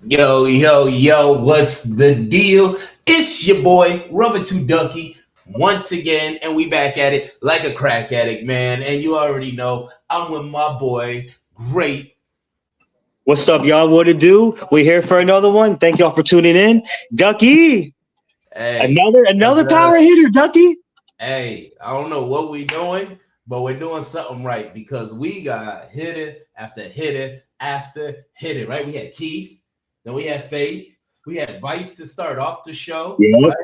Yo, yo, yo, what's the deal? It's your boy, Rubber Two Ducky, once again, and we back at it like a crack addict, man. And you already know I'm with my boy, Great. What's up, y'all? What to do? We're here for another one. Thank y'all for tuning in. Ducky, Hey, another power hitter, Ducky. hey, I don't know what we doing, but we're doing something right because we got hitter after hitter after hitter, right? We had Keys, then we had Faith, we had Vice to start off the show, Yep. right?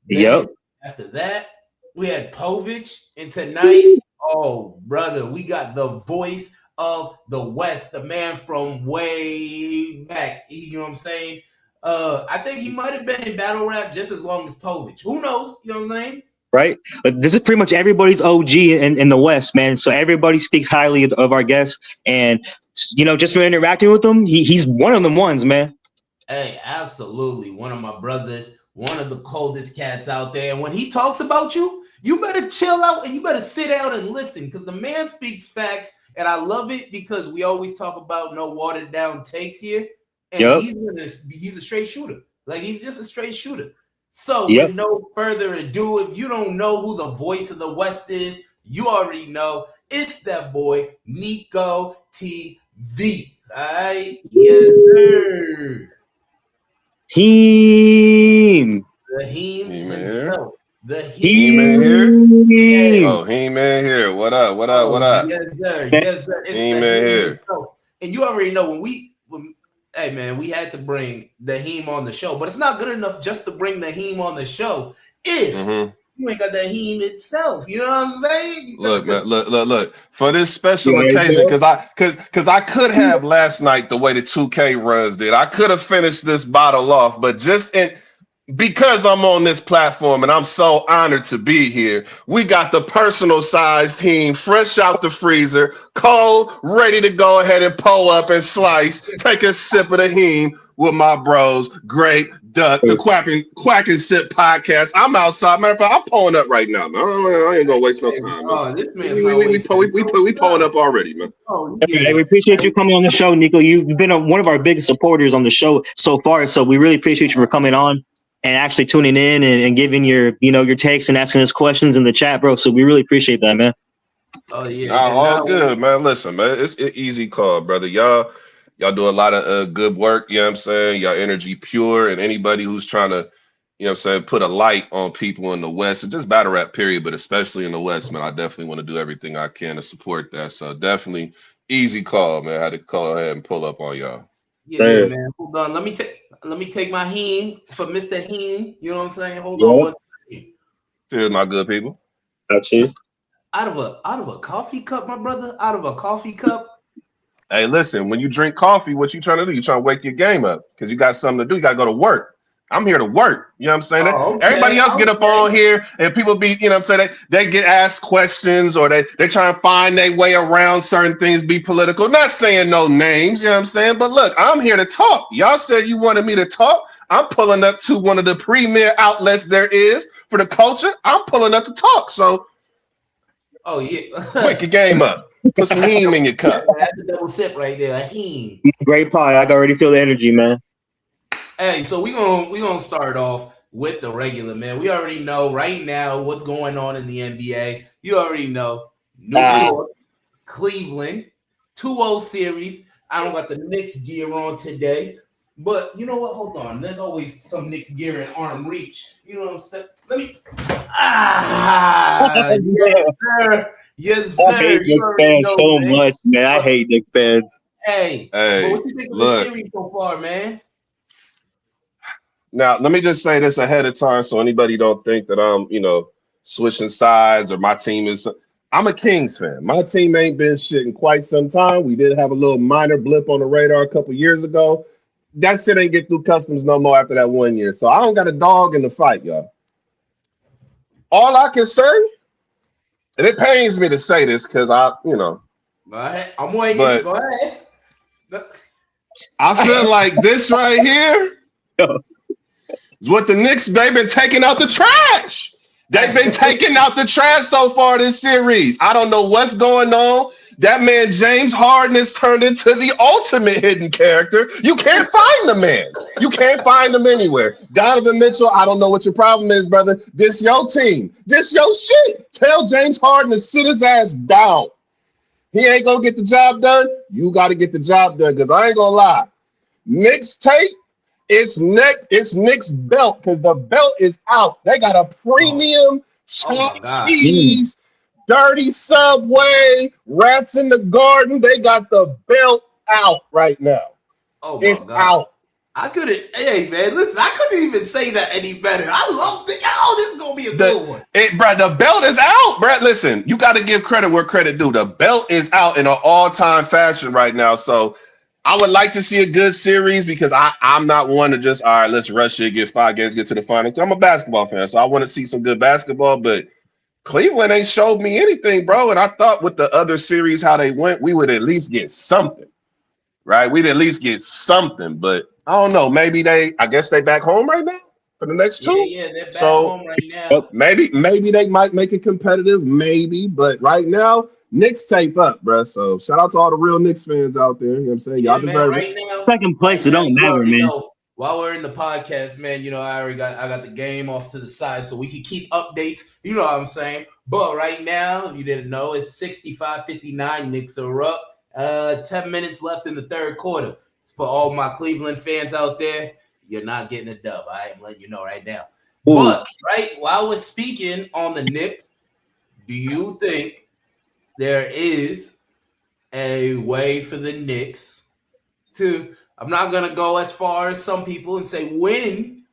Yep. After that, we had Povich, and tonight, oh brother, we got the voice of the West, the man from way back. You know what I'm saying? I think he might have been in battle rap just as long as Povich. Who knows? You know what I'm saying? Right. But this is pretty much everybody's OG in the West, man. So everybody speaks highly of our guests, and just for interacting with them, he's one of them ones, man. Hey, absolutely, one of my brothers. One of the coldest cats out there. And when he talks about you, you better chill out and you better sit down and listen because the man speaks facts. And I love it because we always talk about no watered down takes here. And he's a straight shooter. Like he's just a straight shooter. So with no further ado, if you don't know who the voice of the West is, you already know it's that boy NICOTV. All right? Yes, sir. Heem. The Heem himself. The Heem in here. Oh, Heem in here. What up? What up? What up? Yes, sir. Yes, sir. It's Heem in here. And you already know hey man, we had to bring the Heem on the show, but it's not good enough just to bring the Heem on the show if you ain't got the Heem itself. You know what I'm saying? Look, man, look. For this special occasion, because I could have last night the way the 2K runs did. I could have finished this bottle off, but because I'm on this platform and I'm so honored to be here, we got the personal sized Heem fresh out the freezer, cold, ready to go ahead and pull up and slice, take a sip of the Heem with my bros, Great, Duck, the Quack And Sip podcast. I'm outside. Matter of fact, I'm pulling up right now, man. I ain't gonna waste no time, man. Oh, this man's we pulling up already, man. Oh, yeah. Hey, we appreciate you coming on the show, Nico. You've been one of our biggest supporters on the show so far, so we really appreciate you for coming on and actually tuning in and giving your takes and asking us questions in the chat, bro. So we really appreciate that, man. Oh yeah, all good, man. Listen, man, it's an easy call, brother. Y'all do a lot of good work. You know what I'm saying? Y'all energy pure, and anybody who's trying to, put a light on people in the West, or just battle rap period, but especially in the West, man, I definitely want to do everything I can to support that. So definitely easy call, man. I had to call ahead and pull up on y'all. Yeah, man. Hold on. Let me take my Heem for Mr. Heem. You know what I'm saying? Hold on one second. Cheers, my good people. Cheers. Out of a coffee cup, my brother. Out of a coffee cup. Hey, listen, when you drink coffee, what you trying to do? You trying to wake your game up because you got something to do. You got to go to work. I'm here to work. You know what I'm saying? Okay. Everybody else get up on here and people be, you know what I'm saying? They get asked questions or they try and find their way around certain things, be political. Not saying no names, you know what I'm saying? But look, I'm here to talk. Y'all said you wanted me to talk. I'm pulling up to one of the premier outlets there is for the culture. I'm pulling up to talk. So, oh yeah, wake your game up. Put some Heem in your cup. That's a double sip right there. A Heem. Great pie. I can already feel the energy, man. Hey, so we gonna start off with the regular, man. We already know right now what's going on in the NBA. You already know New York, Cleveland, 2-0 series. I don't got the Knicks gear on today, but you know what? Hold on. There's always some Knicks gear in arm reach. You know what I'm saying? Let me. Yes, sir. Yes, sir. I hate Knicks fans so much, man. I hate Knicks fans. Hey, what you think of the series so far, man? Now, let me just say this ahead of time so anybody don't think that I'm, switching sides or my team is. I'm a Kings fan. My team ain't been shit in quite some time. We did have a little minor blip on the radar a couple years ago. That shit ain't get through customs no more after that 1 year. So I don't got a dog in the fight, y'all. All I can say, and it pains me to say this because Go ahead. I'm waiting. Go ahead. I feel like this right here is what the Knicks, they've been taking out the trash. They've been taking out the trash so far this series. I don't know what's going on. That man James Harden has turned into the ultimate hidden character. You can't find the man. You can't find him anywhere. Donovan Mitchell, I don't know what your problem is, brother. This your team. This your shit. Tell James Harden to sit his ass down. He ain't gonna get the job done. You got to get the job done, because I ain't gonna lie. Knicks tape, it's Knicks belt, because the belt is out. They got a premium cheese, dirty Subway, rats in the garden. They got the belt out right now. Oh my God. Out. I couldn't. Hey man, listen, I couldn't even say that any better. I love it. Oh, this is gonna be a good one. Brad, the belt is out, Brad. Listen, you got to give credit where credit due. The belt is out in an all-time fashion right now. So I would like to see a good series, because I'm not one to just, all right, let's rush it, get 5 games, get to the finals. I'm a basketball fan, so I want to see some good basketball, but Cleveland ain't showed me anything, bro. And I thought with the other series, how they went, we would at least get something, right? We'd at least get something, but I don't know. Maybe I guess they back home right now for the next 2. Yeah, they're back home right now. Maybe they might make it competitive, maybe, but right now, Knicks tape up, bro. So shout out to all the real Knicks fans out there. You know what I'm saying? Y'all deserve it. Now, second place, it don't matter, man. While we're in the podcast, man, you know, I got the game off to the side so we can keep updates. You know what I'm saying? But right now, if you didn't know, it's 65-59. Knicks are up. 10 minutes left in the third quarter. For all my Cleveland fans out there, you're not getting a dub. I'm letting you know right now. Ooh. But right while we're speaking on the Knicks, do you think there is a way for the Knicks to? I'm not gonna go as far as some people and say win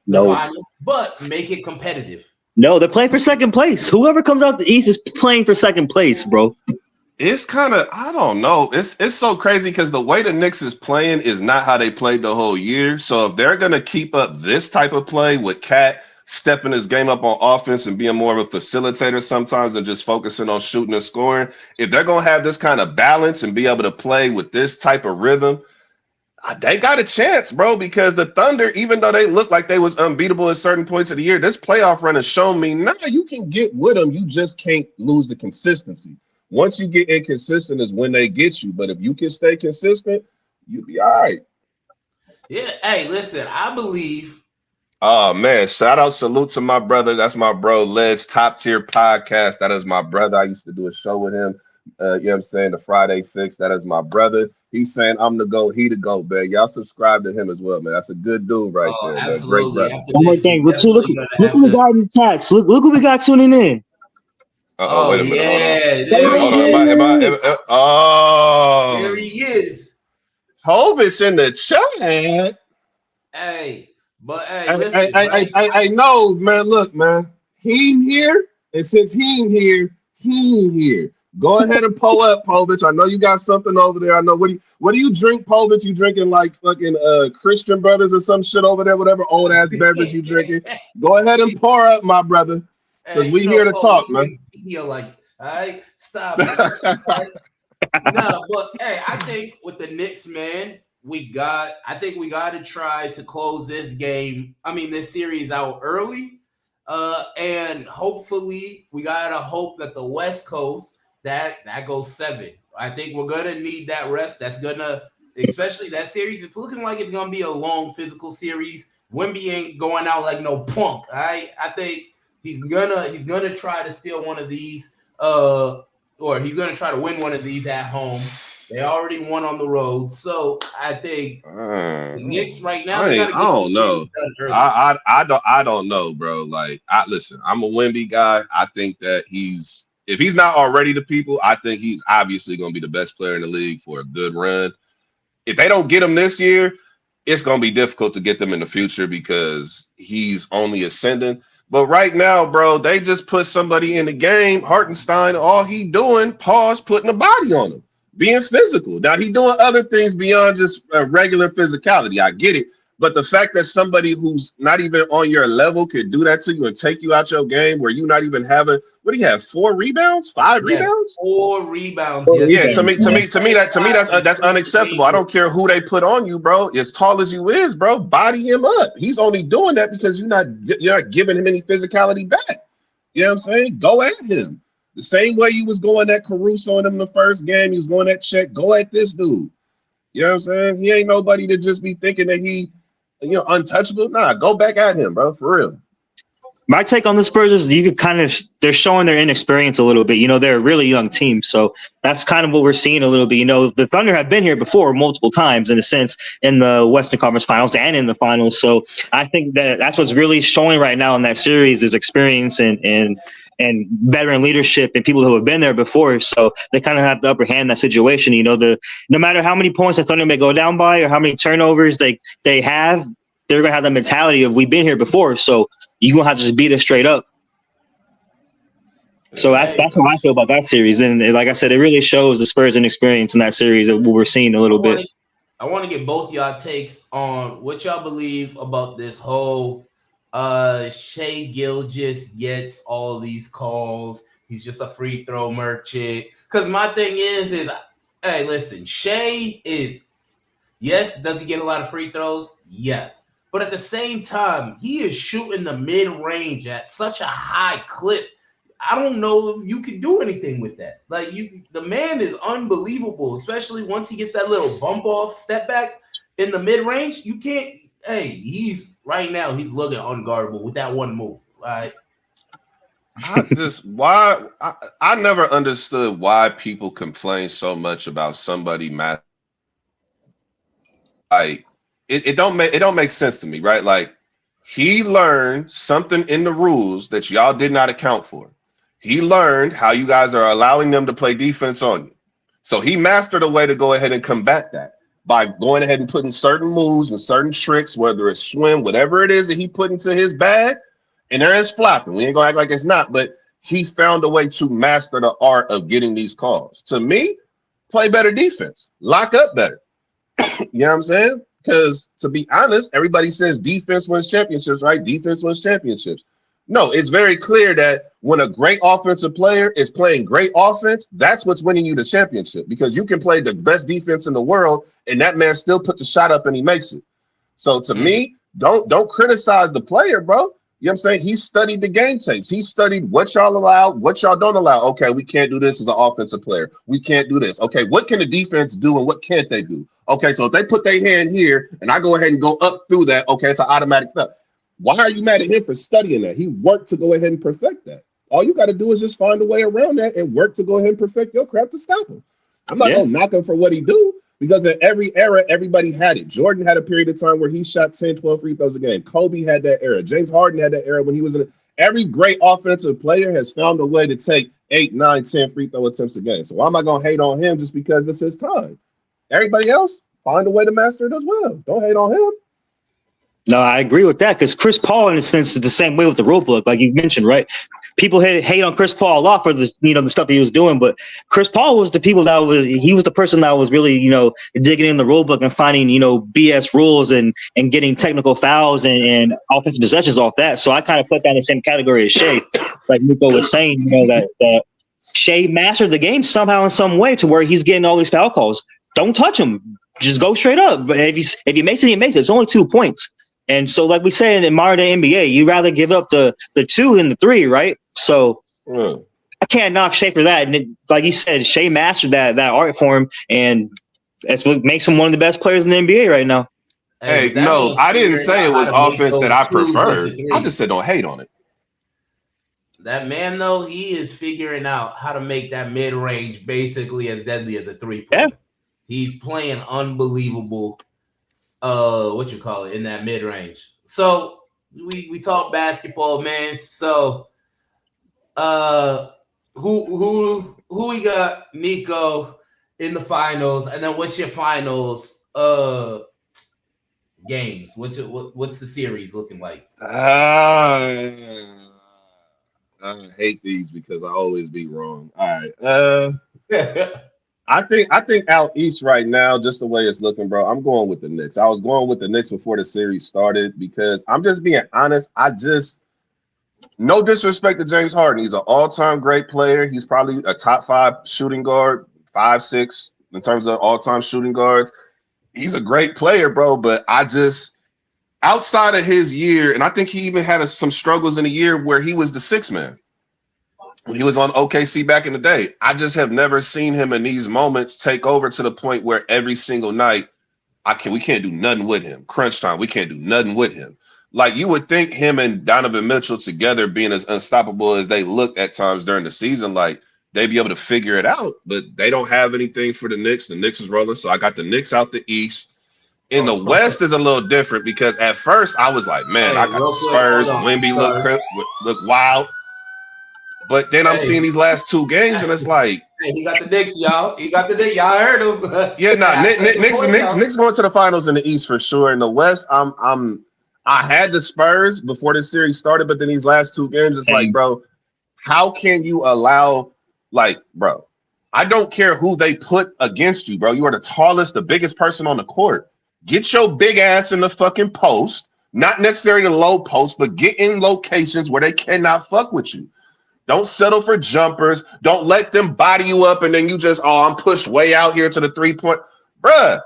the finals, but make it competitive. No, they're playing for second place. Whoever comes out the East is playing for second place, bro. It's kind of, I don't know. It's so crazy because the way the Knicks is playing is not how they played the whole year. So if they're going to keep up this type of play with Cat stepping his game up on offense and being more of a facilitator sometimes than just focusing on shooting and scoring, if they're going to have this kind of balance and be able to play with this type of rhythm, they got a chance, bro, because the Thunder, even though they look like they was unbeatable at certain points of the year, this playoff run has shown me, you can get with them. You just can't lose the consistency. Once you get inconsistent is when they get you. But if you can stay consistent, you'll be all right. Yeah. Hey, listen, I believe. Oh, man. Shout out, salute to my brother. That's my bro, Ledge, Top Tier Podcast. That is my brother. I used to do a show with him. You know what I'm saying? The Friday Fix. That is my brother. He's saying I'm the GOAT. He the GOAT, man. Y'all subscribe to him as well, man. That's a good dude right there. Absolutely. Man. Great brother. One more thing. Look who we got in the chats. Look who we got tuning in. Wait a minute. Yeah. There he is. Hovich in the chat. Hey, but listen, I know, man. Look, man. He ain't here, and since he ain't here. Go ahead and pull up, Hovich. I know you got something over there. I know what do you drink, Hovich? You drinking like fucking Christian Brothers or some shit over there, whatever old ass beverage you drinking. Go ahead and pour up, my brother. Because we here to talk, man. Like, all right, stop it. Right? No, but hey, I think with the Knicks, man, I think we got to try to close this series out early. And hopefully we got to hope that the West Coast, that goes 7. I think we're going to need that rest. That's going to, especially that series, it's looking like it's going to be a long physical series. Wemby ain't going out like no punk. All right, I think he's gonna try to steal one of these, or he's gonna try to win one of these at home. They already won on the road, so I think the Knicks right now. I don't know. I don't know, bro. Like, listen, I'm a Wemby guy. I think that if he's not already the people, I think he's obviously gonna be the best player in the league for a good run. If they don't get him this year, it's gonna be difficult to get them in the future because he's only ascending. But right now, bro, they just put somebody in the game. Hartenstein, all he doing, putting a body on him, being physical. Now, he doing other things beyond just regular physicality. I get it. But the fact that somebody who's not even on your level could do that to you and take you out your game where you're not even having, what do you have, 4 rebounds? 5 rebounds? 4 rebounds. Yeah, to me, that's unacceptable. I don't care who they put on you, bro. As tall as you is, bro, body him up. He's only doing that because you're not giving him any physicality back. You know what I'm saying? Go at him. The same way you was going at Caruso in him the first game, you was going at Chet. Go at this dude. You know what I'm saying? He ain't nobody to just be thinking that he, untouchable. Nah, go back at him, bro, for real. My take on the Spurs is you could they're showing their inexperience a little bit. They're a really young team. So that's kind of what we're seeing a little bit. The Thunder have been here before multiple times in a sense in the Western Conference Finals and in the finals. So I think that's what's really showing right now in that series is experience and veteran leadership and people who have been there before. So they kind of have the upper hand in that situation. No matter how many points the Thunder may go down by or how many turnovers they have, they're going to have the mentality of we've been here before. So you're going to have to just beat us straight up. So that's how I feel about that series. And like I said, it really shows the Spurs inexperience in that series that we're seeing a little bit. I want to get both y'all takes on what y'all believe about this whole Shai Gilgeous gets all these calls. He's just a free throw merchant. Because my thing is, hey, listen, Shai is, yes, does he get a lot of free throws? Yes. But at the same time, he is shooting the mid-range at such a high clip. I don't know if you can do anything with that. Like, the man is unbelievable, especially once he gets that little bump off step back in the mid-range. You can't, hey, he's looking unguardable with that one move. Right? I never understood why people complain so much about somebody It don't make sense to me, right? Like, he learned something in the rules that y'all did not account for. He learned how you guys are allowing them to play defense on you. So he mastered a way to go ahead and combat that by going ahead and putting certain moves and certain tricks, whether it's swim, whatever it is that he put into his bag, and there is flopping. We ain't gonna act like it's not, but he found a way to master the art of getting these calls. To me, play better defense, lock up better. You know what I'm saying? Because to be honest, everybody says defense wins championships, right? Defense wins championships. No, it's very clear that when a great offensive player is playing great offense, that's what's winning you the championship, because you can play the best defense in the world and that man still put the shot up and he makes it. So to me, don't criticize the player, bro. You know what I'm saying? He studied the game tapes. He studied what y'all allow, what y'all don't allow. Okay, we can't do this as an offensive player. We can't do this. Okay, what can the defense do and what can't they do? Okay, so if they put their hand here and I go ahead and go up through that, okay, it's an automatic foul. Why are you mad at him for studying that? He worked to go ahead and perfect that. All you got to do is just find a way around that and work to go ahead and perfect your craft to stop him. I'm not going to knock him for what he do, because in every era, everybody had it. Jordan had a period of time where he shot 10, 12 free throws a game. Kobe had that era. James Harden had that era when he was in every great offensive player has found a way to take 8, 9, 10 free throw attempts a game. So why am I going to hate on him just because it's his time? Everybody else, find a way to master it as well. Don't hate on him. No, I agree with that, because Chris Paul, in a sense, is the same way with the rule book, like you mentioned, right? People hate on Chris Paul a lot for the the stuff he was doing, but Chris Paul was he was the person that was really digging in the rule book and finding BS rules and getting technical fouls and offensive possessions off that. So I kind of put that in the same category as Shai, like Nico was saying, that Shai mastered the game somehow in some way to where he's getting all these foul calls. Don't touch him, just go straight up. But if he makes it, he makes it. It's only 2 points. And so, like we say in modern day NBA, you rather give up the 2 than the 3, right? So I can't knock Shai for that. And like you said, Shai mastered that art form, and that's what makes him one of the best players in the NBA right now. Hey, no, I didn't say it was offense that I preferred. I just said don't hate on it. That man, though, he is figuring out how to make that mid-range basically as deadly as a 3-point. Yeah. He's playing unbelievable. In that mid-range. So we talk basketball, man. So who we got, Nico, in the finals, and then what's your finals games? What's the series looking like? I hate these because I always be wrong. All right. I think out east right now, just the way it's looking, bro, I'm going with the Knicks. I was going with the Knicks before the series started because I'm just being honest. No disrespect to James Harden. He's an all-time great player. He's probably a top 5 shooting guard, 5, 6 in terms of all-time shooting guards. He's a great player, bro, but outside of his year, and I think he even had some struggles in a year where he was the 6th man. when he was on OKC back in the day. I just have never seen him in these moments take over to the point where every single night we can't do nothing with him. Crunch time, we can't do nothing with him. Like you would think him and Donovan Mitchell together being as unstoppable as they looked at times during the season, like they'd be able to figure it out, but they don't have anything for the Knicks. The Knicks is rolling, so I got the Knicks out the East. In the West is a little different because at first I was like, man, I got the Spurs. Wemby look wild. But then I'm seeing these last two games, and it's like, hey, he got the Knicks, y'all. He got the Knicks. Y'all heard him. Yeah, Knicks going to the finals in the East for sure. In the West, I had the Spurs before the series started, but then these last two games, it's like, bro, how can you allow, like, bro, I don't care who they put against you, bro. You are the tallest, the biggest person on the court. Get your big ass in the fucking post, not necessarily the low post, but get in locations where they cannot fuck with you. Don't settle for jumpers. Don't let them body you up and then you just, I'm pushed way out here to the 3-point. Bruh,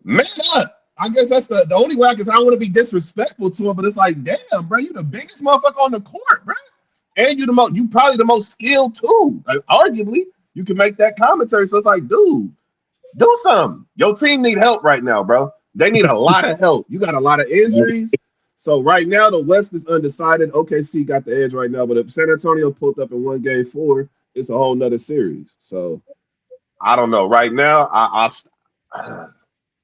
man up. I guess that's the only way, because I don't want to be disrespectful to him, but it's like, damn, bro, you the biggest motherfucker on the court, bro. And you probably the most skilled too. Like, arguably, you can make that commentary. So it's like, dude, do something. Your team need help right now, bro. They need a lot of help. You got a lot of injuries. So right now, the West is undecided. OKC got the edge right now, but if San Antonio pulled up and won Game 4, it's a whole nother series. So I don't know. Right now, I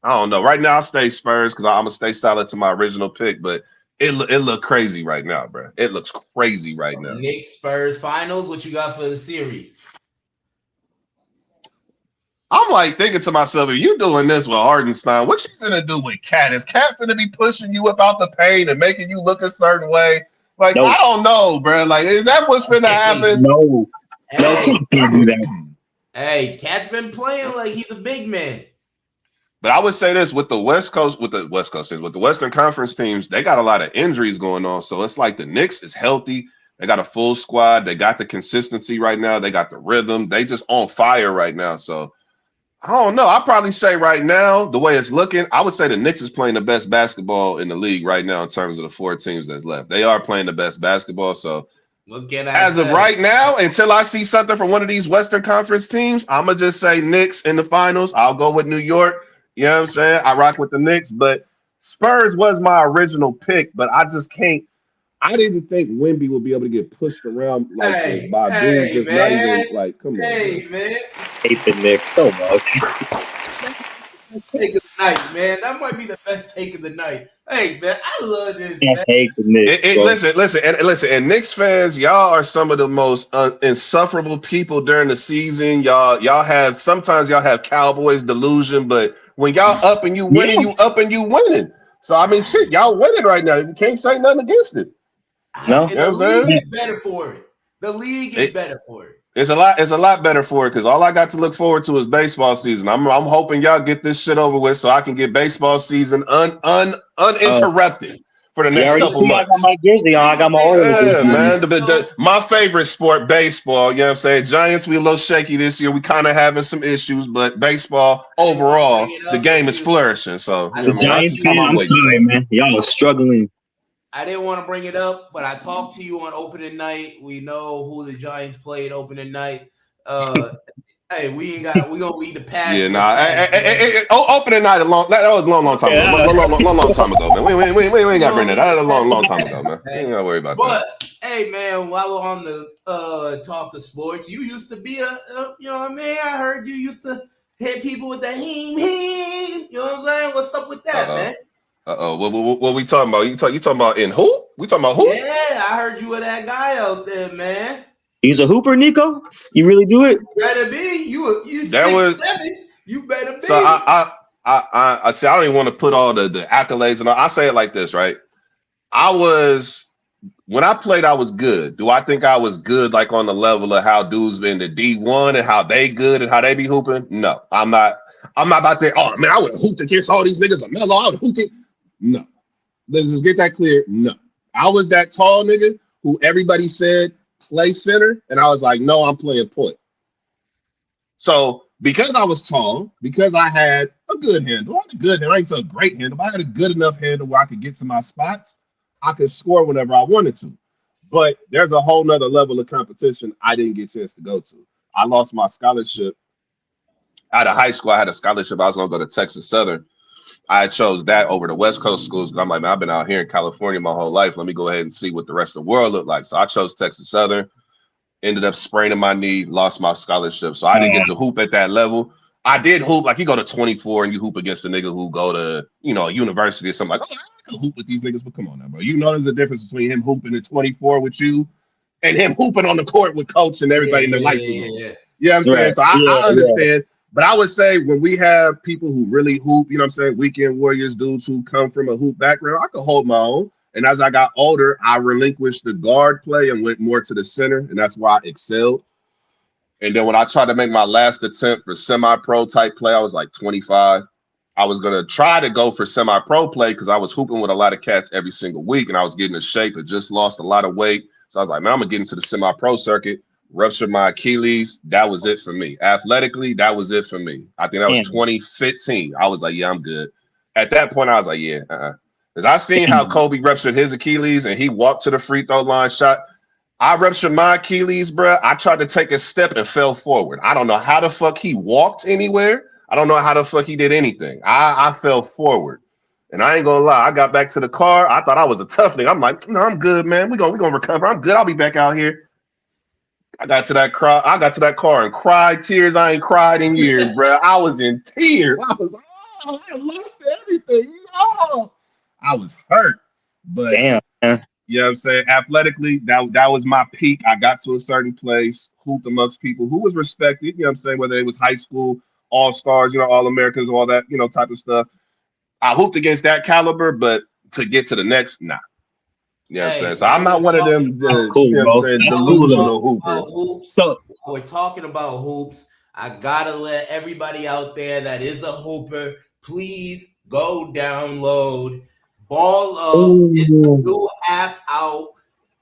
don't know. Right now, I'll stay Spurs because I'm gonna stay solid to my original pick. But it look crazy right now, bro. It looks crazy right now. Knicks Spurs finals. What you got for the series? I'm like thinking to myself, if you doing this with Hardenstein, what you gonna do with Cat? Is Cat gonna be pushing you about the paint and making you look a certain way? Like, nope. I don't know, bro. Like, is that what's gonna happen? No, can't do that. Hey, Cat's been playing like he's a big man. But I would say this with the Western Conference teams, they got a lot of injuries going on. So it's like the Knicks is healthy. They got a full squad. They got the consistency right now. They got the rhythm. They just on fire right now. So I don't know. I'd probably say right now, the way it's looking, I would say the Knicks is playing the best basketball in the league right now in terms of the 4 teams that's left. They are playing the best basketball. So as of right now, until I see something from one of these Western Conference teams, I'm going to just say Knicks in the finals. I'll go with New York. You know what I'm saying? I rock with the Knicks, but Spurs was my original pick, but I just can't. I didn't think Wemby would be able to get pushed around like this by dudes just not even like, come on. Hey, man. I hate the Knicks so much. Take of the night, man. That might be the best take of the night. Hey, man, I love this. I hate the Knicks. Listen, and Knicks fans, y'all are some of the most insufferable people during the season. Sometimes y'all have Cowboys delusion, but when y'all up and you winning, you up and you winning. So I mean, shit, y'all winning right now. You can't say nothing against it. No, the league is better for it. The league is better for it. It's a lot better for it because all I got to look forward to is baseball season. I'm hoping y'all get this shit over with so I can get baseball season uninterrupted for the next couple months. I got my jersey on. I got my order. Yeah, man. My favorite sport, baseball. You know what I'm saying? Giants, we a little shaky this year. We kind of having some issues, but baseball overall, the game is flourishing. So the Giants, I'm sorry, man. Y'all are struggling. I didn't want to bring it up, but I talked to you on opening night. We know who the Giants played opening night. Hey, we gonna lead the pass. Yeah, opening night that was a long time ago. Long time ago, man. We ain't got to bring that. That was a long time ago, man. You ain't gotta worry about that. But hey, man, while we're on the talk of sports, you used to be you know what I mean? I heard you used to hit people with that heme. You know what I'm saying? What's up with that, man? What we talking about? You talking about in who? We talking about who? Yeah, I heard you were that guy out there, man. He's a hooper, Nico. You really do it? You better be. You 6'7". You better be. So I don't even want to put all the accolades and all. I say it like this, right? When I played, I was good. Do I think I was good like on the level of how dudes in the D1 and how they good and how they be hooping? No, I'm not about to. Oh man, I would hoop against all these niggas. LaMelo, I would hoop it. No, let's just get that clear. No, I was that tall nigga who everybody said play center, and I was like, no, I'm playing point. So because I was tall, because I had a good handle, I ain't so great handle, but I had a good enough handle where I could get to my spots. I could score whenever I wanted to. But there's a whole nother level of competition I didn't get a chance to go to. I lost my scholarship out of high school. I had a scholarship. I was going to go to Texas Southern. I chose that over the West Coast schools because I'm like, man, I've been out here in California my whole life. Let me go ahead and see what the rest of the world looked like. So I chose Texas Southern, ended up spraining my knee, lost my scholarship. So I didn't get to hoop at that level. I did hoop, like you go to 24 and you hoop against a nigga who go to, you know, a university or something like, oh, I can hoop with these niggas, but come on now, bro. You know there's a difference between him hooping at 24 with you and him hooping on the court with coach and everybody in the lights. You know what I'm saying? So I understand. But I would say when we have people who really hoop, you know what I'm saying, weekend warriors, dudes who come from a hoop background, I could hold my own. And as I got older, I relinquished the guard play and went more to the center. And that's why I excelled. And then when I tried to make my last attempt for semi-pro type play, I was like 25. I was going to try to go for semi-pro play because I was hooping with a lot of cats every single week. And I was getting in shape. I just lost a lot of weight. So I was like, man, I'm going to get into the semi-pro circuit. Ruptured my Achilles. That was it for me. Athletically, that was it for me. I think that was 2015. I was like, yeah, I'm good. At that point, I was like, yeah, Because I seen how Kobe ruptured his Achilles and he walked to the free throw line, shot. I ruptured my Achilles, bro. I tried to take a step and fell forward. I don't know how the fuck he walked anywhere. I don't know how the fuck he did anything. I fell forward. And I ain't gonna lie, I got back to the car. I thought I was a tough nigga. I'm like, no, I'm good, man. We gonna recover. I'm good. I'll be back out here. I got to that car and cried tears I ain't cried in years, bro. I was in tears. I was, oh, I lost everything. No. I was hurt. But damn, man. You know what I'm saying? Athletically, that was my peak. I got to a certain place, hooped amongst people who was respected, you know what I'm saying? Whether it was high school, all-stars, you know, all-Americans, all that, you know, type of stuff. I hooped against that caliber, but to get to the next, nah. You know what I'm saying? So I'm not one of them, cool, you know what I'm saying, delusional hoopers. So we're talking about hoops. I gotta let everybody out there that is a hooper, please go download Ball Up. It's a new app out.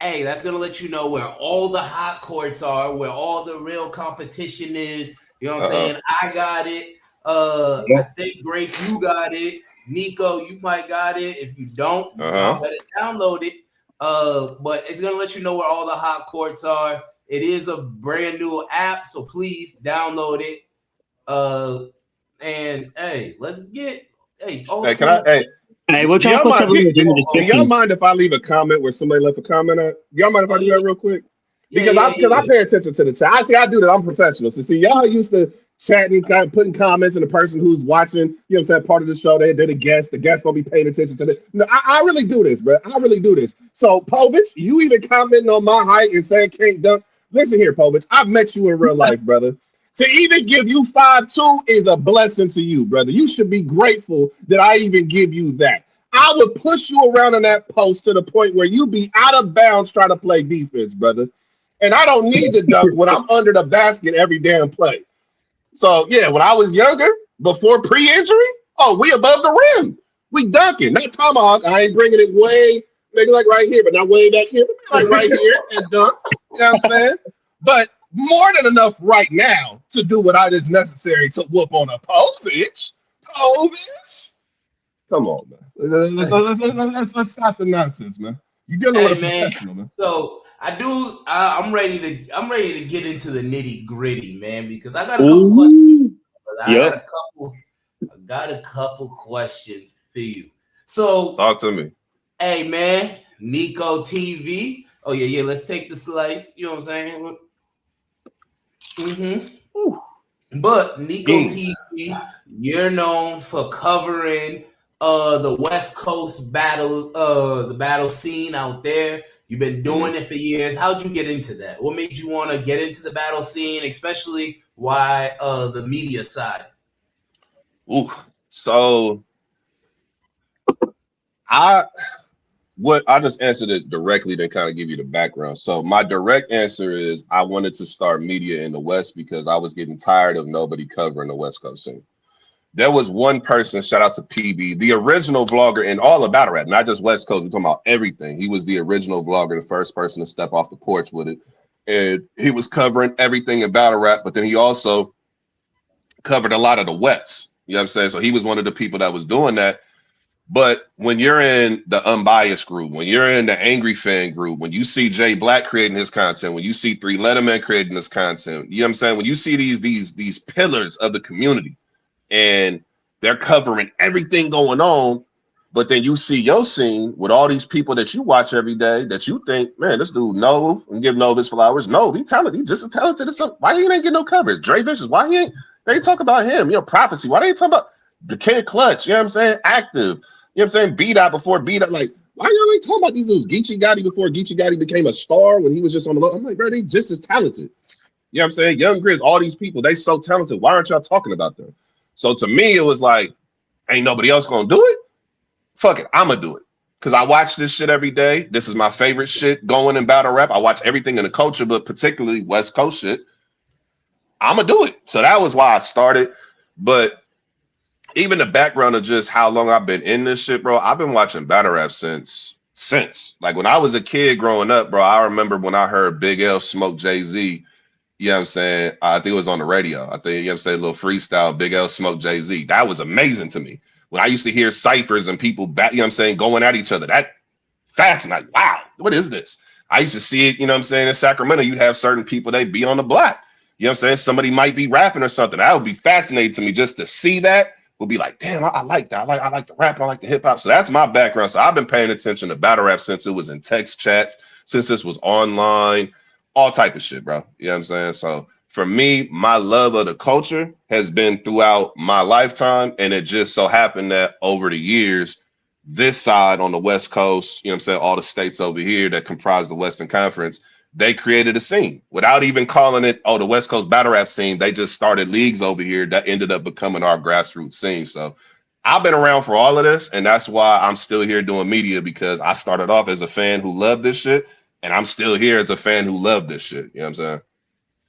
Hey, that's gonna let you know where all the hot courts are, where all the real competition is. You know what I'm saying? I got it. I think Greg, you got it. Nico, you might got it. If you don't, you better download it. But it's gonna let you know where all the hot courts are. It is a brand new app, so please download it. And hey, let's get hey, we'll try to put something in the description. Do y'all mind if I leave a comment where somebody left a comment at? Y'all mind if I do that real quick? Because I pay attention to the chat. I do that. I'm professional. So see, y'all used to chatting, kind of putting comments, and the person who's watching, you know what I'm saying, part of the show, they're the guest. The guest won't be paying attention to this. No, I really do this, bro. I really do this. So, Povich, you even commenting on my height and saying can't dunk. Listen here, Povich. I've met you in real life, brother. To even give you 5'2" is a blessing to you, brother. You should be grateful that I even give you that. I would push you around in that post to the point where you be out of bounds trying to play defense, brother. And I don't need to dunk when I'm under the basket every damn play. So, yeah, when I was younger, before pre-injury, we above the rim. We dunking, not tomahawk. I ain't bringing it way, maybe like right here, but not way back here, but like right here and dunk. You know what I'm saying? But more than enough right now to do what is necessary to whoop on a Povich. Come on, man. Let's stop the nonsense, man. You dealing with a professional, man. So I'm ready to get into the nitty gritty, man, because I got a couple questions. I got a couple questions for you. So talk to me. Hey, man, NICOTV. Oh yeah. Let's take the slice. You know what I'm saying? But NICOTV, you're known for covering the West Coast battle, the battle scene out there. You've been doing it for years. How'd you get into that? What made you want to get into the battle scene, especially why the media side? So I just answered it directly, then kind of give you the background. So my direct answer is I wanted to start media in the West because I was getting tired of nobody covering the West Coast scene. There was one person, shout out to PB, the original vlogger in all of battle rap, not just West Coast. We're talking about everything. He was the original vlogger, the first person to step off the porch with it. And he was covering everything in battle rap, but then he also covered a lot of the West. You know what I'm saying? So he was one of the people that was doing that. But when you're in the unbiased group, when you're in the angry fan group, when you see Jay Black creating his content, when you see Three Letterman creating this content, you know what I'm saying? When you see these pillars of the community and they're covering everything going on, but then you see your scene with all these people that you watch every day that you think, man, this dude Nove, and give Nove his flowers. No, he talented. He just as talented as some. Why he ain't get no coverage? Dre Vicious, why he ain't? They talk about him. You know, Prophecy. Why they talk about the Kid Clutch? You know what I'm saying? Active. You know what I'm saying? B-Dot before B-Dot. Like, why y'all ain't talking about these dudes? Geechee Gotti before Geechee Gotti became a star when he was just on the low. I'm like, bro, they just as talented. You know what I'm saying? Young Grizz, all these people, they so talented. Why aren't y'all talking about them? So to me, it was like, ain't nobody else gonna do it? Fuck it, I'ma do it. Because I watch this shit every day. This is my favorite shit going in battle rap. I watch everything in the culture, but particularly West Coast shit. I'ma do it. So that was why I started. But even the background of just how long I've been in this shit, bro, I've been watching battle rap since. Like when I was a kid growing up, bro, I remember when I heard Big L smoke Jay-Z, you know what I'm saying? I think it was on the radio. I think, you know what I'm saying, a little freestyle, Big L smoke Jay-Z. That was amazing to me. When I used to hear ciphers and people back, you know what I'm saying, going at each other, that fascinating. Like, wow, what is this? I used to see it, you know what I'm saying, in Sacramento, you'd have certain people, they'd be on the block. You know what I'm saying? Somebody might be rapping or something. That would be fascinating to me just to see that. Would be like, damn, I like that. I like the rap. I like the hip hop. So that's my background. So I've been paying attention to battle rap since it was in text chats, since this was online, all type of shit, bro. You know what I'm saying? So for me, my love of the culture has been throughout my lifetime. And it just so happened that over the years, this side on the West Coast, you know what I'm saying, all the states over here that comprise the Western Conference, they created a scene without even calling it, oh, the West Coast battle rap scene. They just started leagues over here that ended up becoming our grassroots scene. So I've been around for all of this. And that's why I'm still here doing media, because I started off as a fan who loved this shit. And I'm still here as a fan who loved this shit. You know what I'm saying?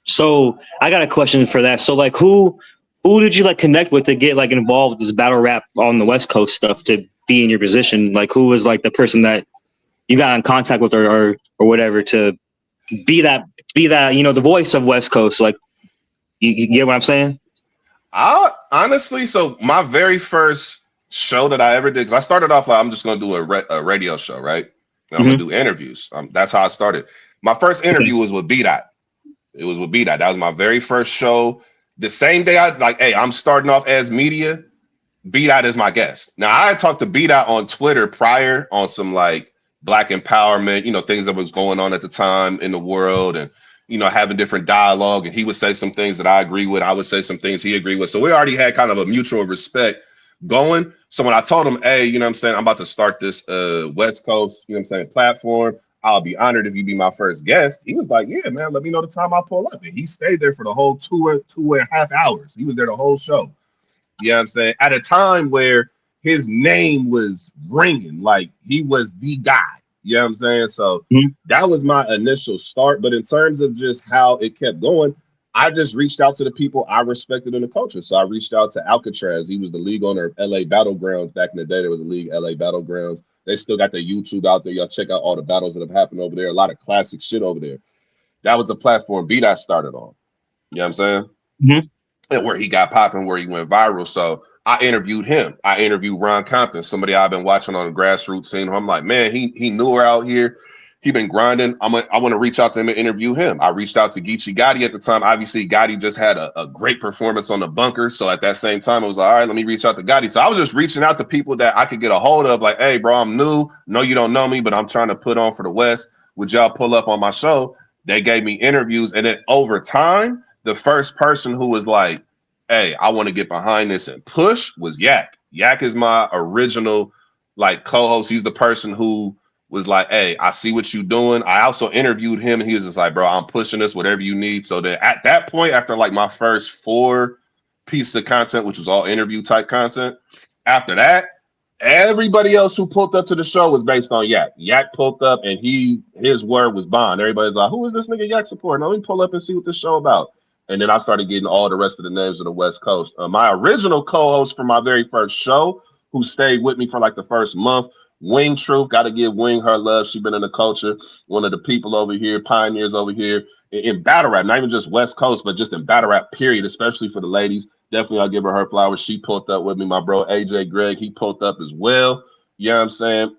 So I got a question for that. So like who did you like connect with to get like involved with this battle rap on the West Coast stuff to be in your position? Like who was like the person that you got in contact with or whatever to be that, you know, the voice of West Coast? Like you get what I'm saying? Honestly, so my very first show that I ever did, because I started off like, I'm just going to do a radio show, right? And I'm going to do interviews. That's how I started. My first interview was with B-Dot. It was with B-Dot. That was my very first show. The same day I like, hey, I'm starting off as media. B-Dot is my guest. Now I talked to B-Dot on Twitter prior on some like Black empowerment, you know, things that was going on at the time in the world, and you know, having different dialogue. And he would say some things that I agree with. I would say some things he agreed with. So we already had kind of a mutual respect going. So when I told him, hey, you know what I'm saying, I'm about to start this West Coast, you know what I'm saying, platform, I'll be honored if you be my first guest. He was like, yeah, man, let me know the time I pull up. And he stayed there for the whole two and a half hours. He was there the whole show. You know what I'm saying? At a time where his name was ringing, like he was the guy. You know what I'm saying? So that was my initial start. But in terms of just how it kept going, I just reached out to the people I respected in the culture. So I reached out to Alcatraz. He was the league owner of LA Battlegrounds. Back in the day, there was a league, LA Battlegrounds. They still got their YouTube out there. Y'all check out all the battles that have happened over there. A lot of classic shit over there. That was the platform B-Dot started on. You know what I'm saying? And where he got popping, where he went viral. So I interviewed him. I interviewed Ron Compton, somebody I've been watching on the grassroots scene. I'm like, man, he knew her out here. He been grinding. I want to reach out to him and interview him. I reached out to Geechee Gotti at the time. Obviously, Gotti just had a great performance on the bunker. So at that same time, I was like, all right, let me reach out to Gotti. So I was just reaching out to people that I could get a hold of. Like, hey, bro, I'm new. No, you don't know me, but I'm trying to put on for the West. Would y'all pull up on my show? They gave me interviews. And then over time, the first person who was like, hey, I want to get behind this and push was Yak. Yak is my original like co-host. He's the person who was like, hey, I see what you're doing. I also interviewed him and he was just like, bro, I'm pushing this, whatever you need. So then at that point, after like my first 4 pieces of content, which was all interview type content, after that, everybody else who pulled up to the show was based on Yak. Yak pulled up and his word was bond. Everybody's like, who is this nigga Yak supporting? Let me pull up and see what this show about. And then I started getting all the rest of the names of the West Coast. My original co-host for my very first show, who stayed with me for like the first month, Wing Truth. Got to give Wing her love. She's been in the culture. One of the people over here, pioneers over here in battle rap, not even just West Coast, but just in battle rap, period, especially for the ladies. Definitely, I'll give her flowers. She pulled up with me. My bro AJ Greg, he pulled up as well. You know what I'm saying?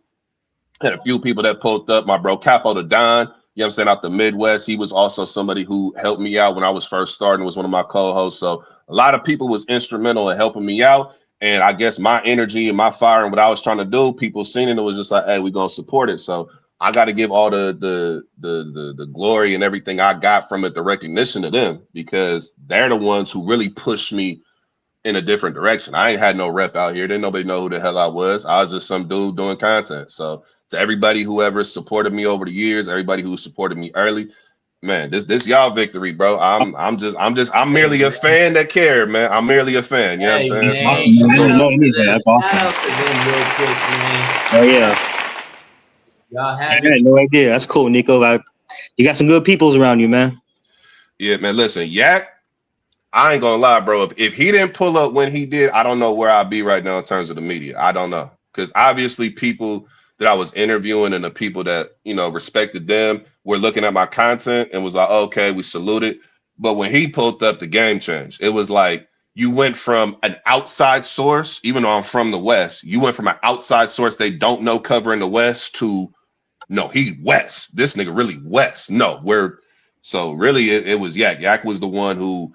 Had a few people that pulled up. My bro Capo the Don, you know what I'm saying, out the Midwest. He was also somebody who helped me out when I was first starting, was one of my co-hosts. So a lot of people was instrumental in helping me out. And I guess my energy and my fire and what I was trying to do, people seen it, it was just like, hey, we're gonna support it. So I got to give all the glory and everything I got from it, the recognition to them, because they're the ones who really pushed me in a different direction. I ain't had no rep out here. Didn't nobody know who the hell I was. I was just some dude doing content. So to everybody who ever supported me over the years, everybody who supported me early, man, this y'all victory, bro. I'm merely a fan that cared, man. I'm merely a fan. You know what I'm saying? Man, So, shout out to them. That's awesome. Shout out to them real quick, man. Oh yeah. Y'all I have had it. no idea. That's cool, Nico. You got some good peoples around you, man. yeah, man. Listen, Yak, I ain't gonna lie, bro. If he didn't pull up when he did, I don't know where I'd be right now in terms of the media. I don't know. Because obviously people that I was interviewing and the people that, you know, respected them were looking at my content and was like, okay, we saluted. But when he pulled up, the game changed. It was like you went from an outside source, even though I'm from the West, you went from an outside source they don't know covering the West to, no, he West. This nigga really West. No, so really it was Yak. Yak was the one who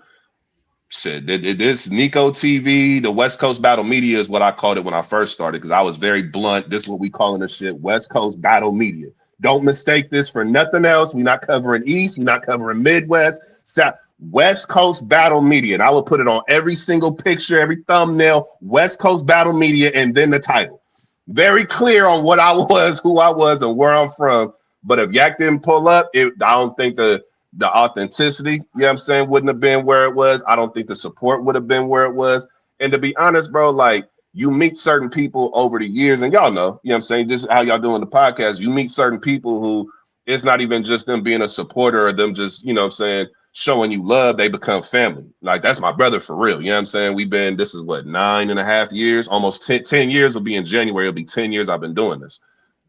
said that this NICOTV, the West Coast Battle Media is what I called it when I first started, because I was very blunt. This is what we calling this shit, West Coast Battle Media. Don't mistake this for nothing else. We're not covering East. We're not covering Midwest. South. West Coast Battle Media. And I will put it on every single picture, every thumbnail, West Coast Battle Media, and then the title. Very clear on what I was, who I was, and where I'm from. But if Yak didn't pull up, I don't think the authenticity, you know what I'm saying, wouldn't have been where it was. I don't think the support would have been where it was. And to be honest, bro, like, you meet certain people over the years, and y'all know, you know what I'm saying, this is how y'all doing the podcast. You meet certain people who it's not even just them being a supporter or them just, you know what I'm saying, showing you love. They become family. Like, that's my brother for real. You know what I'm saying? This is what, 9.5 years, almost 10 years will be in January. It'll be 10 years I've been doing this.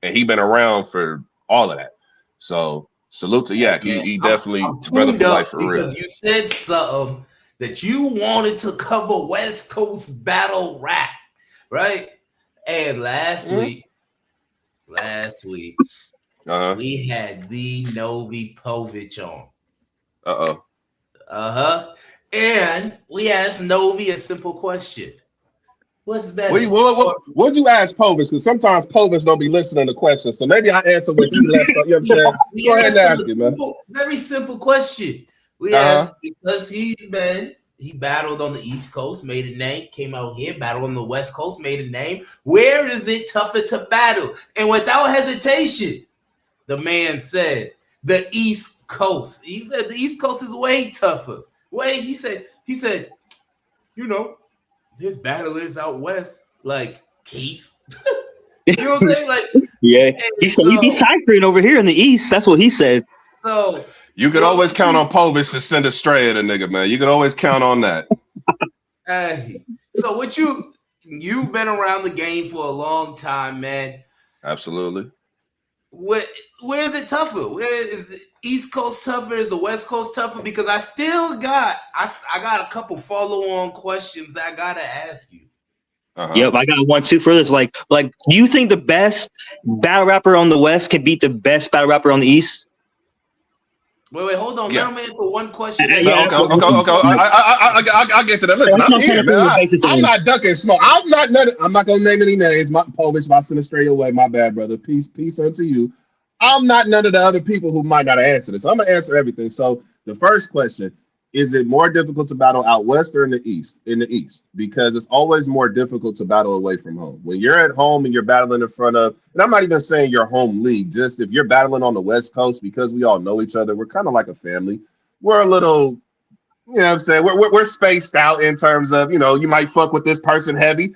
And he been around for all of that. So salute to Yak. He definitely I'm brother tuned for up life for real. because you said something that you wanted to cover West Coast battle rap, right? And last week, we had the Novi Povich on. And we asked Novi a simple question. What's better? What'd you ask Povich? Because sometimes Povich don't be listening to questions. So maybe I answer what he left. You know what I'm saying? Go ahead and ask it, man. Very simple question. We asked because he battled on the East Coast, made a name, came out here, battled on the West Coast, made a name. Where is it tougher to battle? And without hesitation, the man said the East Coast. He said the East Coast is way tougher. He said, you know, there's battlers out west like Keith. You know what I'm saying? Like, yeah, he said you be ciphering over here in the East. That's what he said. So you could always count on Povich to send a stray at a nigga, man. You could always count on that. So what you've been around the game for a long time, man. Absolutely. Where is it tougher? Where is the East Coast tougher? Is the West Coast tougher? Because I still got a couple follow-on questions I gotta ask you. Yep, I got one too for this. Like, do you think the best battle rapper on the West can beat the best battle rapper on the East? Wait, hold on. Let me answer one question. Okay. I'll get to that. Listen, I'm here, man. I'm not ducking smoke. I'm not gonna name any names. Povich, if I send a stray away, my bad, brother. Peace unto you. I'm not none of the other people who might not answer this. I'm gonna answer everything. So the first question: is it more difficult to battle out west or in the east? In the east, because it's always more difficult to battle away from home. When you're at home and you're battling in front of, and I'm not even saying your home league, just if you're battling on the West Coast, because we all know each other, we're kind of like a family. We're a little, you know what I'm saying? We're spaced out in terms of, you know, you might fuck with this person heavy.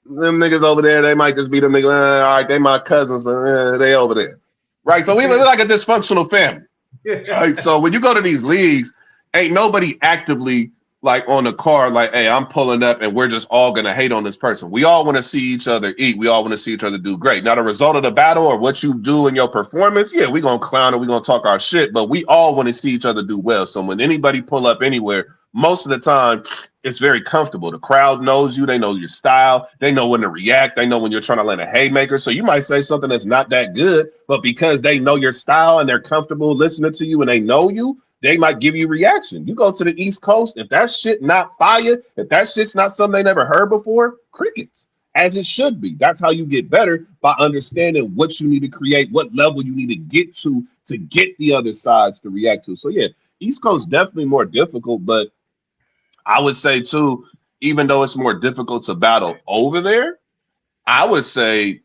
Them niggas over there, they might just be them niggas, all right, they my cousins, but they over there. Right? So we live like a dysfunctional family. Right? So when you go to these leagues, ain't nobody actively like on the card like, hey, I'm pulling up and we're just all gonna hate on this person. We all want to see each other eat. We all want to see each other do great. Now, the result of the battle or what you do in your performance, yeah, we're gonna clown and we're gonna talk our shit, but we all want to see each other do well. So when anybody pull up anywhere, most of the time it's very comfortable. The crowd knows you, they know your style, they know when to react, they know when you're trying to land a haymaker. So you might say something that's not that good, but because they know your style and they're comfortable listening to you and they know you, they might give you reaction. You go to the East Coast, if that shit not fire, if that shit's not something they never heard before, crickets. As it should be. That's how you get better, by understanding what you need to create, what level you need to get to get the other sides to react to. So yeah, East Coast definitely more difficult, but I would say too, even though it's more difficult to battle over there, I would say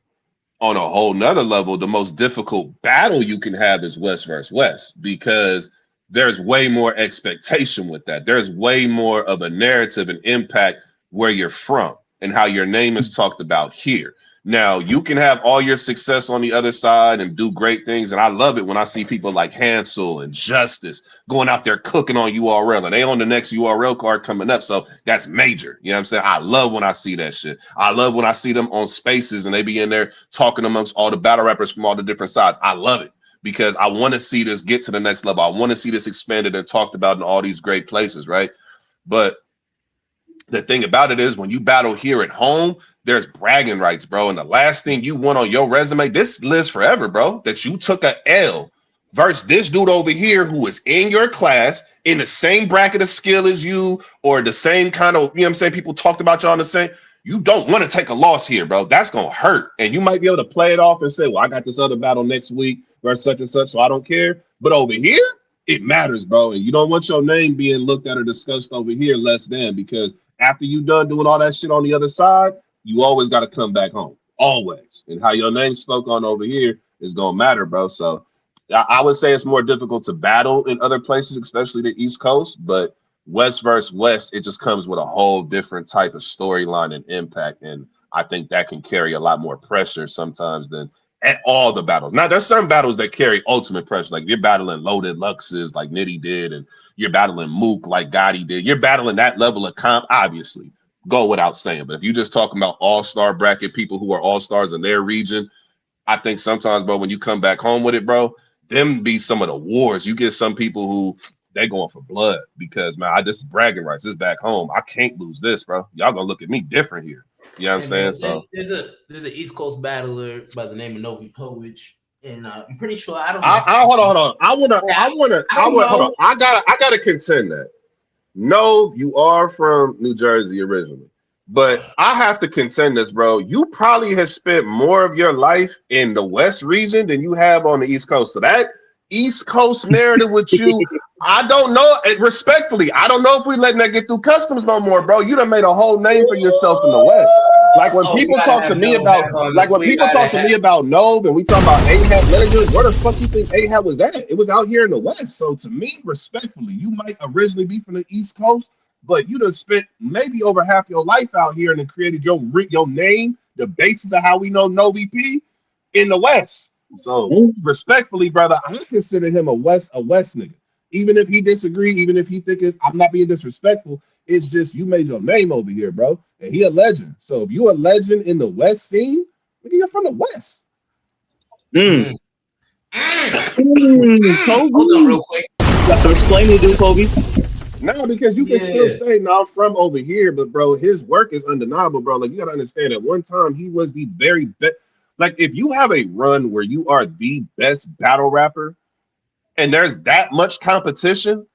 on a whole nother level, the most difficult battle you can have is West versus West, because there's way more expectation with that. There's way more of a narrative and impact where you're from and how your name is talked about here. Now, you can have all your success on the other side and do great things. And I love it when I see people like Hansel and Justice going out there cooking on URL, and they on the next URL card coming up. So that's major. You know what I'm saying? I love when I see that shit. I love when I see them on Spaces and they be in there talking amongst all the battle rappers from all the different sides. I love it, because I want to see this get to the next level. I want to see this expanded and talked about in all these great places, right? But the thing about it is, when you battle here at home, there's bragging rights, bro. And the last thing you want on your resume, this lives forever, bro, that you took a L versus this dude over here who is in your class, in the same bracket of skill as you, or the same kind of, you know what I'm saying, people talked about y'all on the same. You don't want to take a loss here, bro. That's going to hurt. And you might be able to play it off and say, well, I got this other battle next week versus such and such, so I don't care. But over here, it matters, bro. And you don't want your name being looked at or discussed over here less than, because after you done doing all that shit on the other side, you always got to come back home, always. And how your name spoke on over here is going to matter, bro. So I would say it's more difficult to battle in other places, especially the East Coast. But West versus West, it just comes with a whole different type of storyline and impact. And I think that can carry a lot more pressure sometimes than at all the battles. Now, there's some battles that carry ultimate pressure. Like, if you're battling Loaded Luxes like Nitty did, and you're battling Mook like Gotti did, you're battling that level of comp, obviously. Go without saying. But if you're just talking about all-star bracket people who are all-stars in their region, I think sometimes, bro, when you come back home with it, bro, them be some of the wars. You get some people who they going for blood because, man, this is bragging rights. This is back home. I can't lose this, bro. Y'all gonna look at me different here. You know what I'm saying? So there's an East Coast battler by the name of Novi Povich, and I'm pretty sure hold on. Hold on. I gotta contend that. No, you are from New Jersey originally, but I have to contend this, bro. You probably have spent more of your life in the West region than you have on the East Coast. So that East Coast narrative with you, I don't know. Respectfully, I don't know if we letting that get through customs no more, bro. You done made a whole name for yourself in the West. Like when people talk to me about, Nove and we talk about Ahab Legend, where the fuck you think Ahab was at? It was out here in the West. So to me, respectfully, you might originally be from the East Coast, but you done spent maybe over half your life out here and then created your name, the basis of how we know Novi P, in the West. So respectfully, brother, I consider him a West nigga. Even if he disagree, even if he think I'm not being disrespectful, it's just you made your name over here, bro. And he a legend. So if you a legend in the West scene, nigga, you're from the West. Hold on real quick. Got some explaining to do, Kobe. No, because you can still say, no, I'm from over here, but bro, his work is undeniable, bro. Like, you gotta understand, at one time he was the very best. Like, if you have a run where you are the best battle rapper and there's that much competition,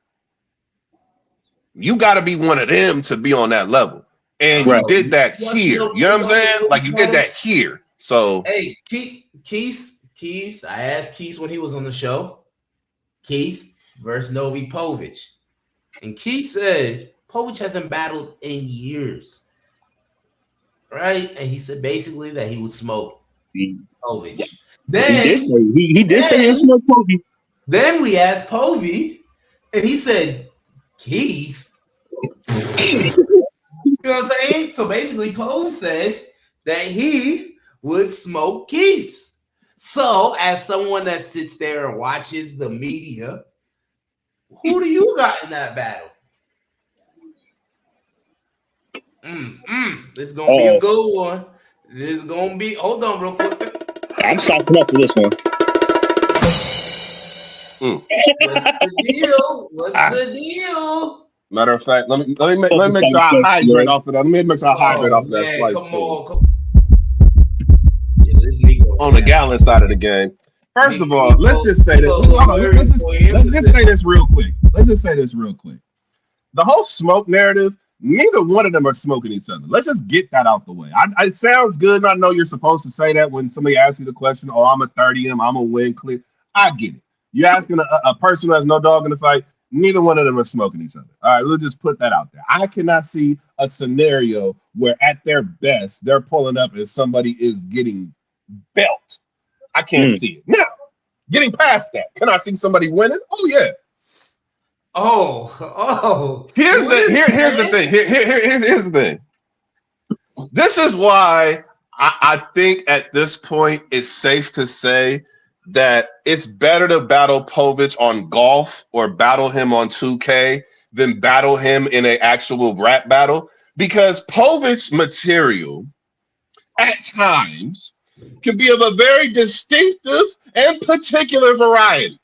you got to be one of them to be on that level. And you did that here. You know what I'm saying? Like, you did that here. So, hey, Keys, I asked Keys when he was on the show, Keys versus Novi Povich. And Keys said Povich hasn't battled in years. Right? And he said basically that he would smoke Povich. Then he did say he smoked Povich. Then we asked Povey, and he said, Keys. You know what I'm saying? So basically, Pove said that he would smoke Keys. So, as someone that sits there and watches the media, who do you got in that battle? This is gonna be a good one. This is gonna be. Hold on, real quick. I'm saucing up for this one. What's the deal? Matter of fact, let me make sure I hydrate off of that. Let me make sure I hydrate off of that slice. Come on. Yeah, this Nico on the Gallon side of the game. First of all, let's just say this. Let's just say this real quick. The whole smoke narrative, neither one of them are smoking each other. Let's just get that out the way. It sounds good, and I know you're supposed to say that when somebody asks you the question, oh, I'm a 30M, I'm a win clear. I get it. You're asking a person who has no dog in the fight, neither one of them are smoking each other. All right, let's just put that out there. I cannot see a scenario where at their best, they're pulling up and somebody is getting belt. I can't see it. Now, getting past that, can I see somebody winning? Oh, yeah. Here's the thing. Here's the thing. This is why I think at this point it's safe to say that it's better to battle Povich on golf or battle him on 2K than battle him in an actual rap battle, because Povich's material at times can be of a very distinctive and particular variety.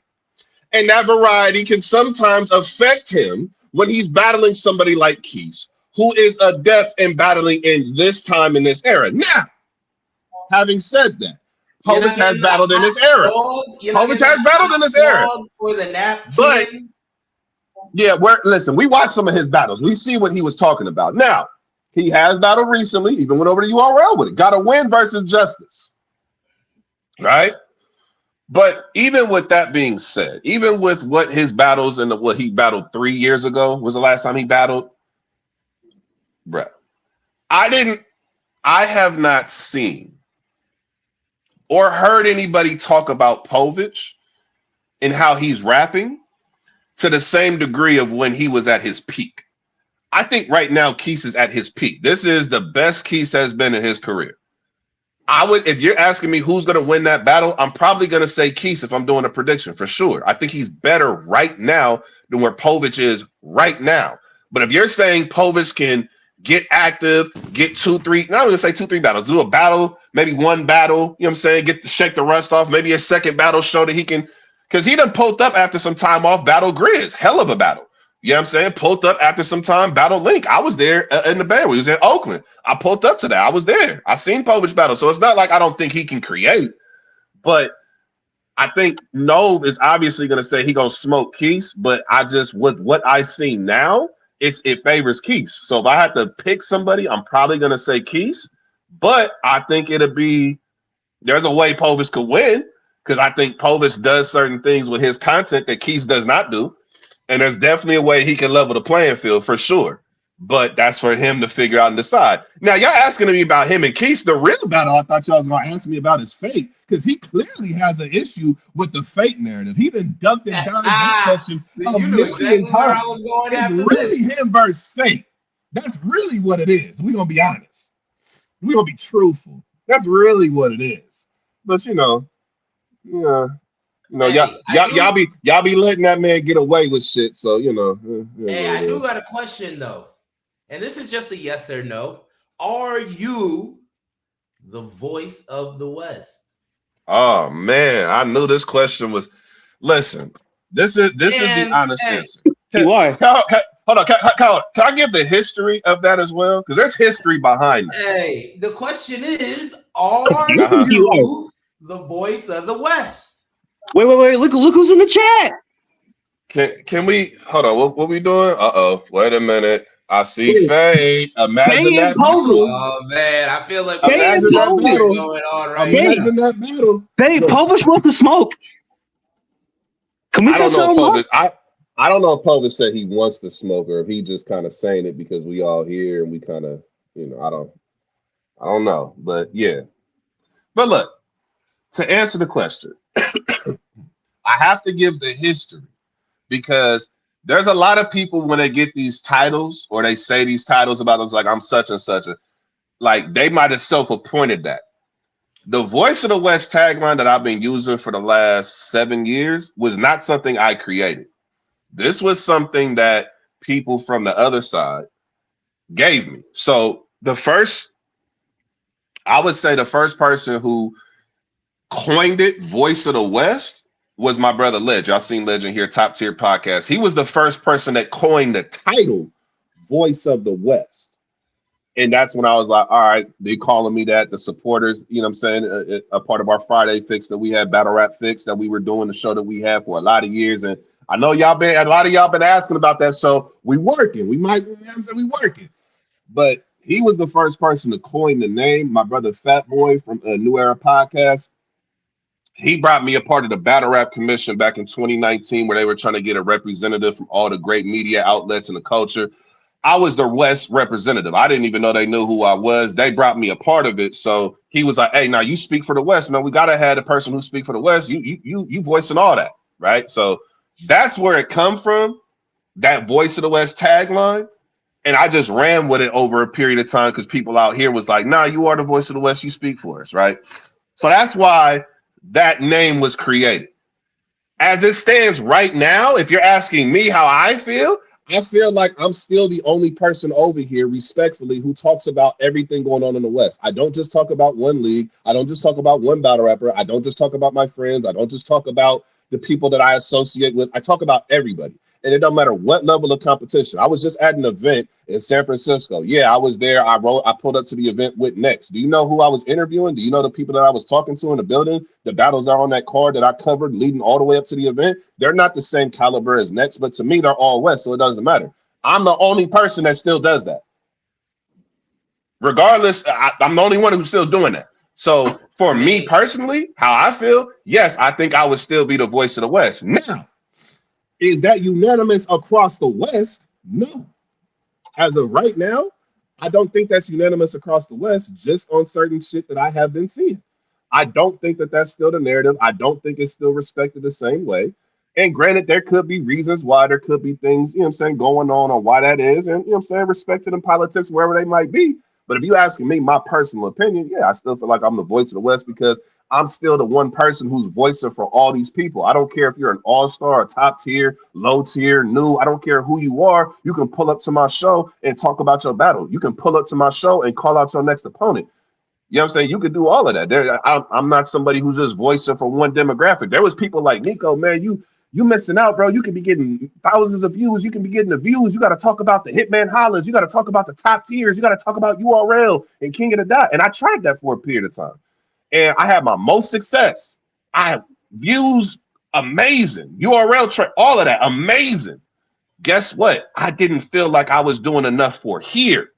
And that variety can sometimes affect him when he's battling somebody like Keith, who is adept in battling in this time, in this era. Now, having said that, Povich has battled in this era. Povich has battled in this era. For the nap, but yeah, listen, we watched some of his battles. We see what he was talking about. Now, he has battled recently, even went over to URL with it. Got a win versus Justice. Right? But even with that being said, even with what his battles and what he battled 3 years ago was the last time he battled, bruh, I have not seen or heard anybody talk about Povich and how he's rapping to the same degree of when he was at his peak. I think right now Keith is at his peak. This is the best Keith has been in his career. If you're asking me who's going to win that battle, I'm probably going to say Keith if I'm doing a prediction for sure. I think he's better right now than where Povich is right now. But if you're saying Povich can get active, get 2-3, not going to say 2-3 battles, do a battle, maybe one battle, you know what I'm saying, shake the rust off, maybe a second battle, show that he can, because he done pulled up after some time off, battle Grizz, hell of a battle. You know what I'm saying? Pulled up after some time, battle Link. I was there in the Bay. We was in Oakland. I pulled up to that. I was there. I seen Povich battle. So it's not like I don't think he can create, but I think Nove is obviously going to say he going to smoke Keith, but with what I see now, it favors Keith. So if I had to pick somebody, I'm probably going to say Keith, but I think there's a way Povich could win, because I think Povich does certain things with his content that Keith does not do. And there's definitely a way he can level the playing field for sure. But that's for him to figure out and decide. Now, y'all asking me about him and Keith. The real battle I thought y'all was going to ask me about is Fate, because he clearly has an issue with the Fate narrative. He done ducked and dodged that question a million times. It's really him versus Fate. That's really what it is. We're going to be honest. We're going to be truthful. That's really what it is. But, y'all be letting that man get away with shit. So, I do got a question though. And this is just a yes or no. Are you the voice of the West? Oh man, I knew this question was. Listen, this is the honest answer. You are. Hold on, can I give the history of that as well? Because there's history behind it. Hey, the question is, are you the voice of the West? Wait. Look who's in the chat. Can we hold on? What we doing? Wait a minute. I see Faye. Imagine that battle. Oh man, I feel like imagine that battle going on right imagine that battle. Faye, Povich wants to smoke. Can we say something? I don't know if Povich said he wants to smoke or if he just kind of saying it because we all here and we kind of, I don't know. But yeah. But look, to answer the question, I have to give the history because there's a lot of people when they get these titles or they say these titles about them, like I'm such and such like they might have self-appointed that. The Voice of the West tagline that I've been using for the last 7 years was not something I created. This was something that people from the other side gave me. So I would say the first person who coined it, Voice of the West, was my brother Ledge. Y'all seen Legend here, Top Tier Podcast. He was the first person that coined the title Voice of the West. And that's when I was like, all right, they calling me that. The supporters, you know what I'm saying? A part of our Friday fix that we had, Battle Rap Fix, that we were doing, the show that we had for a lot of years. And I know a lot of y'all been asking about that. So we working. We might, you know what I'm saying? We working. But he was the first person to coin the name. My brother Fat Boy from New Era Podcast. He brought me a part of the Battle Rap Commission back in 2019, where they were trying to get a representative from all the great media outlets and the culture. I was the West representative. I didn't even know they knew who I was. They brought me a part of it. So he was like, hey, now you speak for the West, man. We got to have the person who speak for the West. You voicing all that, right? So that's where it come from, that Voice of the West tagline. And I just ran with it over a period of time because people out here was like, nah, you are the Voice of the West. You speak for us, right? So that's why that name was created. As it stands right now, if you're asking me how I feel like I'm still the only person over here, respectfully, who talks about everything going on in the West. I don't just talk about one league. I don't just talk about one battle rapper. I don't just talk about my friends. I don't just talk about the people that I associate with. I talk about everybody. And it don't matter what level of competition. I was just at an event in San Francisco. Yeah, I was there. I pulled up to the event with Next. Do you know who I was interviewing? Do you know the people that I was talking to in the building? The battles are on that card that I covered leading all the way up to the event. They're not the same caliber as Next, but to me, they're all West, so it doesn't matter. I'm the only person that still does that. Regardless, I'm the only one who's still doing that. So for me personally, how I feel, yes, I think I would still be the Voice of the West. Now, is that unanimous across the West? No. As of right now, I don't think that's unanimous across the West, just on certain shit that I have been seeing. I don't think that that's still the narrative. I don't think it's still respected the same way. And granted, there could be reasons why, there could be things, you know what I'm saying, going on why that is. And, you know what I'm saying, respected in politics, wherever they might be. But if you asking me my personal opinion, yeah, I still feel like I'm the Voice of the West because I'm still the one person who's voicing for all these people. I don't care if you're an all-star, a top tier, low tier, new. I don't care who you are. You can pull up to my show and talk about your battle. You can pull up to my show and call out your next opponent. You know what I'm saying? You could do all of that. I'm not somebody who's just voicing for one demographic. There was people like Nico, man, you missing out, bro. You could be getting thousands of views. You can be getting the views. You got to talk about the Hitman Hollers. You got to talk about the top tiers. You got to talk about URL and King of the Dot. And I tried that for a period of time. And I had my most success. I have views, amazing. URL, all of that, amazing. Guess what? I didn't feel like I was doing enough for here.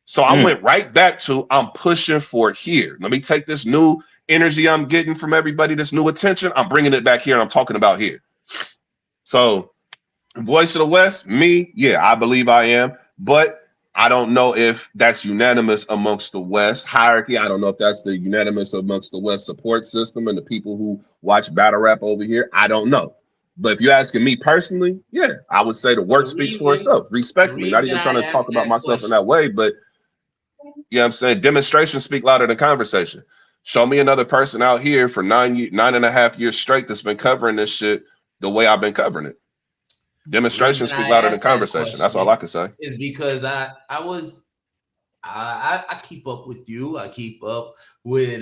So I went right back to, I'm pushing for here. Let me take this new energy I'm getting from everybody, this new attention. I'm bringing it back here and I'm talking about here. So Voice of the West, me, yeah, I believe I am. But I don't know if that's unanimous amongst the West hierarchy. I don't know if that's the unanimous amongst the West support system and the people who watch battle rap over here. I don't know. But if you're asking me personally, yeah, I would say the work speaks for itself, respectfully. Not even trying to talk about myself in that way, but you know what I'm saying? Demonstrations speak louder than conversation. Show me another person out here for 9.5 years straight that's been covering this shit the way I've been covering it. Demonstrations speak louder than conversation. That's all I can say. Is because I keep up with you. I keep up with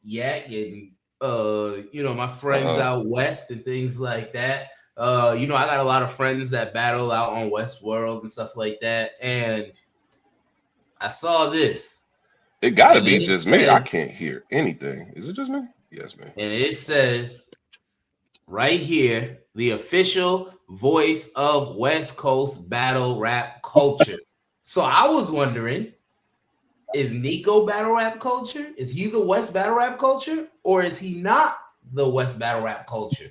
Yak and my friends out west and things like that. I got a lot of friends that battle out on Westworld and stuff like that. And I saw this. It gotta be just me. I can't hear anything. Is it just me? Yes, man. And it says right here, the official voice of West Coast battle rap culture. So I was wondering, is Nico battle rap culture? Is he the West battle rap culture? Or is he not the West battle rap culture?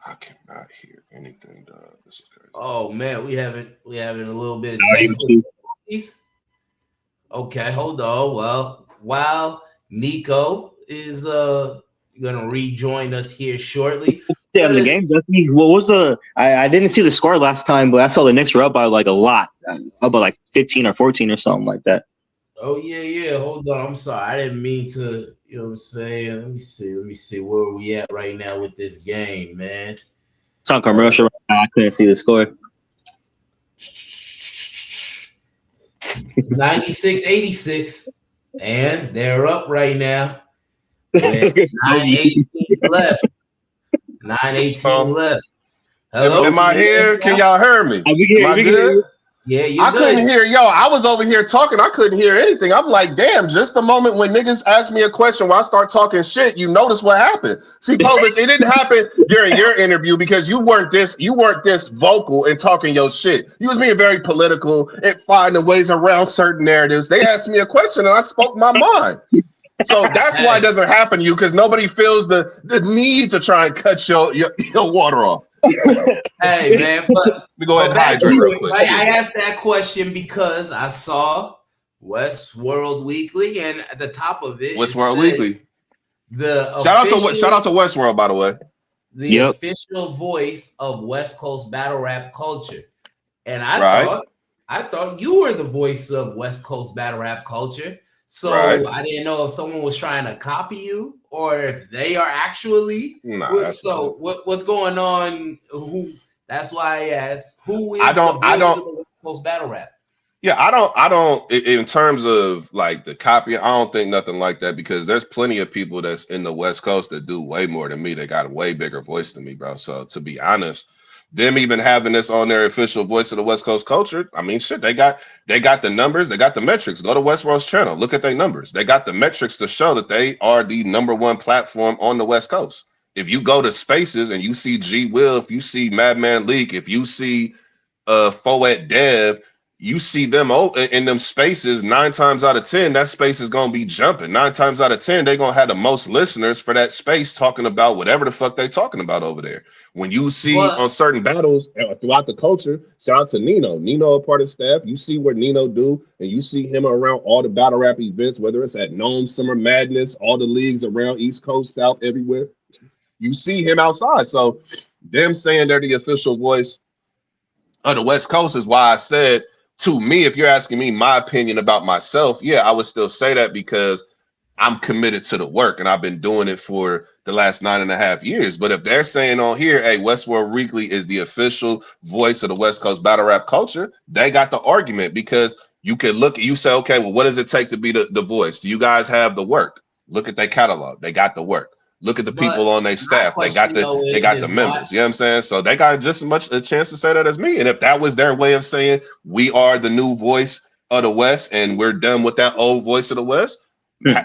I cannot hear anything, dog. This is crazy. Oh man, we having a little bit of technical. Okay, hold on. Well, while Nico is gonna rejoin us here shortly. Yeah, the game. What was the? I didn't see the score last time, but I saw the Knicks were up by like a lot, up by like 15 or 14 or something like that. Oh yeah. Hold on. I'm sorry. I didn't mean to. You know what I'm saying? Let me see where we at right now with this game, man. It's on commercial right now. I couldn't see the score. 96-86, and they're up right now. With 9:18 left. 9:18 left. Hello. Am I here? Can y'all hear me? Am I good? Yeah, you I good. couldn't hear. Yo, I was over here talking. I couldn't hear anything. I'm like, damn, just the moment when niggas ask me a question where I start talking shit, you notice what happened. See, Povich, it didn't happen during your interview because you weren't this vocal and talking your shit. You was being very political and finding ways around certain narratives. They asked me a question and I spoke my mind. So that's why it doesn't happen to you, because nobody feels the need to try and cut your water off. Hey man, but we go ahead and hydrate real quick. Right? I asked that question because I saw Westworld Weekly, and at the top of it, Westworld Weekly. Shout out to Westworld, by the way. The official voice of West Coast battle rap culture, and I thought you were the voice of West Coast battle rap culture. So I didn't know if someone was trying to copy you or if they are actually. So what's going on? That's why I asked. Who is the voice of the West Coast battle rap? Yeah, I don't. In terms of like the copy, I don't think nothing like that, because there's plenty of people that's in the West Coast that do way more than me. They got a way bigger voice than me, bro. So to be honest, them even having this on their official voice of the West Coast culture, I mean, shit, they got the numbers, they got the metrics. Go to Westworld's channel, look at their numbers. They got the metrics to show that they are the #1 platform on the West Coast. If you go to spaces and you see G Will, if you see Madman Leak, if you see Foet Dev, you see them in them spaces, 9 times out of 10, that space is going to be jumping. 9 times out of 10, they're going to have the most listeners for that space talking about whatever the fuck they talking about over there. When you see on certain battles throughout the culture, shout out to Nino, a part of staff. You see what Nino do, and you see him around all the battle rap events, whether it's at Gnome Summer Madness, all the leagues around East Coast, South, everywhere. You see him outside. So them saying they're the official voice of the West Coast is why I said, to me, if you're asking me my opinion about myself, yeah, I would still say that, because I'm committed to the work and I've been doing it for the last 9.5 years. But if they're saying on here, hey, Westworld Weekly is the official voice of the West Coast battle rap culture, they got the argument, because you can look at, you say, okay, well, what does it take to be the voice? Do you guys have the work? Look at their catalog. They got the work. Look at the people on their staff. They got the members. You know what I'm saying? So they got just as much a chance to say that as me. And if that was their way of saying we are the new voice of the West and we're done with that old voice of the West,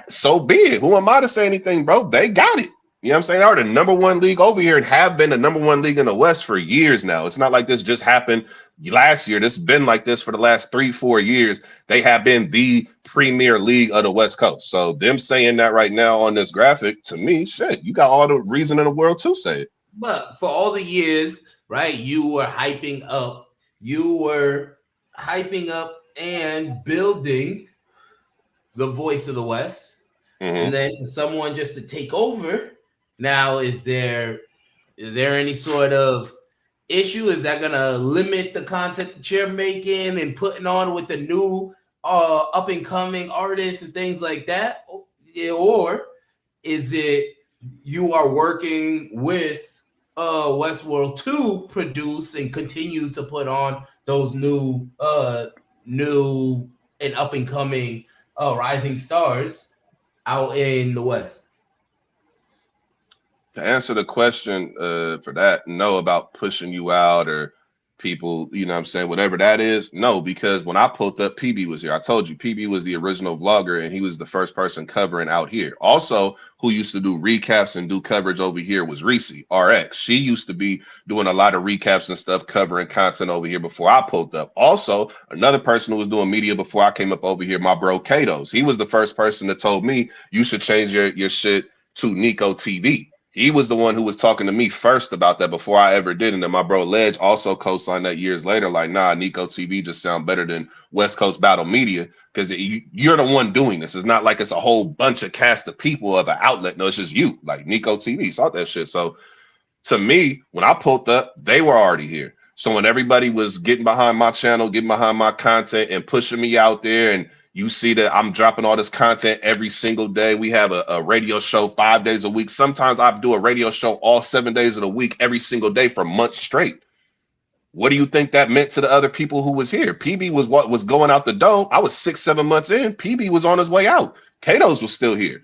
so be it. Who am I to say anything, bro? They got it. You know what I'm saying? They are the #1 league over here and have been the #1 league in the West for years now. It's not like this just happened last year. This has been like this for the last 3-4 years. They have been the premier league of the West Coast. So them saying that right now on this graphic, to me, shit, you got all the reason in the world to say it. But for all the years, right, you were hyping up and building the voice of the West. And then for someone just to take over, now is there any sort of issue? Is that gonna limit the content that you're making and putting on with the new up and coming artists and things like that? Or is it you are working with Westworld to produce and continue to put on those new and up and coming rising stars out in the West? To answer the question for that, no, about pushing you out or people, you know what I'm saying, whatever that is, no, because when I pulled up, PB was here. I told you, PB was the original vlogger and he was the first person covering out here. Also, who used to do recaps and do coverage over here was Reese, RX. She used to be doing a lot of recaps and stuff, covering content over here before I pulled up. Also, another person who was doing media before I came up over here, my bro Katos. He was the first person that told me you should change your shit to NICOTV. He was the one who was talking to me first about that before I ever did. And then my bro Ledge also co-signed that years later, like, nah, NICOTV just sound better than West Coast Battle Media, because you're the one doing this. It's not like it's a whole bunch of cast of people of an outlet. No, it's just you, like NICOTV, saw that shit. So to me, when I pulled up, they were already here. So when everybody was getting behind my channel, getting behind my content and pushing me out there, and you see that I'm dropping all this content every single day. We have a radio show 5 days a week. Sometimes I do a radio show all 7 days of the week, every single day for months straight. What do you think that meant to the other people who was here? PB was what was going out the door. I was 6-7 months in. PB was on his way out. Katos was still here.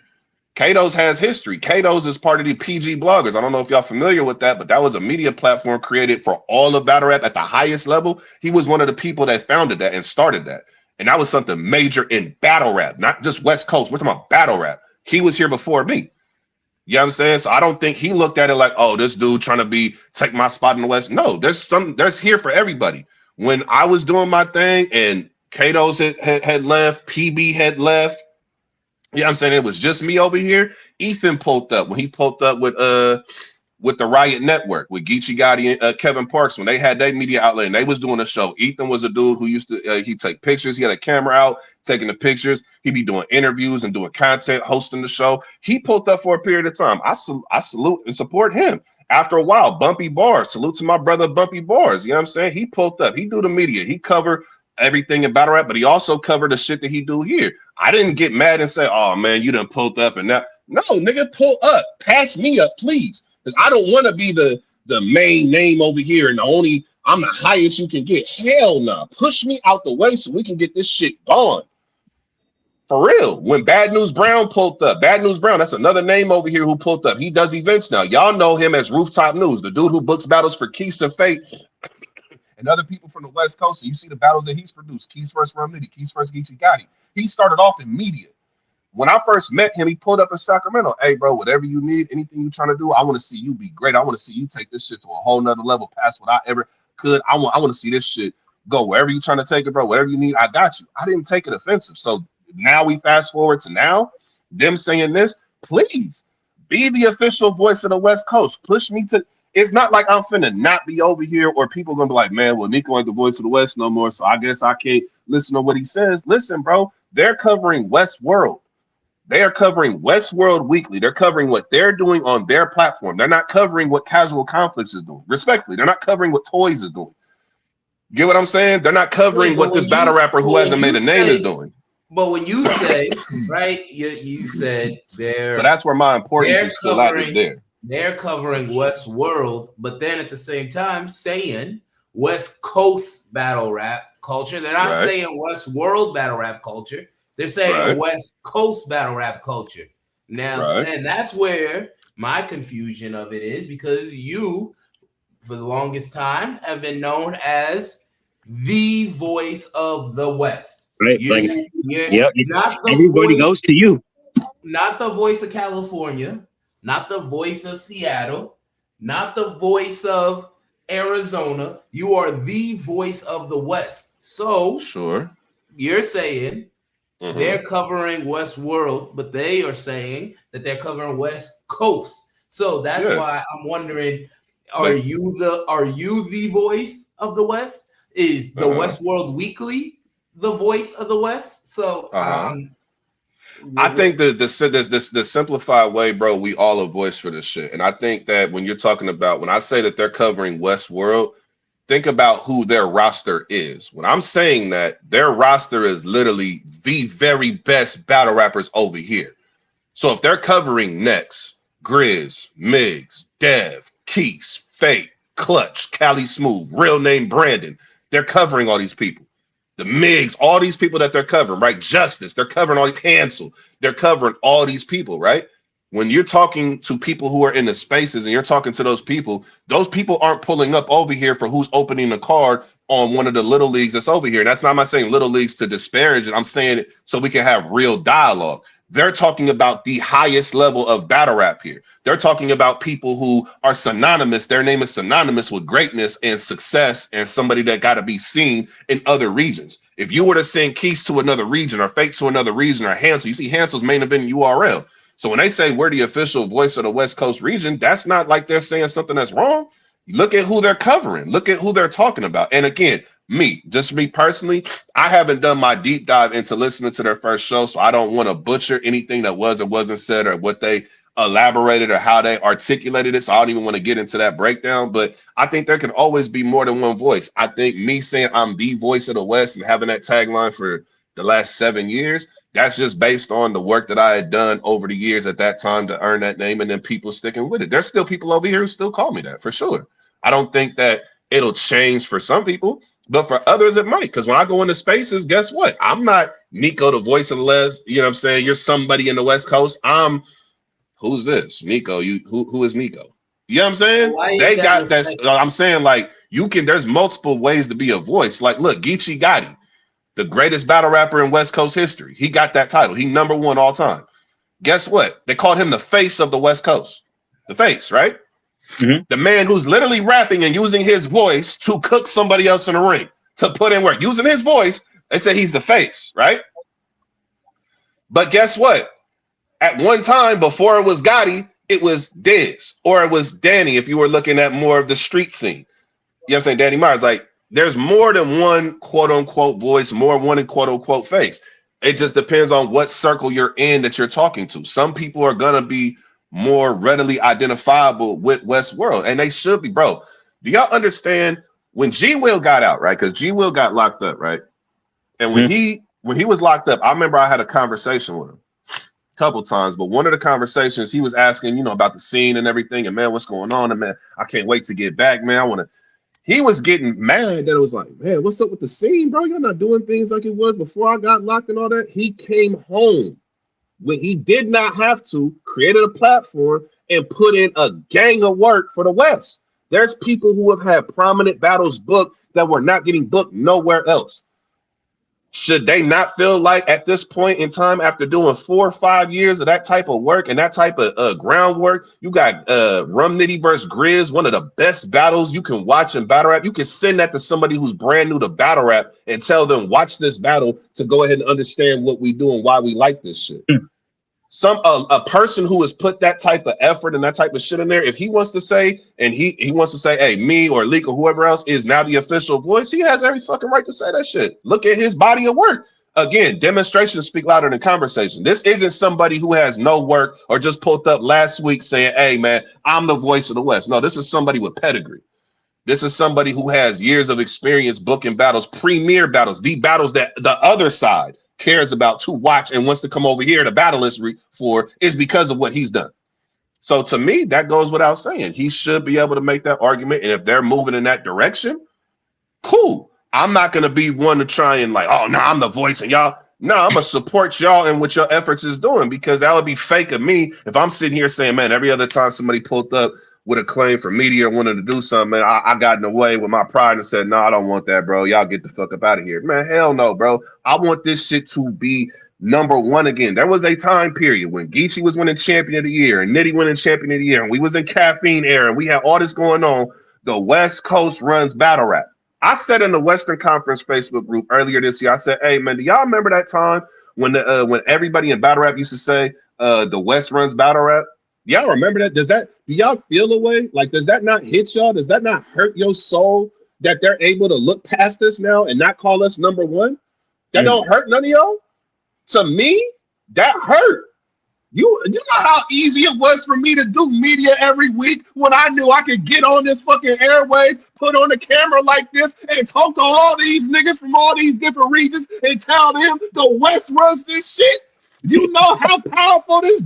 Kato's has history. Kato's is part of the PG bloggers. I don't know if y'all familiar with that, but that was a media platform created for all of battle rap at the highest level. He was one of the people that founded that and started that. And that was something major in battle rap, not just West Coast. We're talking about battle rap. He was here before me. You know what I'm saying? So I don't think he looked at it like, oh, this dude trying to take my spot in the West. No, there's here for everybody. When I was doing my thing and Kato's had left, PB had left, yeah, I'm saying it was just me over here. Ethan pulled up when he pulled up with the Riot Network with Geechee Gotti and Kevin Parks when they had their media outlet and they was doing a show. Ethan was a dude who used to he'd take pictures. He had a camera out taking the pictures. He'd be doing interviews and doing content, hosting the show. He pulled up for a period of time. I salute and support him. After a while, Bumpy Bars, salute to my brother Bumpy Bars. You know what I'm saying? He pulled up. He do the media. He covered everything in battle rap, but he also covered the shit that he do here. I didn't get mad and say, oh man, you done pulled up and that. No, nigga, pull up. Pass me up, please. Because I don't want to be the main name over here and I'm the highest you can get. Hell no. Nah. Push me out the way so we can get this shit gone. For real. When Bad News Brown pulled up, Bad News Brown, that's another name over here who pulled up. He does events now. Y'all know him as Rooftop News, the dude who books battles for Keith and Fate and other people from the West Coast. So you see the battles that he's produced. Keith vs. Rum Nitty, Keith vs. Geechee Gotti. He started off in media. When I first met him, he pulled up in Sacramento. Hey, bro, whatever you need, anything you're trying to do, I want to see you be great. I want to see you take this shit to a whole nother level past what I ever could. I want to see this shit go wherever you're trying to take it, bro. Whatever you need, I got you. I didn't take it offensive. So now we fast forward to now, them saying this, please be the official voice of the West Coast. Push me to, it's not like I'm finna not be over here or people gonna be like, man, well, Nico ain't the voice of the West no more, so I guess I can't listen to what he says. Listen, bro, they're covering Westworld. They are covering Westworld Weekly. They're covering what they're doing on their platform. They're not covering what Casual Conflicts is doing. Respectfully, they're not covering what Toys is doing. Get what I'm saying? They're not covering what this battle rapper who hasn't made a name is doing. But when you say, right, you said they're... So that's where my importance is still out there. They're covering Westworld, but then at the same time saying West Coast battle rap culture. They're not saying Westworld battle rap culture. They're saying West Coast battle rap culture. Now, and that's where my confusion of it is, because you, for the longest time, have been known as the voice of the West. Right. Everybody goes to you. Not the voice of California, not the voice of Seattle, not the voice of Arizona. You are the voice of the West. So you're saying they're covering Westworld, but they are saying that they're covering West Coast. So that's why I'm wondering, are you the voice of the West? Is the Westworld Weekly the voice of the West? So I think the simplified way, bro, we all a voice for this shit. And I think that when you're talking about, when I say that they're covering Westworld, think about who their roster is. When I'm saying that, their roster is literally the very best battle rappers over here. So if they're covering Next, Grizz, Miggs, Dev, Keys, Fate, Clutch, Cali Smooth, Real Name Brandon, they're covering all these people. The Miggs, all these people that they're covering, right? Justice, they're covering all, Cancel, they're covering all these people, right? When you're talking to people who are in the spaces and you're talking to those people aren't pulling up over here for who's opening the card on one of the little leagues that's over here. And that's not, I'm not saying little leagues to disparage it. I'm saying it so we can have real dialogue. They're talking about the highest level of battle rap here. They're talking about people who are synonymous. Their name is synonymous with greatness and success and somebody that got to be seen in other regions. If you were to send Keys to another region or Fate to another region or Hansel, you see Hansel's main event URL. So when they say we're the official voice of the West Coast region, that's not like they're saying something that's wrong. Look at who they're covering. Look at who they're talking about. And again, me personally, I haven't done my deep dive into listening to their first show, so I don't want to butcher anything that was or wasn't said or what they elaborated or how they articulated it. So I don't even want to get into that breakdown, but I think there can always be more than one voice. I think me saying I'm the voice of the West and having that tagline for the last 7 years, that's just based on the work that I had done over the years at that time to earn that name and then people sticking with it. There's still people over here who still call me that for sure. I don't think that it'll change for some people, but for others it might. Because when I go into spaces, guess what? I'm not Nico, the voice of the West. You know what I'm saying? You're somebody in the West Coast. I'm who's this? Nico, who is Nico? You know what I'm saying? Why They is got that? that. I'm saying, like, there's multiple ways to be a voice. Like, look, Geechee Gotti, the greatest battle rapper in West Coast history. He got that title. He #1 all time. Guess what? They called him the face of the West Coast. The face, right? Mm-hmm. The man who's literally rapping and using his voice to cook somebody else in the ring, to put in work. Using his voice, they say he's the face, right? But guess what? At one time, before it was Gotti, it was Diz, or it was Danny, if you were looking at more of the street scene. You know what I'm saying? Danny Myers. Like, there's more than one quote-unquote voice, more one quote-unquote face. It just depends on what circle you're in that you're talking to. Some people are going to be more readily identifiable with Westworld, and they should be, bro. Do y'all understand when G Will got out, right? Because G Will got locked up, right? And when he was locked up, I remember I had a conversation with him a couple times, but one of the conversations he was asking, you know, about the scene and everything, and man, what's going on? And man, I can't wait to get back, man. He was getting mad that it was like, man, what's up with the scene, bro? You're not doing things like it was before I got locked and all that. He came home when he did not have to, created a platform and put in a gang of work for the West. There's people who have had prominent battles booked that were not getting booked nowhere else. Should they not feel like at this point in time, after doing 4 or 5 years of that type of work and that type of groundwork, you got Rum Nitty versus Grizz, one of the best battles you can watch in battle rap. You can send that to somebody who's brand new to battle rap and tell them, watch this battle to go ahead and understand what we do and why we like this shit. A person who has put that type of effort and that type of shit in there, if he wants to say, and he wants to say, hey, me or Leak or whoever else is now the official voice, he has every fucking right to say that shit. Look at his body of work. Again, demonstrations speak louder than conversation. This isn't somebody who has no work or just pulled up last week saying, hey, man, I'm the voice of the West. No, this is somebody with pedigree. This is somebody who has years of experience booking battles, premier battles, the battles that the other side cares about to watch and wants to come over here to battle history for, is because of what he's done. So to me, that goes without saying. He should be able to make that argument. And if they're moving in that direction, cool. I'm not going to be one to try and like, oh, no, I'm the voice and y'all. No, I'm going to support y'all and what your efforts is doing, because that would be fake of me if I'm sitting here saying, man, every other time somebody pulled up with a claim for media or wanted to do something, man, I got in the way with my pride and said, no, I don't want that, bro. Y'all get the fuck up out of here. Man, hell no, bro. I want this shit to be #1 again. There was a time period when Geechee was winning champion of the year and Nitty winning champion of the year, and we was in caffeine era, and we had all this going on. The West Coast runs battle rap. I said in the Western Conference Facebook group earlier this year, I said, hey, man, do y'all remember that time when everybody in battle rap used to say the West runs battle rap? Y'all remember that? Do y'all feel the way? Like, does that not hit y'all? Does that not hurt your soul that they're able to look past this now and not call us #1? That don't hurt none of y'all? To me, that hurt. You know how easy it was for me to do media every week when I knew I could get on this fucking airway, put on a camera like this, and talk to all these niggas from all these different regions and tell them the West runs this shit? You know how powerful this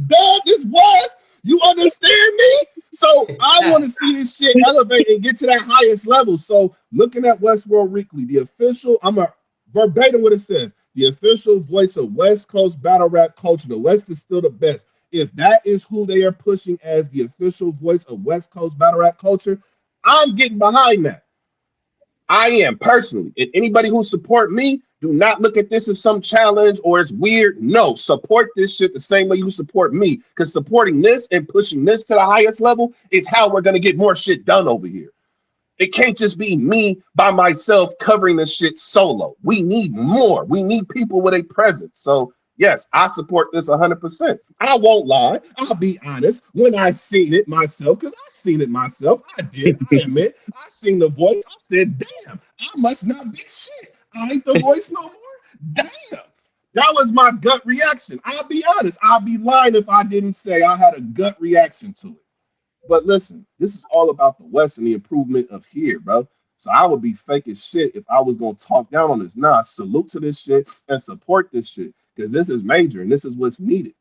was? You understand me? So I want to see this shit elevate and get to that highest level. So looking at Westworld Weekly, the official, I'm a verbatim what it says, the official voice of West Coast battle rap culture. The West is still the best. If that is who they are pushing as the official voice of West Coast battle rap culture, I'm getting behind that. I am personally. And anybody who support me, do not look at this as some challenge or it's weird. No, support this shit the same way you support me. Because supporting this and pushing this to the highest level is how we're going to get more shit done over here. It can't just be me by myself covering this shit solo. We need more. We need people with a presence. So yes, I support this 100%. I won't lie. I'll be honest. When I seen it myself, because I seen it myself, I did. I admit. I seen the voice. I said, damn, I must not be shit. I ain't the voice no more. Damn. That was my gut reaction. I'll be honest. I'll be lying if I didn't say I had a gut reaction to it. But listen, this is all about the West and the improvement of here, bro. So I would be fake as shit if I was going to talk down on this. Nah, salute to this shit and support this shit, because this is major and this is what's needed.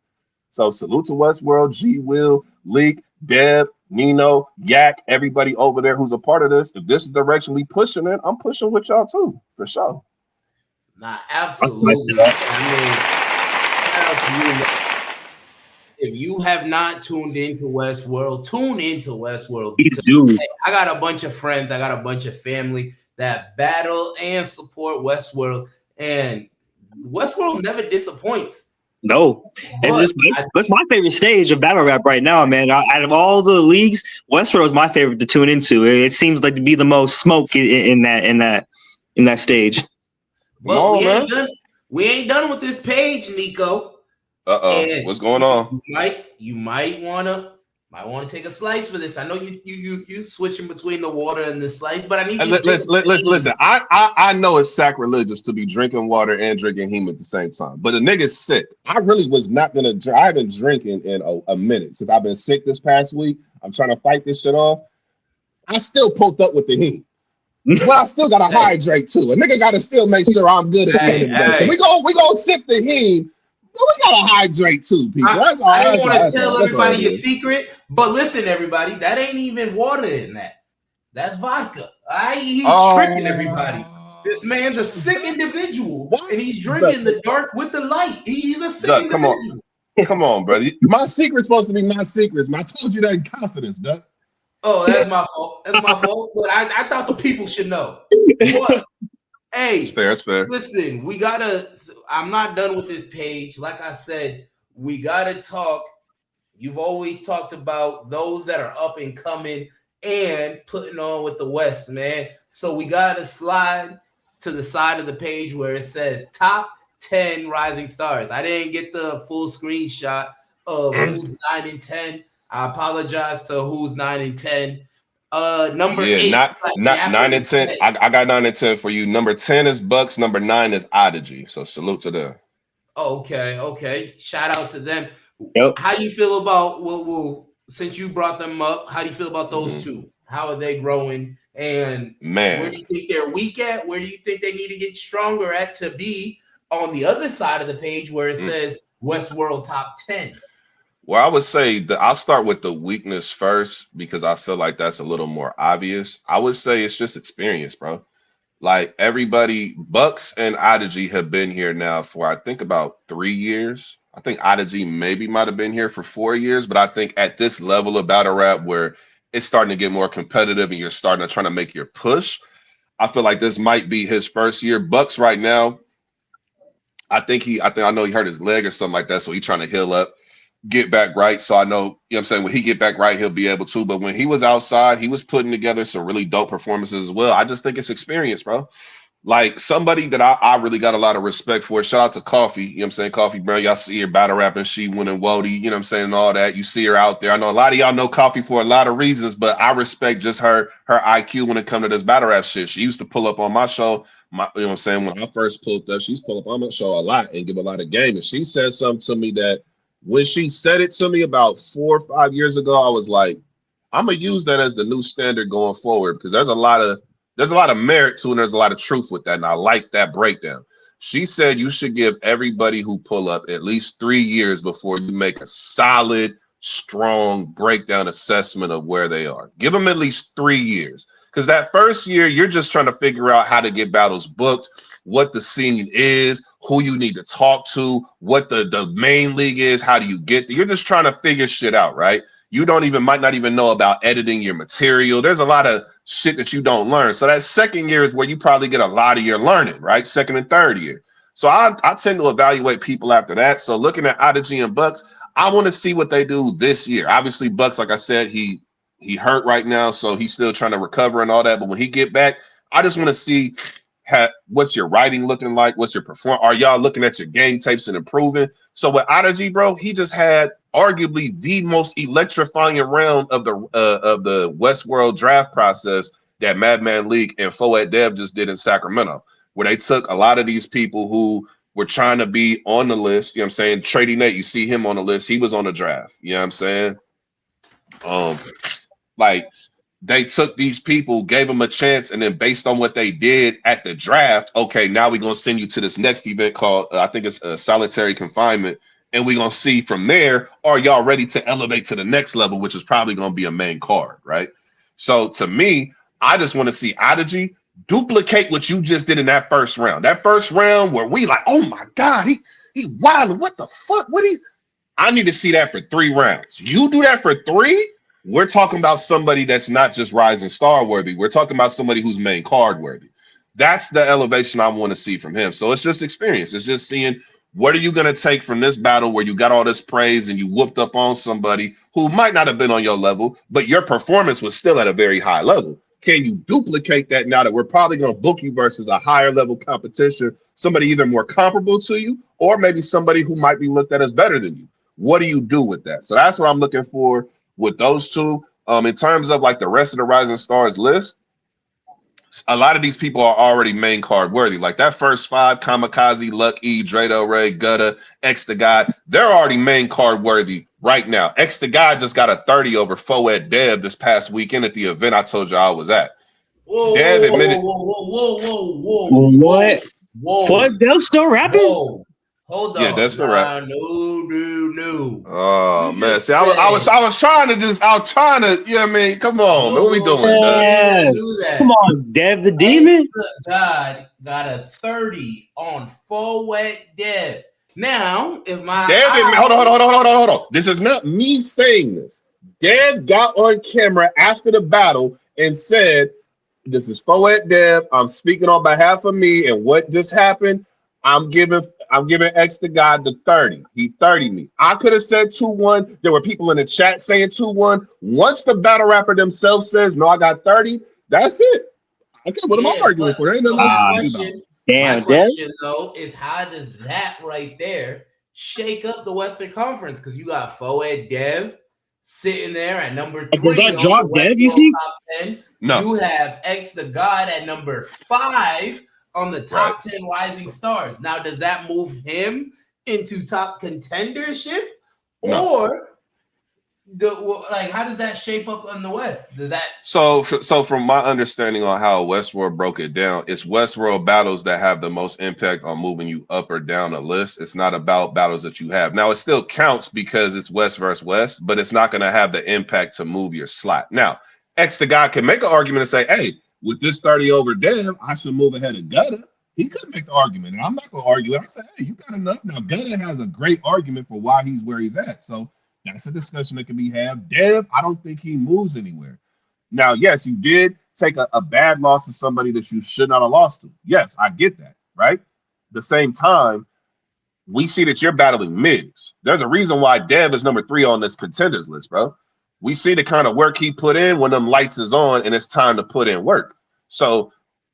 So salute to Westworld, G Will, Leak, Dev, Nino, Yak, everybody over there who's a part of this. If this is the direction we pushing in, I'm pushing with y'all too, for sure. Nah, absolutely. I mean, shout out to you. if you have not tuned into Westworld, tune into Westworld You because do. hey, I got a bunch of friends, I got a bunch of family that battle and support Westworld, and Westworld never disappoints. No, But that's my favorite stage of battle rap right now, man. Out of all the leagues, Westworld is my favorite to tune into. It seems like to be the most smoke in that stage. but we ain't done with this page, Nico. And What's going on? You might wanna take a slice for this. I know you switching between the water and the slice, but I need you. Listen. I know it's sacrilegious to be drinking water and drinking heme at the same time, but the nigga's sick. I really was not gonna. I've been drinking in a minute since I've been sick this past week. I'm trying to fight this shit off. I still pulled up with the heme. But I still gotta hydrate too. A nigga gotta still make sure I'm good at the end of the day. So we gonna sip the heme. But we gotta hydrate too, people. That's all. I don't want to tell everybody a secret, but listen, everybody, that ain't even water in that. That's vodka. He's tricking everybody. This man's a sick individual, and he's drinking the dark with the light. He's a sick individual. Come on, brother. My secret's supposed to be my secrets. I told you that in confidence, Doug. Oh, that's my fault. That's my fault. But I thought the people should know. But, hey, it's fair. Listen, I'm not done with this page. Like I said, we gotta talk. You've always talked about those that are up and coming and putting on with the West, man. So we gotta slide to the side of the page where it says top 10 rising stars. I didn't get the full screenshot of who's 9 and 10. I apologize to who's 9 and 10. Number 8, not 9 and 10. I got 9 and 10 for you. Number 10 is Bucks. Number 9 is Odyssey. So salute to them. Okay. Shout out to them. Yep. How do you feel about since you brought them up? How do you feel about those two? How are they growing? And where do you think they're weak at? Where do you think they need to get stronger at to be on the other side of the page where it says Westworld top 10? Well, I would say that I'll start with the weakness first because I feel like that's a little more obvious. I would say it's just experience, bro. Like everybody, Bucks and Odyssey have been here now for I think about 3 years. I think Odyssey maybe might have been here for 4 years, but I think at this level of battle rap where it's starting to get more competitive and you're starting to try to make your push, I feel like this might be his first year. Bucks right now, I know he hurt his leg or something like that, so he's trying to heal up, get back right. So I know, you know what I'm saying, when he get back right, he'll be able to. But when he was outside, he was putting together some really dope performances as well. I just think it's experience, bro. Like somebody that I really got a lot of respect for. Shout out to Coffee, you know what I'm saying? Coffee Brown, y'all see her battle rapping, she winning Wody, you know what I'm saying, and all that. You see her out there. I know a lot of y'all know Coffee for a lot of reasons, but I respect just her IQ when it comes to this battle rap shit. She used to pull up on my show. You know what I'm saying? When I first pulled up, she's pulled up on my show a lot and give a lot of game. And she said something to me that when she said it to me about 4 or 5 years ago, I was like, I'm gonna use that as the new standard going forward because there's a lot of merit to it and there's a lot of truth with that. And I like that breakdown. She said you should give everybody who pull up at least 3 years before you make a solid, strong breakdown assessment of where they are. Give them at least 3 years. Because that first year, you're just trying to figure out how to get battles booked, what the scene is, who you need to talk to, what the main league is, how do you get there. You're just trying to figure shit out, right? You might not even know about editing your material. There's a lot of shit that you don't learn. So that second year is where you probably get a lot of your learning, right? Second and third year. So I tend to evaluate people after that. So looking at Odyssey and Bucks, I want to see what they do this year. Obviously, Bucks, like I said, he hurt right now, so he's still trying to recover and all that. But when he get back, I just want to see what's your writing looking like? What's your performance? Are y'all looking at your game tapes and improving? So with Odyssey, bro, he just had arguably the most electrifying round of the Westworld draft process that Madman League and Foed Dev just did in Sacramento, where they took a lot of these people who were trying to be on the list. You know what I'm saying? Trady Nate, you see him on the list. He was on the draft. You know what I'm saying? Like they took these people, gave them a chance, and then based on what they did at the draft, okay, now we're gonna send you to this next event called I think it's solitary confinement, and we're gonna see from there, are y'all ready to elevate to the next level, which is probably gonna be a main card, right? So to me, I just want to see Odyssey duplicate what you just did in that first round. That first round where we like, oh my God, he wilding, what the fuck? I need to see that for 3 rounds. You do that for 3, we're talking about somebody that's not just rising star worthy. We're talking about somebody who's main card worthy. That's the elevation I want to see from him. So it's just experience. It's just seeing what are you going to take from this battle where you got all this praise and you whooped up on somebody who might not have been on your level, but your performance was still at a very high level. Can you duplicate that now that we're probably going to book you versus a higher level competition, somebody either more comparable to you or maybe somebody who might be looked at as better than you? What do you do with that? So that's what I'm looking for with those two. In terms of like the rest of the Rising Stars list, a lot of these people are already main card worthy. Like that first 5, Kamikaze, Luck E, Drado Ray, Gutta, X the God, they're already main card worthy right now. X the God just got a 30 over Foed Dev this past weekend at the event I told you I was at. Dev admitted. What? Foed Dev still rapping? Whoa. Hold on. Yeah, that's the rap. No. Oh man, see, I was trying to, you know what I mean? Come on, man, what we doing? Come on, Dev the Demon. God got a 30 on Foed Dev. Now, if my hold on. This is not me saying this. Dev got on camera after the battle and said, "This is Foed Dev. I'm speaking on behalf of me, and what just happened. I'm giving X the God the 30. He 30 me. I could have said 2-1. There were people in the chat saying 2-1. Once the battle rapper themselves says, no, I got 30, that's it. Okay, what am I arguing for? There ain't nothing my question, though, is how does that right there shake up the Western Conference? Because you got Foed Dev sitting there at number 3. Does that drop Dev, you see? Top 10. No. You have X the God at number 5 on the top 10 Rising Stars. Now, does that move him into top contendership? No. Or how does that shape up in the West? Does that so from my understanding on how Westworld broke it down, it's Westworld battles that have the most impact on moving you up or down a list. It's not about battles that you have. Now, it still counts because it's West versus West, but it's not going to have the impact to move your slot. Now, X the guy can make an argument and say, hey, with this 30 over Dev, I should move ahead of Gutta. He could make the argument, and I'm not going to argue it. I say, hey, you got enough. Now, Gutta has a great argument for why he's where he's at. So that's a discussion that can be had. Dev, I don't think he moves anywhere. Now, yes, you did take a bad loss to somebody that you should not have lost to. Yes, I get that, right? At the same time, we see that you're battling Migs. There's a reason why Dev is number 3 on this contenders list, bro. We see the kind of work he put in when them lights is on and it's time to put in work. So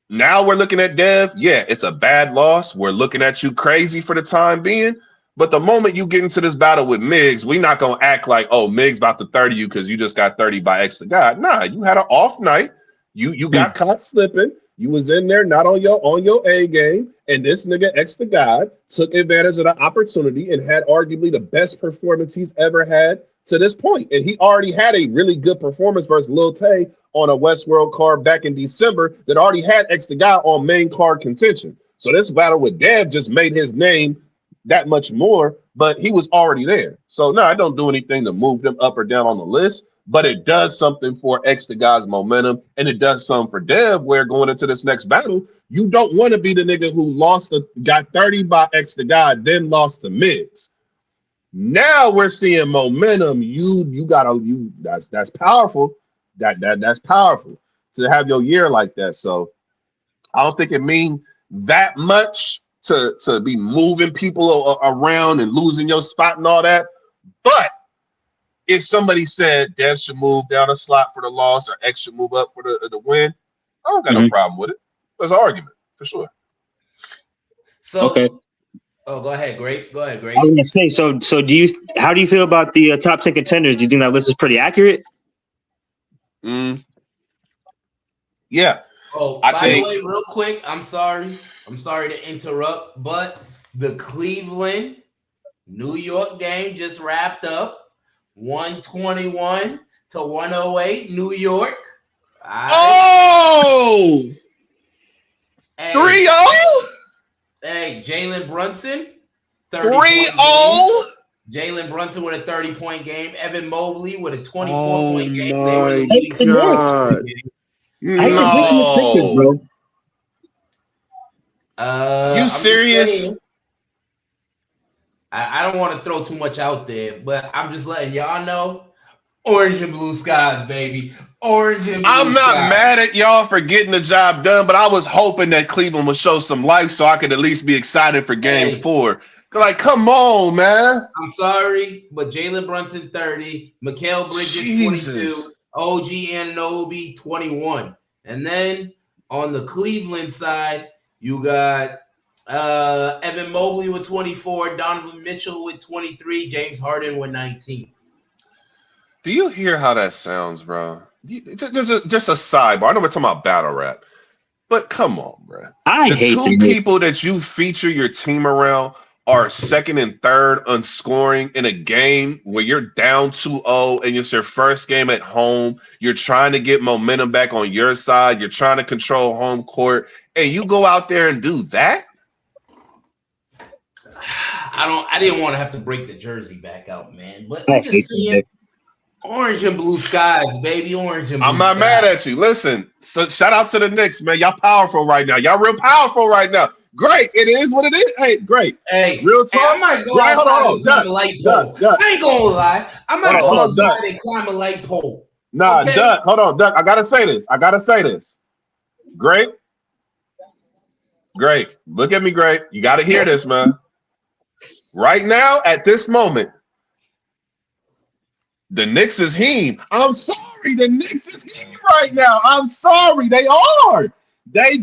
now we're looking at Dev. Yeah, it's a bad loss. We're looking at you crazy for the time being. But the moment you get into this battle with Migs, we're not going to act like, oh, Migs about to 30 you because you just got 30 by X the God. Nah, you had an off night. You got caught slipping. You was in there not on your A game. And this nigga X the God took advantage of the opportunity and had arguably the best performance he's ever had to this point. And he already had a really good performance versus Lil Tay on a Westworld card back in December that already had X the God on main card contention. So this battle with Dev just made his name that much more, but he was already there. So no, I don't do anything to move them up or down on the list, but it does something for X the God's momentum, and it does something for Dev where going into this next battle, you don't want to be the nigga who got 30 by X the God, then lost to Migs. Now we're seeing momentum. That's powerful. That's powerful to have your year like that. So I don't think it means that much to be moving people around and losing your spot and all that. But if somebody said Dev should move down a slot for the loss or X should move up for the win, I don't got no problem with it. There's an argument for sure. So okay. Oh, go ahead, Great. Go ahead, Great. I was gonna say, so how do you feel about the top 10 contenders? Do you think that list is pretty accurate? Yeah. Oh, by the way, real quick, I'm sorry to interrupt, but the Cleveland New York game just wrapped up 121 to 108, New York. Oh, 3-0. Hey, Jalen Brunson, 3-0. Jalen Brunson with a 30-point game. Evan Mobley with a 24-point game. Oh my God! No. You serious? I don't want to throw too much out there, but I'm just letting y'all know. Orange and blue skies, baby. Orange and blue I'm not skies. mad at y'all for getting the job done, but I was hoping that Cleveland would show some life so I could at least be excited for game 4. Like, come on, man. I'm sorry, but Jalen Brunson 30, Mikal Bridges 22, OG Anunoby 21. And then on the Cleveland side, you got Evan Mobley with 24, Donovan Mitchell with 23, James Harden with 19. Do you hear how that sounds, bro? Just a sidebar. I know we're talking about battle rap, but come on, bro. I hate the two people that you feature your team around are second and third on scoring in a game where you're down 2-0 and it's your first game at home. You're trying to get momentum back on your side. You're trying to control home court, and you go out there and do that. I didn't want to have to break the jersey back out, man. But I'm just saying. Orange and blue skies, baby. Orange and blue I'm not mad at you. Listen, so shout out to the Knicks, man. Y'all powerful right now. Y'all real powerful right now. Great. It is what it is. Hey, great. Hey, real talk. Hey, I might go outside and climb a light pole. I ain't gonna lie. I might go outside and climb a light pole. Nah, okay? Duck. Hold on, Duck. I gotta say this. Great. Look at me, great. You gotta hear this, man. Right now, at this moment, the Knicks is heme. I'm sorry, the Knicks is heme right now. I'm sorry, they are. They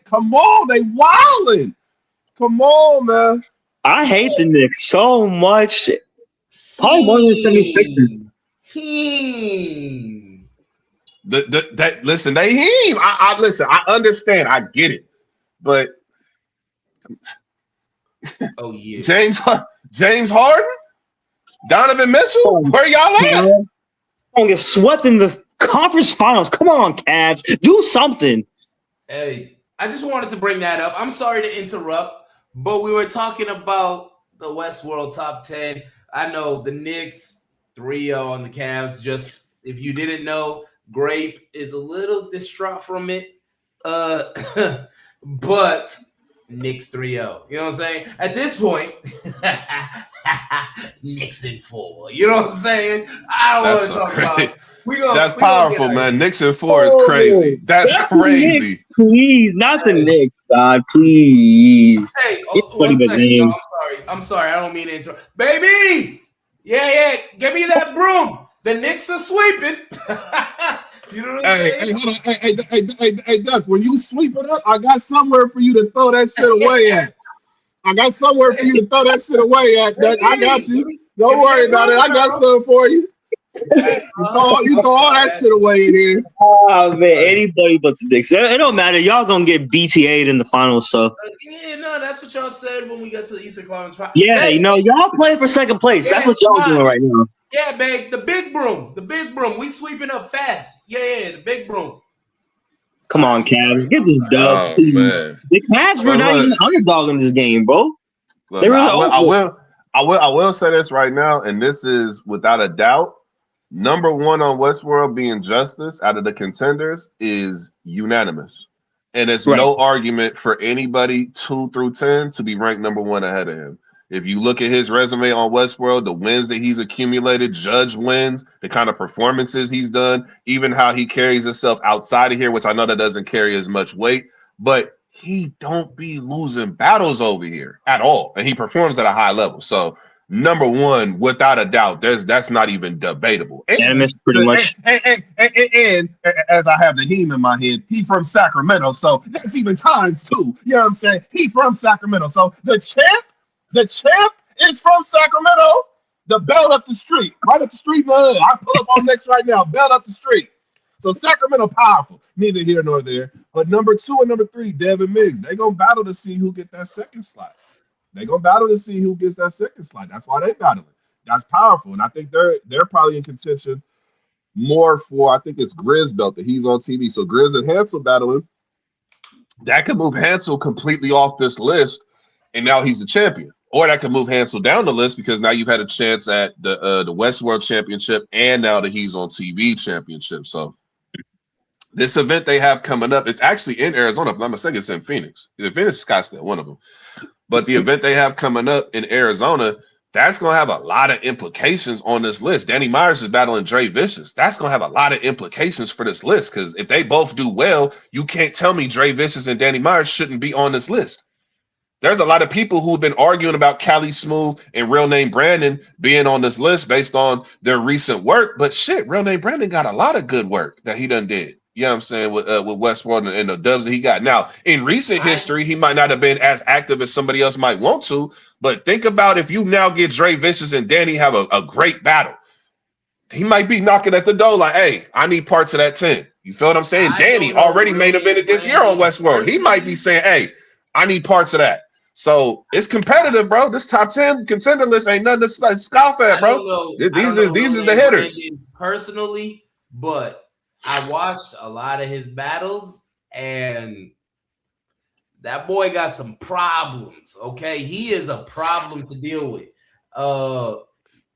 come on, they wildin'. Come on, man. I hate the Knicks so much. Probably more than 76ers. Listen, they heme. I listen. I understand. I get it, but oh yeah, James Harden. Donovan Mitchell, where y'all at? Gonna get swept in the conference finals. Come on, Cavs, do something. Hey, I just wanted to bring that up. I'm sorry to interrupt, but we were talking about the Westworld top 10. I know the Knicks 3-0 on the Cavs. Just if you didn't know, Grape is a little distraught from it. But Knicks 3-0. You know what I'm saying? At this point, Knicks in 4. You know what I'm saying? I don't want to talk about it. That's powerful, man. Knicks in 4 is crazy. That's crazy. Knicks, please, not the Knicks, God, please. Hey, 1 second. I'm sorry. I don't mean to interrupt. Baby! Yeah. Give me that broom. The Knicks are sweeping. You know what I'm saying? Hey, hold on. Hey, Duck, when you sweep it up, I got somewhere for you to throw that shit away at. I got somewhere for you to throw that shit away at. Duck. I got you. Don't worry about it. I got something for you. You throw all that shit away in here. Oh, man, anybody but the Knicks. It don't matter. Y'all gonna get BTA'd in the finals, so. Yeah, no, that's what y'all said when we got to the Eastern Conference. Yeah, hey, y'all playing for second place. Yeah, that's what y'all doing right now. Yeah, babe, the big broom. We sweeping up fast. Yeah, the big broom. Come on, Cavs, get this dub. Oh, man. The Cavs were not even underdog in this game, bro. Look, I will say this right now, and this is without a doubt. Number 1 on Westworld being Justice out of the contenders is unanimous. And it's no argument for anybody 2 through 10 to be ranked number 1 ahead of him. If you look at his resume on Westworld, the wins that he's accumulated, judge wins, the kind of performances he's done, even how he carries himself outside of here, which I know that doesn't carry as much weight, but he don't be losing battles over here at all. And he performs at a high level. So number 1, without a doubt, that's not even debatable. And pretty much. And as I have the heme in my head, he from Sacramento, so that's even times 2. You know what I'm saying? He from Sacramento, so the champ is from Sacramento. The belt up the street, right up the street, man. I pull up on Knicks right now. Belt up the street. So Sacramento powerful. Neither here nor there. But number 2 and number 3, Devin Miggs, they gonna battle to see who get that second slot. That's why they battling. That's powerful. And I think they're probably in contention more for, I think it's Grizz belt that he's on TV. So Grizz and Hansel battling. That could move Hansel completely off this list, and now he's the champion. Or that could move Hansel down the list because now you've had a chance at the Westworld Championship and now that he's on TV Championship. So this event they have coming up, it's actually in Arizona. If I'm not mistaken, it's in Phoenix. The Phoenix, Scottsdale, one of them. But the event they have coming up in Arizona, That's going to have a lot of implications on this list. Danny Myers is battling Dre Vicious. That's going to have a lot of implications for this list because if they both do well, you can't tell me Dre Vicious and Danny Myers shouldn't be on this list. There's a lot of people who've been arguing about Cali Smooth and Real Name Brandon being on this list based on their recent work. But shit, Real Name Brandon got a lot of good work that he done did. You know what I'm saying? With Westworld and the dubs that he got. Now, in recent history, he might not have been as active as somebody else might want to. But think about if you now get Dre Vicious and Danny have a great battle. He might be knocking at the door like, hey, I need parts of that 10. You feel what I'm saying? Danny already made a minute this year on Westworld. He might be saying, hey, I need parts of that. So it's competitive, bro. This top 10 contender list ain't nothing to scoff at, bro. These are the hitters. Personally, but I watched a lot of his battles, and that boy got some problems. Okay, he is a problem to deal with.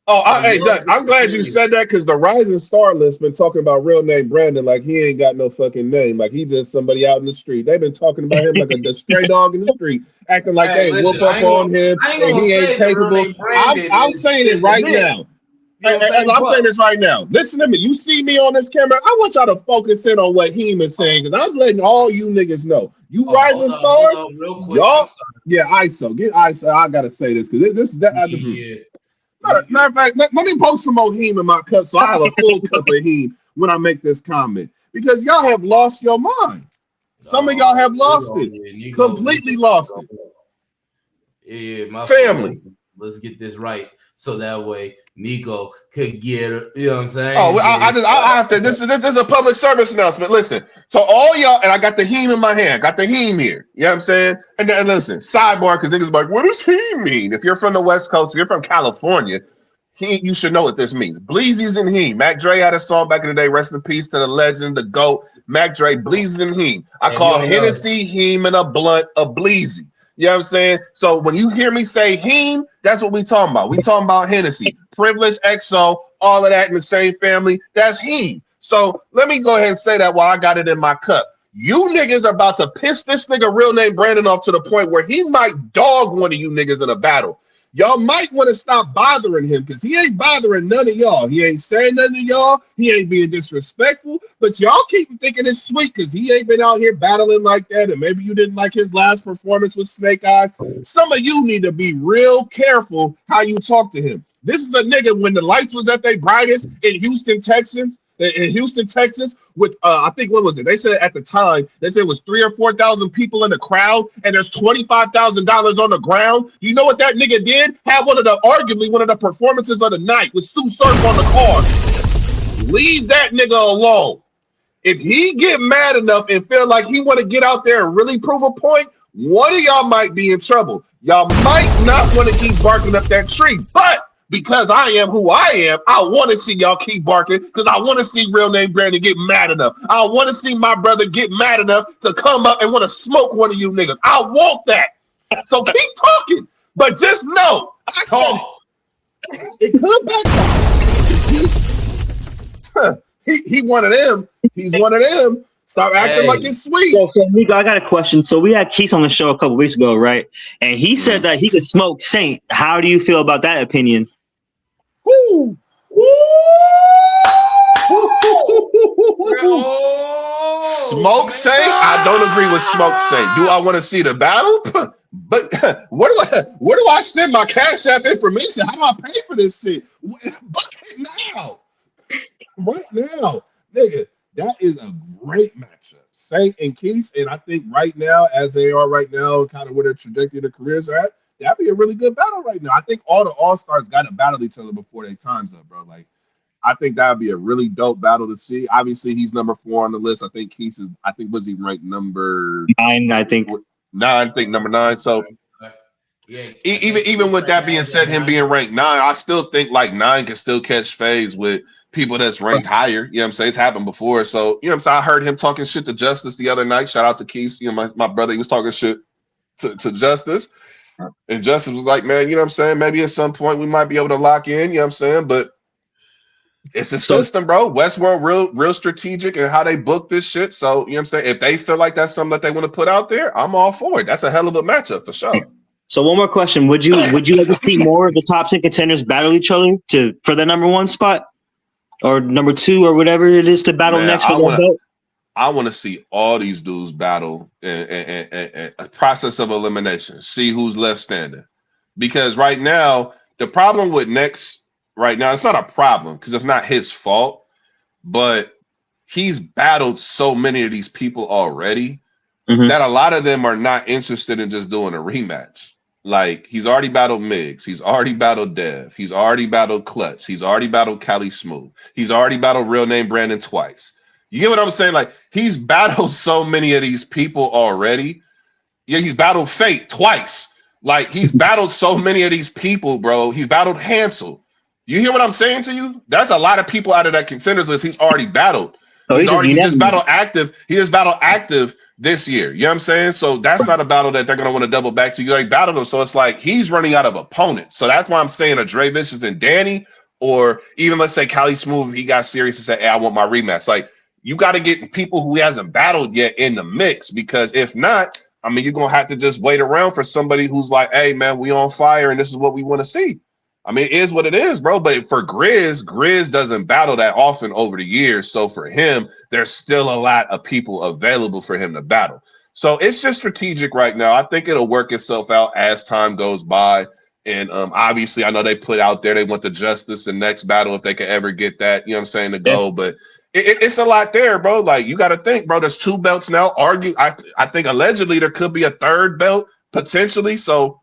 Hey, Doug, I'm glad you said that because the Rising Star list been talking about Real Name Brandon like he ain't got no fucking name, like he just somebody out in the street. They've been talking about him like a stray dog in the street, acting like they whoop up on him and he ain't capable. I'm saying it right now. I'm saying this right now. Listen to me. You see me on this camera. I want y'all to focus in on what Heem is saying because I'm letting all you niggas know. You Rising Stars, y'all. Yeah, ISO. Get ISO. I gotta say this because this that. Matter of fact, let me post some more Heem in my cup so I have a full cup of Heem when I make this comment because y'all have lost your mind. Some of y'all have lost it, completely lost it. Yeah, my family. Let's get this right so that way Nico could get it. You know what I'm saying? Oh, I have to. This is a public service announcement. Listen, so all y'all, and I got the Heem in my hand. Got the Heem here. You know what I'm saying? And then listen, sidebar, because niggas like, what does Heem mean? If you're from the West Coast, if you're from California, you should know what this means. Bleezy's and Heem. Mac Dre had a song back in the day. Rest in peace to the legend, the GOAT. Mac Dre, Bleezy's and Heem. I call Hennessy, Heem, and a blunt a Bleezy. You know what I'm saying? So when you hear me say Heem, that's what we talking about. We talking about Hennessy, Privilege, XO, all of that in the same family. That's Heem. So let me go ahead and say that while I got it in my cup. You niggas are about to piss this nigga Real Name Brandon off to the point where he might dog one of you niggas in a battle. Y'all might want to stop bothering him because he ain't bothering none of y'all. He ain't saying nothing to y'all. He ain't being disrespectful. But y'all keep thinking it's sweet because he ain't been out here battling like that. And maybe you didn't like his last performance with Snake Eyes. Some of you need to be real careful how you talk to him. This is a nigga when the lights was at their brightest in Houston, Texas, with I think what was it? They said at the time they said it was 3,000 or 4,000 people in the crowd, and there's $25,000 on the ground. You know what that nigga did? Had arguably one of the performances of the night with Sue Surf on the car. Leave that nigga alone. If he get mad enough and feel like he want to get out there and really prove a point, one of y'all might be in trouble. Y'all might not want to keep barking up that tree, but because I am who I am, I want to see y'all keep barking because I want to see Real Name Brandon get mad enough. I want to see my brother get mad enough to come up and want to smoke one of you niggas. I want that. So keep talking, but just know, I said it could backfire. He one of them. He's one of them. Stop acting like it's sweet. So, Nico, I got a question. So we had Keith on the show a couple weeks ago, right? And he said that he could smoke Saint. How do you feel about that opinion? Woo. Smoke Saint? I don't agree with Smoke Saint. Do I want to see the battle? But where do I send my Cash App information? How do I pay for this shit? Now. Right now. Nigga, that is a great matchup. Saint and Keith, and I think right now, as they are right now, kind of where their trajectory of their careers are at, that'd be a really good battle right now. I think all the All-Stars got to battle each other before their time's up, bro. Like, I think that'd be a really dope battle to see. Obviously, he's number 4 on the list. I think Keith is, was he ranked number 9, I think. 9, I think number 9. So yeah, even with that being said, him being ranked 9, I still think like 9 can still catch phase with people that's ranked higher. You know what I'm saying? It's happened before. So, you know what I'm saying? I heard him talking shit to Justice the other night. Shout out to Keith. You know, my brother, he was talking shit to Justice. And Justice was like, man, you know what I'm saying? Maybe at some point we might be able to lock in, you know what I'm saying? But it's a system, bro. Westworld real strategic and how they book this shit. So, you know what I'm saying? If they feel like that's something that they want to put out there, I'm all for it. That's a hell of a matchup for sure. So one more question: Would you like to see more of the top 10 contenders battle each other for the number 1 spot or number 2 or whatever it is to battle next for that belt? I want to see all these dudes battle and a process of elimination. See who's left standing. Because right now, the problem with Next right now, it's not a problem because it's not his fault, but he's battled so many of these people already that a lot of them are not interested in just doing a rematch. Like, he's already battled Miggs. He's already battled Dev. He's already battled Clutch. He's already battled Cali Smooth. He's already battled Real Name Brandon twice. You get what I'm saying? Like, he's battled so many of these people already. Yeah, he's battled Fate twice. Like, he's battled so many of these people, bro. He's battled Hansel. You hear what I'm saying to you? That's a lot of people out of that contenders list he's already battled. He just battled active. He just battled active this year. You know what I'm saying? So that's not a battle that they're going to want to double back to. You already battled him. So it's like he's running out of opponents. So that's why I'm saying a Dre Vicious and Danny, or even let's say Cali Smooth, he got serious and said, hey, I want my rematch. Like, you got to get people who he hasn't battled yet in the mix, because if not, I mean, you're going to have to just wait around for somebody who's like, hey, man, we on fire and this is what we want to see. I mean, it is what it is, bro. But for Grizz doesn't battle that often over the years. So for him, there's still a lot of people available for him to battle. So it's just strategic right now. I think it'll work itself out as time goes by. And obviously, I know they put out there they want the Justice and Next battle if they could ever get that, you know what I'm saying, to go. Yeah. But it's a lot there, bro. Like, you got to think, bro, there's 2 belts now. I think allegedly there could be a 3rd belt potentially. So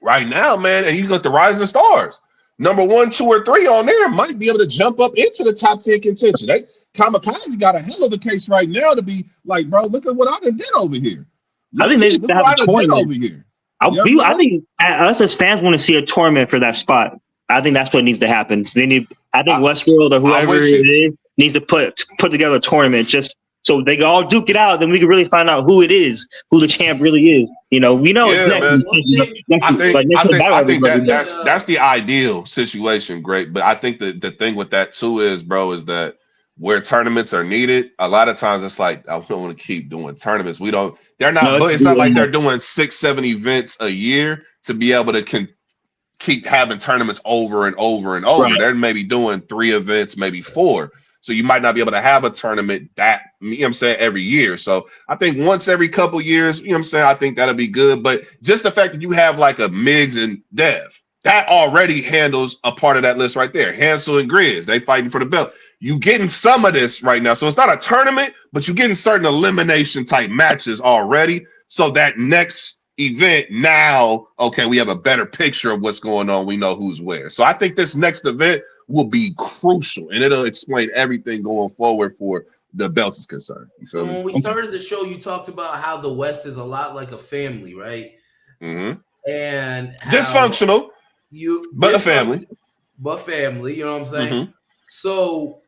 right now, man, and you got the Rising Stars. Number 1, 2, or 3 on there might be able to jump up into the top 10 contention. Kamikaze got a hell of a case right now to be like, bro, look at what I done did over here. I think they should have a tournament over here. I think us as fans want to see a tournament for that spot. I think that's what needs to happen. So I think Westworld or whoever it is needs to put together a tournament just so they can all duke it out. Then we can really find out who it is, who the champ really is. You know, we know it's next. I think that's the ideal situation. Great. But I think the thing with that too is, bro, is that where tournaments are needed, a lot of times it's like, I don't want to keep doing tournaments. It's not like they're doing 6-7 events a year to be able to keep having tournaments over and over and over. Right. They're maybe doing 3 events, maybe 4. So you might not be able to have a tournament that, you know what I'm saying, every year. So I think once every couple years, you know what I'm saying, I think that'll be good. But just the fact that you have like a Miggs and Dev, that already handles a part of that list right there. Hansel and Grizz, they fighting for the belt. You getting some of this right now. So it's not a tournament, but you're getting certain elimination type matches already. So that next event now, okay, we have a better picture of what's going on. We know who's where. So I think this next event will be crucial, and it'll explain everything going forward for the belts is concerned. You feel me? When we started the show, you talked about how the West is a lot like a family, right? Mm-hmm. And dysfunctional, but a family. But family, you know what I'm saying? Mm-hmm. So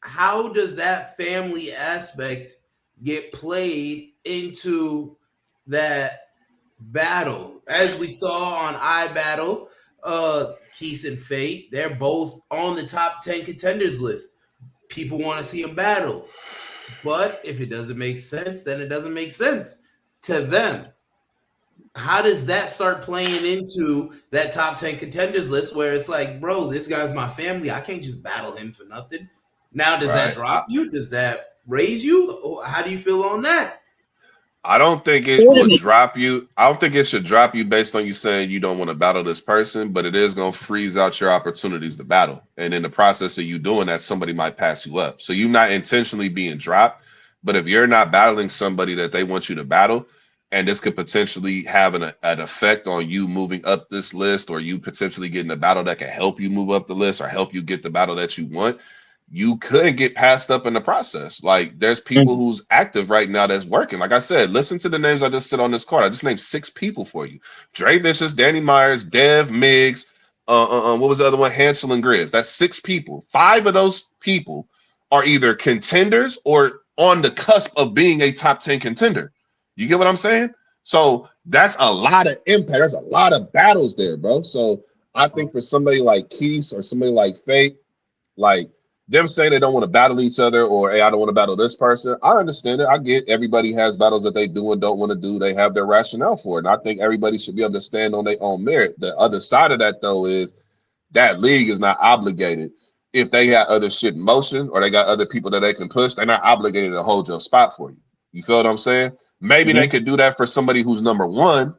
how does that family aspect get played into that battle? As we saw on iBattle, Keith and Fate, they're both on the top 10 contenders list. People want to see them battle. But if it doesn't make sense, then it doesn't make sense to them. How does that start playing into that top 10 contenders list where it's like, bro, this guy's my family. I can't just battle him for nothing. Now, does that drop you? Does that raise you? How do you feel on that? I don't think it would drop you. I don't think it should drop you based on you saying you don't want to battle this person, but it is going to freeze out your opportunities to battle. And in the process of you doing that, somebody might pass you up. So you're not intentionally being dropped, but if you're not battling somebody that they want you to battle, and this could potentially have an effect on you moving up this list, or you potentially getting a battle that can help you move up the list or help you get the battle that you want, you could get passed up in the process. Like, there's people who's active right now that's working. Like I said, listen to the names I just said on this card. I just named 6 people for you. Dre Vicious, Danny Myers, Dev, Miggs, what was the other one? Hansel and Grizz. That's 6 people. 5 of those people are either contenders or on the cusp of being a top 10 contender. You get what I'm saying? So that's a lot of impact. There's a lot of battles there, bro. So I think for somebody like Keith or somebody like Fate, like, them saying they don't want to battle each other, or hey, I don't want to battle this person. I understand it. I get everybody has battles that they do and don't want to do. They have their rationale for it. And I think everybody should be able to stand on their own merit. The other side of that, though, is that league is not obligated. If they got other shit in motion or they got other people that they can push, they're not obligated to hold your spot for you. You feel what I'm saying? Maybe they could do that for somebody who's number one.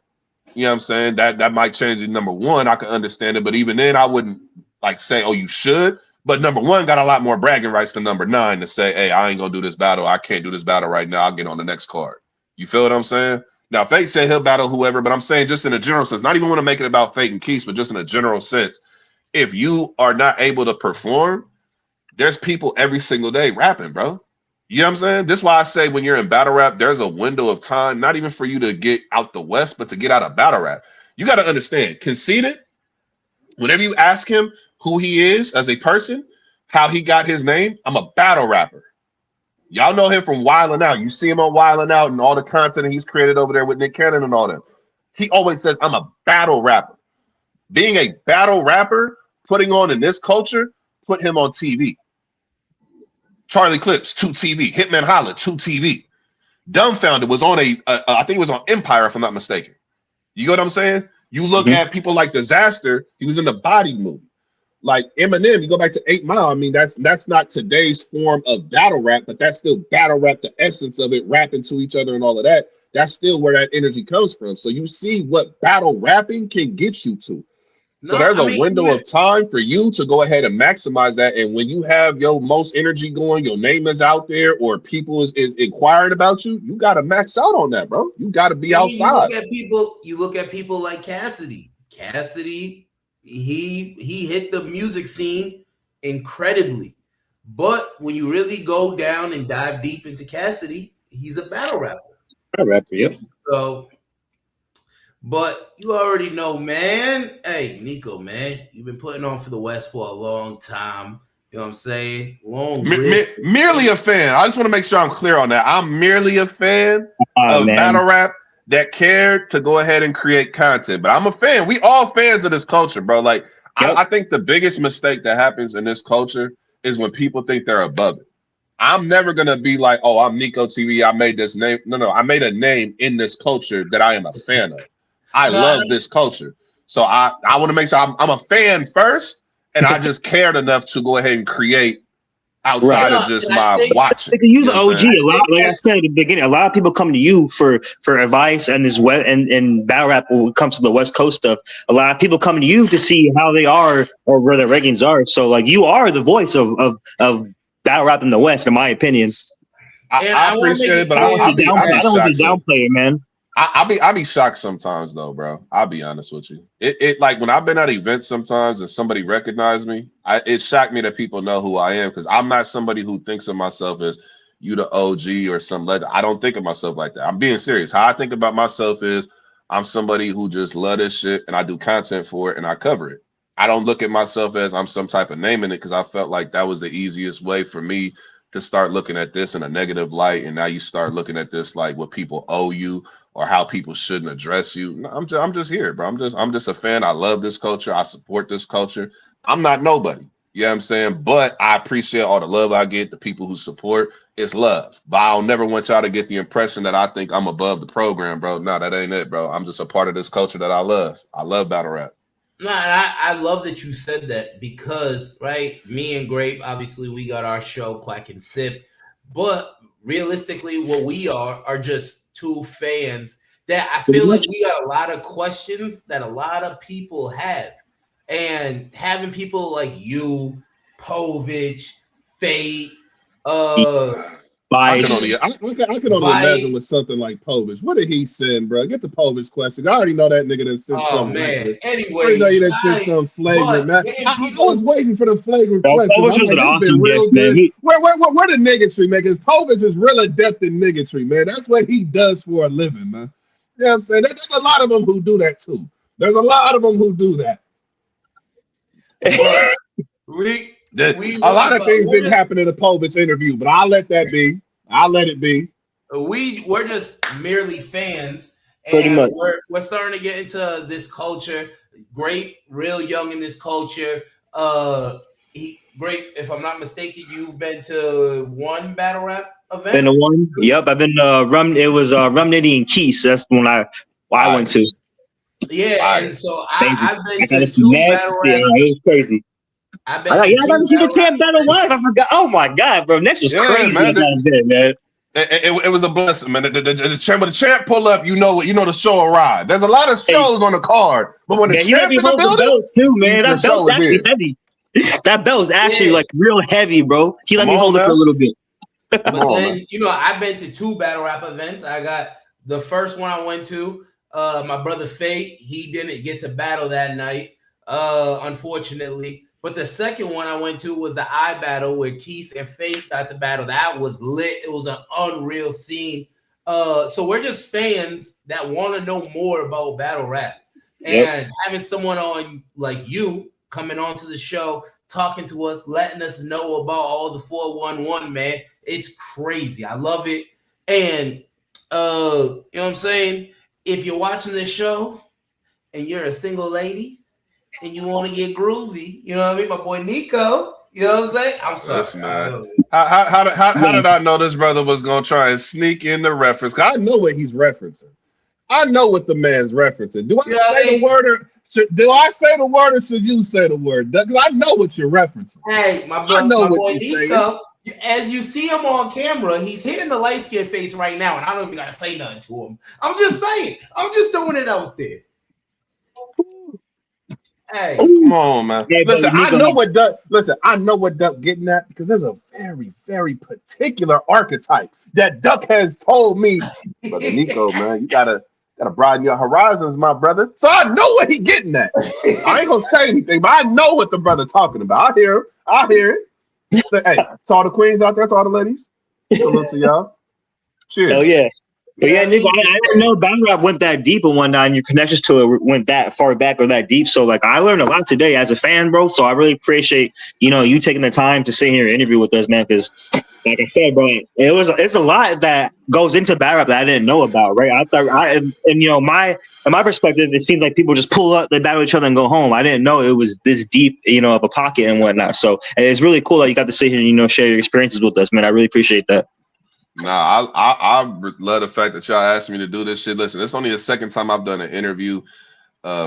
You know what I'm saying? That might change to number one. I can understand it. But even then, I wouldn't like say, oh, you should. But number one got a lot more bragging rights than number 9 to say, hey, I ain't going to do this battle. I can't do this battle right now. I'll get on the next card. You feel what I'm saying? Now, Fate said he'll battle whoever, but I'm saying just in a general sense, not even want to make it about Fate and Keith, but just in a general sense, if you are not able to perform, there's people every single day rapping, bro. You know what I'm saying? This is why I say when you're in battle rap, there's a window of time, not even for you to get out the West, but to get out of battle rap. You got to understand, Conceited, whenever you ask him who he is as a person, how he got his name, I'm a battle rapper. Y'all know him from Wildin' Out. You see him on Wildin' Out and all the content he's created over there with Nick Cannon and all that. He always says, I'm a battle rapper. Being a battle rapper, putting on in this culture, put him on TV. Charlie Clips, 2TV. Hitman Holla, 2TV. Dumbfounded was on I think it was on Empire, if I'm not mistaken. You know what I'm saying? You look at people like Disaster, he was in the Body movie. Like Eminem, you go back to 8 Mile. I mean, that's not today's form of battle rap, but that's still battle rap, the essence of it, rapping to each other and all of that. That's still where that energy comes from. So you see what battle rapping can get you to. So there's a window of time for you to go ahead and maximize that. And when you have your most energy going, your name is out there, or people is inquiring about you, you got to max out on that, bro. You got to be outside. You look at people like Cassidy. Cassidy, he hit the music scene incredibly. But when you really go down and dive deep into Cassidy, he's a battle rapper. Battle rapper, yep. So, but you already know, man. Hey, Nico, man, you've been putting on for the West for a long time. You know what I'm saying? Merely a fan. I just want to make sure I'm clear on that. I'm merely a fan of battle rap that cared to go ahead and create content. But I'm a fan. We all fans of this culture, bro. Like, I think the biggest mistake that happens in this culture is when people think they're above it. I'm never going to be like, oh, I'm NICOTV. I made this name. No, I made a name in this culture that I am a fan of. I love this culture. So I want to make sure I'm a fan first, and I just cared enough to go ahead and create outside of just my watching. You the OG a lot. Like I said at the beginning, a lot of people come to you for advice and this and battle rap when it comes to the West Coast stuff. A lot of people come to you to see how they are or where their rankings are. So like you are the voice of battle rap in the West, in my opinion. I appreciate it, but I don't downplay it, man. I be shocked sometimes though, bro. I'll be honest with you. It like when I've been at events sometimes and somebody recognized me, it shocked me that people know who I am, because I'm not somebody who thinks of myself as you the OG or some legend. I don't think of myself like that. I'm being serious. How I think about myself is I'm somebody who just love this shit and I do content for it and I cover it. I don't look at myself as I'm some type of name in it, because I felt like that was the easiest way for me to start looking at this in a negative light. And now you start looking at this like what people owe you or how people shouldn't address you. No, I'm just here, bro. I'm just a fan. I love this culture. I support this culture. I'm not nobody. You know what I'm saying? But I appreciate all the love I get, the people who support. It's love. But I'll never want y'all to get the impression that I think I'm above the program, bro. No, that ain't it, bro. I'm just a part of this culture that I love. I love battle rap. No, I love that you said that, because, right, me and Grape, obviously we got our show, Quack and Sip, but realistically what we are just two fans that I feel like we got a lot of questions that a lot of people have. And having people like you, Povich, Fate, I can only imagine with something like Povich. What did he send, bro? Get the Povich question. I already know that nigga that sent something. Man. Anyway, I already know you that sent some flagrant. Man. I was waiting for the flagrant question. Povich was an awesome guest, man. Where the niggatry, man? Because Povich is real adept in niggatry, man. That's what he does for a living, man. You know what I'm saying? There's a lot of them who do that too. There's a lot of them who do that. A lot of things didn't happen in the Povich interview, but I'll let that be. I'll let it be. We're just merely fans, and we're starting to get into this culture. Great, real young in this culture. Great. If I'm not mistaken, you've been to one battle rap event. Been to one. Yep, I've been It was Rum Nitty and Keys. That's the one I went to. Yeah, and so Crazy. I've been I to got some two mad battle shit. rap. It was crazy. I've been I to got two to see the battle champ rap battle events. live. I forgot. Oh my god, bro! Next was crazy. man. Man. It was a blessing, man. The champ pull up, you know the show arrived. There's a lot of shows on the card, but when the Man, you let champ me in the hold the building, belt too, man. the That show belt's is actually here. heavy. That belt's actually like real heavy, bro. He let me hold it for a little bit. But then, I've been to two battle rap events. I got the first one I went to. My brother Fate, he didn't get to battle that night, unfortunately. But the second one I went to was the I battle where Keith and Fate got to battle. That was lit. It was an unreal scene. So we're just fans that want to know more about battle rap. And having someone on like you coming onto the show, talking to us, letting us know about all the 411, man. It's crazy. I love it. And you know what I'm saying? If you're watching this show and you're a single lady and you want to get groovy, you know what I mean? My boy Nico, you know what I'm saying? I'm sorry. Listen, man. How did I know this brother was gonna try and sneak in the reference? Cause I know what he's referencing. I know what the man's referencing. Do I say the word or do I say the word or should you say the word? Because I know what you're referencing. Hey, my boy Nico. As you see him on camera, he's hitting the light skin face right now, and I don't even gotta say nothing to him. I'm just saying. I'm just throwing it out there. Hey, come on, man. Listen, I know what Duck getting at because there's a very, very particular archetype that Duck has told me. Brother Nico, man, you gotta broaden your horizons, my brother. So I know what he getting at. I ain't gonna say anything, but I know what the brother talking about. I hear it. So, hey, to all the queens out there, to all the ladies, salute to y'all. Cheers. Hell yeah. But yeah, Nico, I didn't know battle rap went that deep and whatnot, and your connections to it went that far back or that deep. So, like, I learned a lot today as a fan, bro. So I really appreciate, you taking the time to sit here and interview with us, man. Because, like I said, bro, it's a lot that goes into battle rap that I didn't know about, right? I thought, in my perspective, it seems like people just pull up, they battle each other, and go home. I didn't know it was this deep, of a pocket and whatnot. So it's really cool that you got to sit here and share your experiences with us, man. I really appreciate that. Nah, I love the fact that y'all asked me to do this shit. Listen, it's only the second time I've done an interview.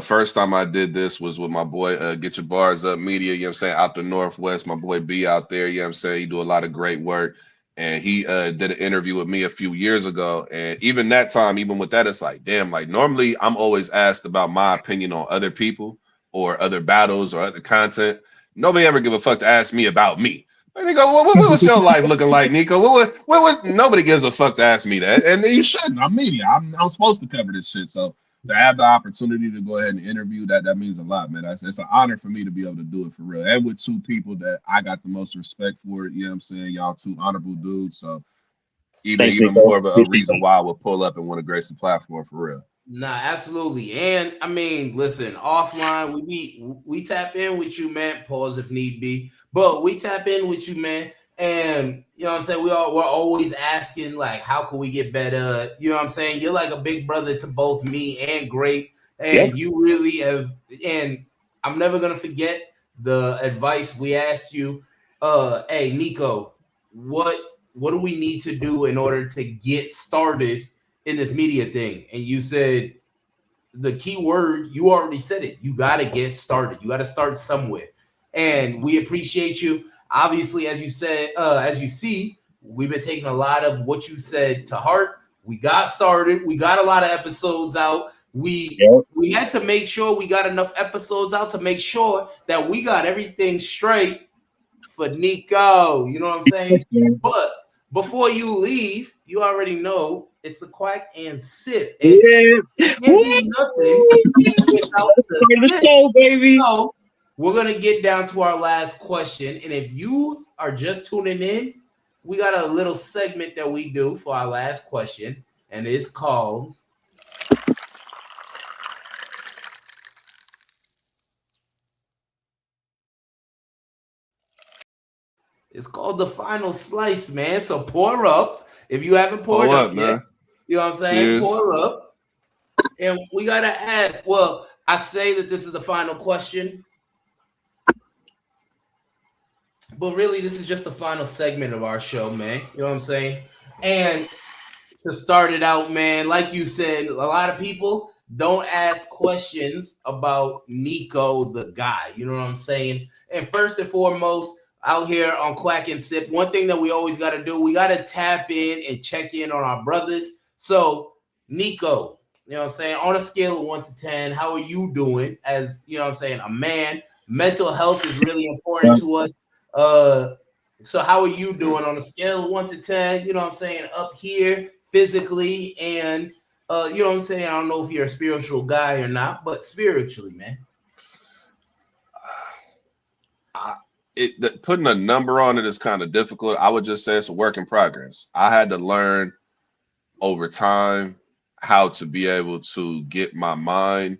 First time I did this was with my boy Get Your Bars Up Media, you know what I'm saying, out the Northwest. My boy B out there, you know what I'm saying, he do a lot of great work. And he did an interview with me a few years ago. And even that time, even with that, it's like, damn, like normally I'm always asked about my opinion on other people or other battles or other content. Nobody ever give a fuck to ask me about me. They go, what was your life looking like, Nico? What was nobody gives a fuck to ask me that, and you shouldn't. I'm media. I'm supposed to cover this shit. So to have the opportunity to go ahead and interview that means a lot, man. It's an honor for me to be able to do it for real, and with two people that I got the most respect for. You know what I'm saying? Y'all two honorable dudes. So even more of a reason why I would pull up and want to grace the platform for real. Nah, absolutely. And I mean, listen, offline, we tap in with you, man. Pause if need be. But we tap in with you, man. And you know what I'm saying? We're always asking, like, how can we get better? You know what I'm saying? You're like a big brother to both me and Great. And you really have, and I'm never gonna forget the advice we asked you. Hey, Nico, what do we need to do in order to get started in this media thing? And you said the key word, you already said it. You got to get started. You got to start somewhere. And we appreciate you. Obviously, as you said, as you see, we've been taking a lot of what you said to heart. We got started. We got a lot of episodes out. We had to make sure we got enough episodes out to make sure that we got everything straight for Nico. You know what I'm saying? But before you leave, you already know it's the Quack and Sip. And it can't be nothing without the show, baby. So we're going to get down to our last question. And if you are just tuning in, we got a little segment that we do for our last question. And it's called the final slice, man. So pour up. If you haven't poured up yet, man. You know what I'm saying? Cheers. Pour up. And we got to ask, well, I say that this is the final question. But really, this is just the final segment of our show, man. You know what I'm saying? And to start it out, man, like you said, a lot of people don't ask questions about Nico the guy. You know what I'm saying? And first and foremost, out here on Quack and Sip, one thing that we always got to do, we got to tap in and check in on our brothers. So, Nico, you know what I'm saying? On a scale of 1 to 10, how are you doing as, you know what I'm saying, a man? Mental health is really important to us. Uh, so how are you doing on a scale of 1 to 10? You know what I'm saying? Up here physically and you know what I'm saying? I don't know if you're a spiritual guy or not, but spiritually, man. Putting a number on it is kind of difficult. I would just say it's a work in progress. I had to learn over time how to be able to get my mind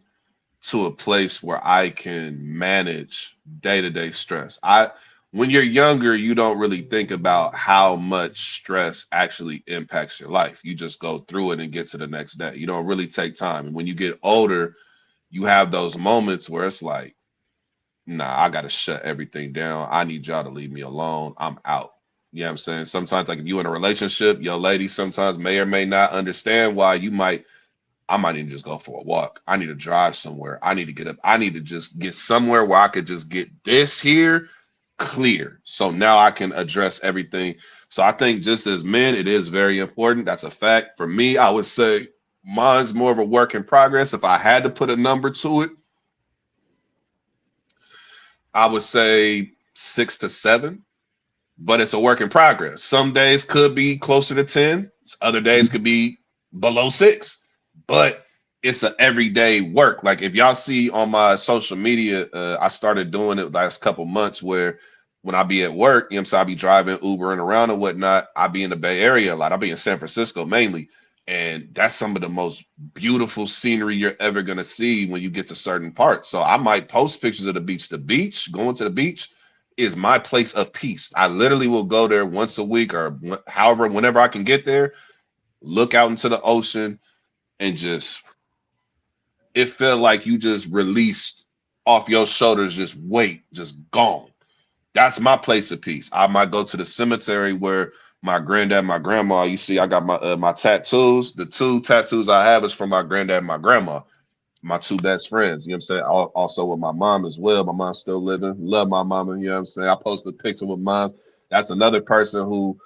to a place where I can manage day-to-day stress. When you're younger, you don't really think about how much stress actually impacts your life. You just go through it and get to the next day. You don't really take time. And when you get older, you have those moments where it's like, nah, I got to shut everything down. I need y'all to leave me alone. I'm out. You know what I'm saying? Sometimes, like if you in a relationship, your lady sometimes may or may not understand why I might need to just go for a walk. I need to drive somewhere. I need to get up. I need to just get somewhere where I could just get this here clear. So now I can address everything. So I think just as men, it is very important. That's a fact. For me, I would say mine's more of a work in progress. If I had to put a number to it, I would say 6 to 7, but it's a work in progress. Some days could be closer to 10. Other days could be below 6, but it's an everyday work. Like if y'all see on my social media, I started doing it last couple months where when I be at work, you know what I'm saying, I be driving, Ubering around and whatnot. I be in the Bay Area a lot. I be in San Francisco mainly. And that's some of the most beautiful scenery you're ever going to see when you get to certain parts. So I might post pictures of the beach. The beach, going to the beach is my place of peace. I literally will go there once a week or however, whenever I can get there, look out into the ocean and just, it felt like you just released off your shoulders, just weight, just gone. That's my place of peace. I might go to the cemetery where my granddad, my grandma, you see, I got my tattoos. The 2 tattoos I have is from my granddad and my grandma, my 2 best friends. You know what I'm saying? Also with my mom as well. My mom's still living. Love my mama. You know what I'm saying? I posted a picture with mom. That's another person who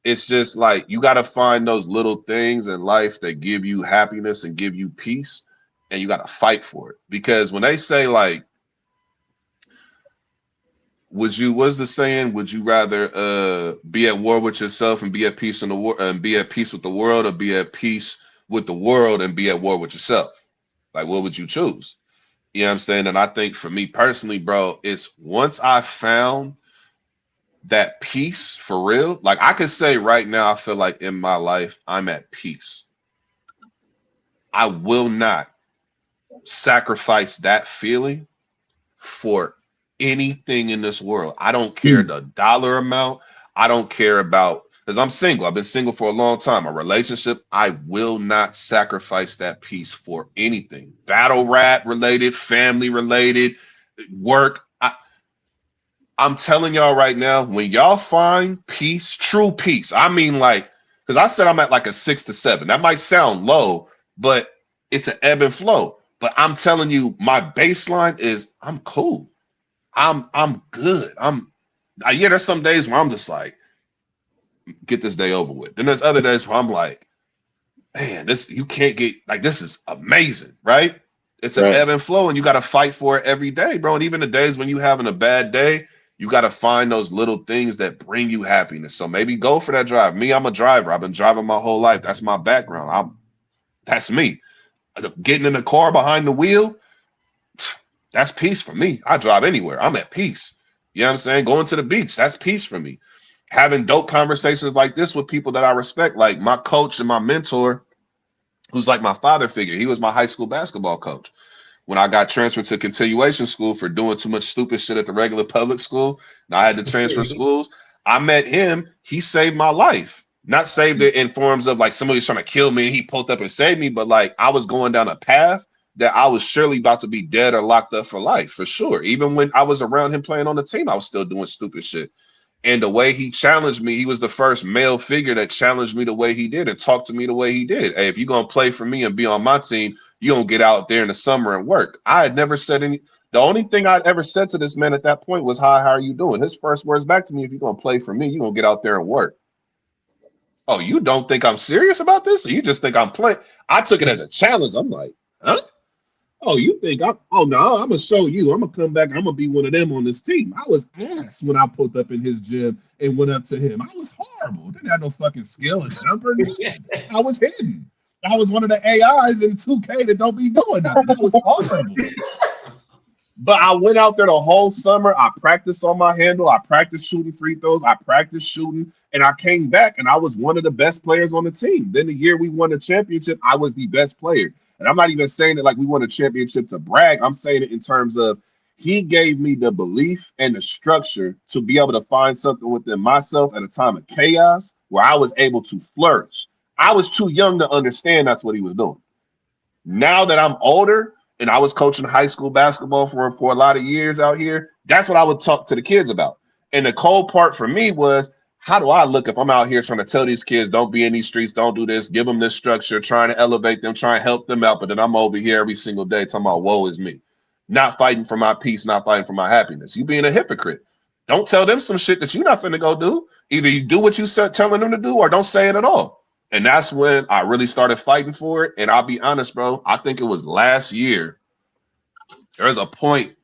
it's just like you got to find those little things in life that give you happiness and give you peace. And you got to fight for it. Because when they say like, what's the saying? Would you rather be at war with yourself and be at peace in the world and be at peace with the world, or be at peace with the world and be at war with yourself? Like, what would you choose? You know what I'm saying? And I think for me personally, bro, it's once I found that peace for real, like I could say right now, I feel like in my life, I'm at peace. I will not sacrifice that feeling for anything in this world. I don't care the dollar amount. I don't care about, because I'm single. I've been single for a long time. A relationship, I will not sacrifice that peace for anything. Battle rap related, family related, work. I'm telling y'all right now, when y'all find peace, true peace, I mean like, because I said I'm at like a 6 to 7. That might sound low, but it's an ebb and flow. But I'm telling you, my baseline is I'm cool. I'm good. Yeah, there's some days where I'm just like, get this day over with. Then there's other days where I'm like, man, you can't get like this is amazing, right? It's an ebb and flow, and you got to fight for it every day, bro. And even the days when you having a bad day, you got to find those little things that bring you happiness. So maybe go for that drive. Me, I'm a driver. I've been driving my whole life. That's my background. That's me. Getting in the car behind the wheel, that's peace for me. I drive anywhere. I'm at peace. You know what I'm saying? Going to the beach, that's peace for me. Having dope conversations like this with people that I respect, like my coach and my mentor, who's like my father figure. He was my high school basketball coach. When I got transferred to continuation school for doing too much stupid shit at the regular public school, and I had to transfer schools, I met him. He saved my life. Not saved it in forms of like somebody was trying to kill me and he pulled up and saved me, but like I was going down a path that I was surely about to be dead or locked up for life, for sure. Even when I was around him playing on the team, I was still doing stupid shit. And the way he challenged me, he was the first male figure that challenged me the way he did and talked to me the way he did. Hey, if you're going to play for me and be on my team, you're going to get out there in the summer and work. I had never said any. The only thing I'd ever said to this man at that point was, hi, how are you doing? His first words back to me, if you're going to play for me, you're going to get out there and work. Oh, you don't think I'm serious about this? Or you just think I'm playing? I took it as a challenge. I'm like, huh? Oh, you think oh no, I'm gonna show you. I'm gonna come back. I'm gonna be one of them on this team. I was ass when I pulled up in his gym and went up to him. I was horrible. Didn't have no fucking skill and jumper. I was hidden. I was one of the AIs in 2K that don't be doing nothing. I was horrible. But I went out there the whole summer. I practiced on my handle. I practiced shooting free throws. I practiced shooting. And I came back and I was one of the best players on the team. Then the year we won the championship, I was the best player. And I'm not even saying it like we won a championship to brag. I'm saying it in terms of he gave me the belief and the structure to be able to find something within myself at a time of chaos where I was able to flourish. I was too young to understand that's what he was doing. Now that I'm older and I was coaching high school basketball for a lot of years out here, that's what I would talk to the kids about. And the cold part for me was, how do I look if I'm out here trying to tell these kids, don't be in these streets, don't do this, give them this structure, trying to elevate them, trying to help them out, but then I'm over here every single day talking about woe is me, not fighting for my peace, not fighting for my happiness. You being a hypocrite. Don't tell them some shit that you're not finna go do. Either you do what you said telling them to do or don't say it at all. And that's when I really started fighting for it. And I'll be honest, bro, I think it was last year. There was a point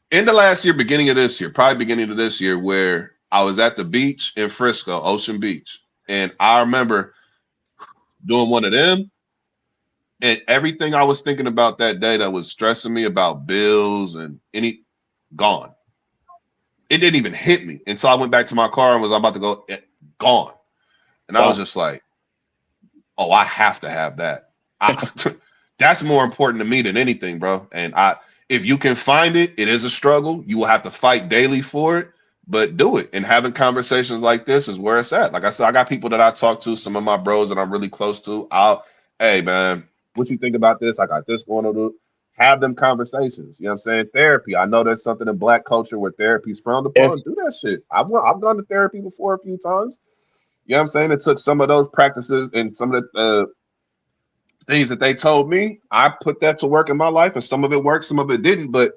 in the last year, beginning of this year, where I was at the beach in Frisco, Ocean Beach. And I remember doing one of them. And everything I was thinking about that day that was stressing me about bills and gone. It didn't even hit me until I went back to my car and was about to go, gone. And I was just like, oh, I have to have that. That's more important to me than anything, bro. And if you can find it, it is a struggle. You will have to fight daily for it. But do it. And having conversations like this is where it's at. Like I said, I got people that I talk to, some of my bros that I'm really close to. Hey, man, what you think about this? I got this going on. Do. Have them conversations. You know what I'm saying? Therapy. I know there's something in Black culture where therapy's frowned upon. Yeah. Do that shit. I've gone to therapy before a few times. You know what I'm saying? It took some of those practices and some of the things that they told me. I put that to work in my life, and some of it worked, some of it didn't. But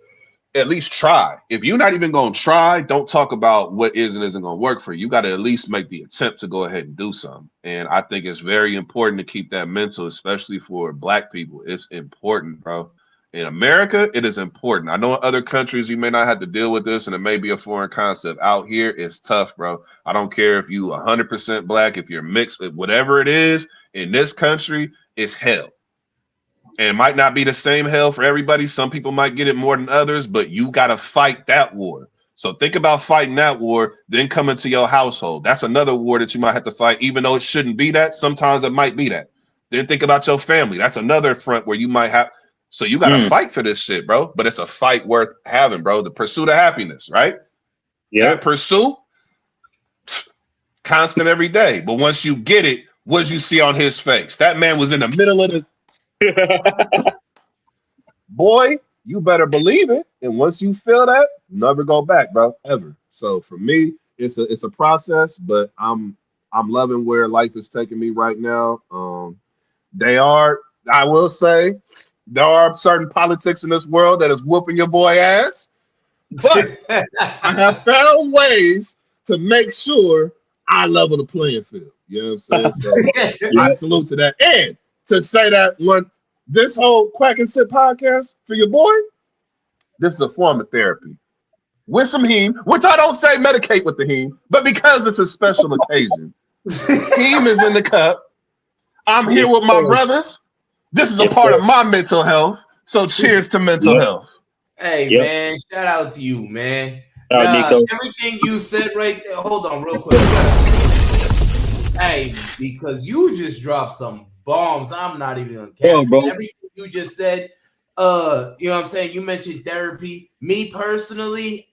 at least try. If you're not even going to try, don't talk about what is and isn't going to work for you. You got to at least make the attempt to go ahead and do something. And I think it's very important to keep that mental, especially for Black people. It's important, bro. In America, it is important. I know in other countries you may not have to deal with this and it may be a foreign concept. Out here, it's tough, bro. I don't care if you 100% Black, if you're mixed, whatever it is, in this country, it's hell. And it might not be the same hell for everybody. Some people might get it more than others, but you got to fight that war. So think about fighting that war, then coming to your household. That's another war that you might have to fight, even though it shouldn't be that. Sometimes it might be that. Then think about your family. That's another front where you might have. So you got to fight for this shit, bro. But it's a fight worth having, bro. The pursuit of happiness, right? Yeah. That pursuit, constant every day. But once you get it, what did you see on his face? That man was in the middle of the. Boy, you better believe it. And once you feel that, never go back, bro, ever. So for me, it's a process, but I'm loving where life is taking me right now. I will say, there are certain politics in this world that is whooping your boy ass, but I have found ways to make sure I level the playing field. You know what I'm saying? So I salute to that. And to say that when this whole Quack and Sip podcast for your boy, this is a form of therapy with some heme, which I don't say medicate with the heme, but because it's a special occasion, heme is in the cup. I'm here with my brothers. This is a part of my mental health. So cheers to mental health. Hey, man, shout out to you, man. Everything you said right there. Hold on real quick. Hey, because you just dropped some bombs. I'm not even on camera. Yeah, everything you just said, you know what I'm saying? You mentioned therapy. Me personally,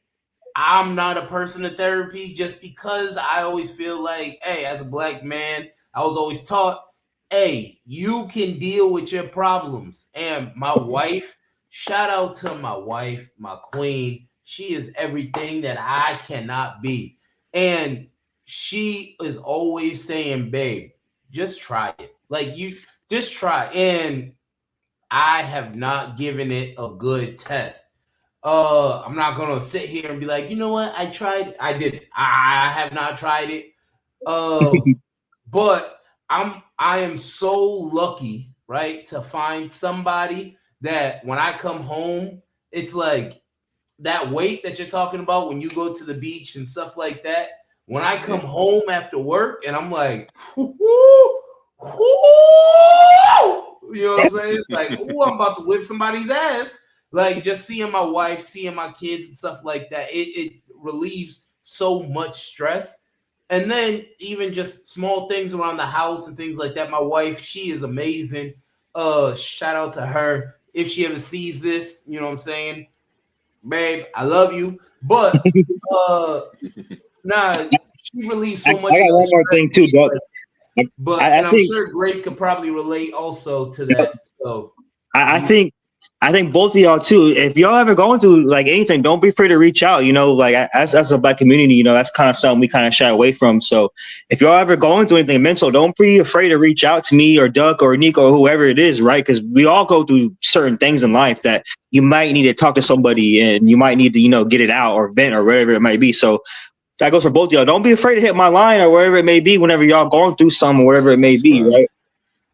I'm not a person of therapy just because I always feel like, hey, as a Black man, I was always taught hey, you can deal with your problems. And my wife, shout out to my wife, my queen. She is everything that I cannot be. And she is always saying, babe, just try it. Like, you just try. And I have not given it a good test. I'm not gonna sit here and be like, you know what, I tried, I did it. I have not tried it. But I am so lucky, right, to find somebody that when I come home, it's like that weight that you're talking about when you go to the beach and stuff like that. When I come home after work and I'm like, whoo, you know what I'm saying? Like, oh, I'm about to whip somebody's ass. Like, just seeing my wife, seeing my kids and stuff like that, it relieves so much stress. And then even just small things around the house and things like that. My wife, she is amazing. Shout out to her. If she ever sees this, you know what I'm saying? Babe, I love you. But nah, she relieves so much. I got one more thing too, Doug. But and I'm sure Greg could probably relate also to that. So I think both of y'all too. If y'all ever going through like anything, don't be afraid to reach out. You know, like as a Black community, you know, that's kind of something we kind of shy away from. So if y'all ever going through anything mental, don't be afraid to reach out to me or Duck or Nico or whoever it is, right? Because we all go through certain things in life that you might need to talk to somebody and you might need to, you know, get it out or vent or whatever it might be. So that goes for both of y'all. Don't be afraid to hit my line or wherever it may be whenever y'all going through something, whatever it may be, right?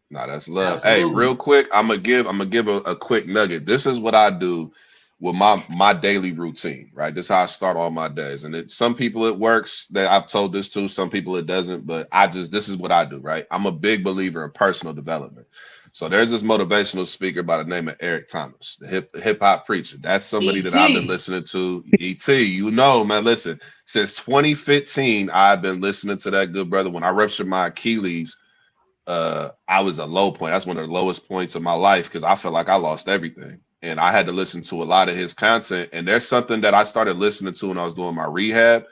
Nah, that's love. Absolutely. Hey, real quick, I'm gonna give a quick nugget. This is what I do with my daily routine, right? This is how I start all my days. And some people it works. That I've told this to, some people it doesn't, but this is what I do, right? I'm a big believer in personal development. So there's this motivational speaker by the name of Eric Thomas, the hip hop preacher. That's somebody that I've been listening to. ET, you know, man, listen, since 2015, I've been listening to that good brother. When I ruptured my Achilles, I was a low point. That's one of the lowest points of my life because I felt like I lost everything. And I had to listen to a lot of his content. And there's something that I started listening to when I was doing my rehab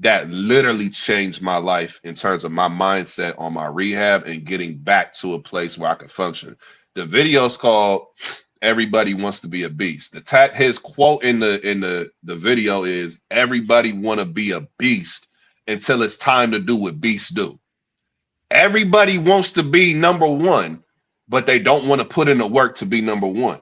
that literally changed my life in terms of my mindset on my rehab and getting back to a place where I could function. The video's called Everybody Wants to Be a Beast. His quote in the video is, everybody want to be a beast until it's time to do what beasts do. Everybody wants to be number one, but they don't want to put in the work to be number one.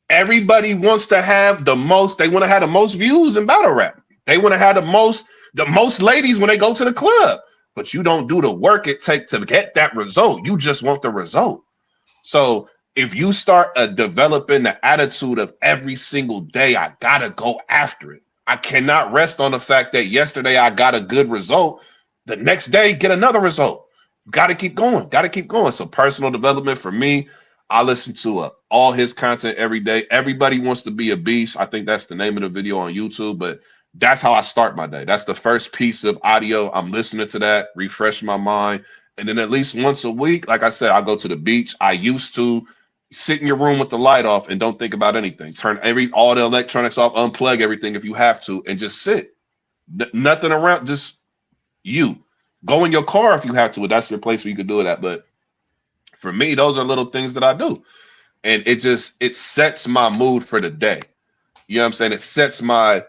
Everybody wants to have they want to have the most views in battle rap. They want to have the most ladies when they go to the club, but you don't do the work it takes to get that result. You just want the result. So if you start developing the attitude of every single day, I gotta go after it. I cannot rest on the fact that yesterday I got a good result. The next day, get another result. Got to keep going. Got to keep going. So personal development for me, I listen to all his content every day. Everybody Wants to Be a Beast. I think that's the name of the video on YouTube, but that's how I start my day. That's the first piece of audio. I'm listening to that, refresh my mind. And then at least once a week, like I said, I go to the beach. I used to sit in your room with the light off and don't think about anything. Turn all the electronics off, unplug everything if you have to, and just sit. Nothing around, just you. Go in your car if you have to. That's your place where you could do it at. But for me, those are little things that I do. And it sets my mood for the day. You know what I'm saying? It sets my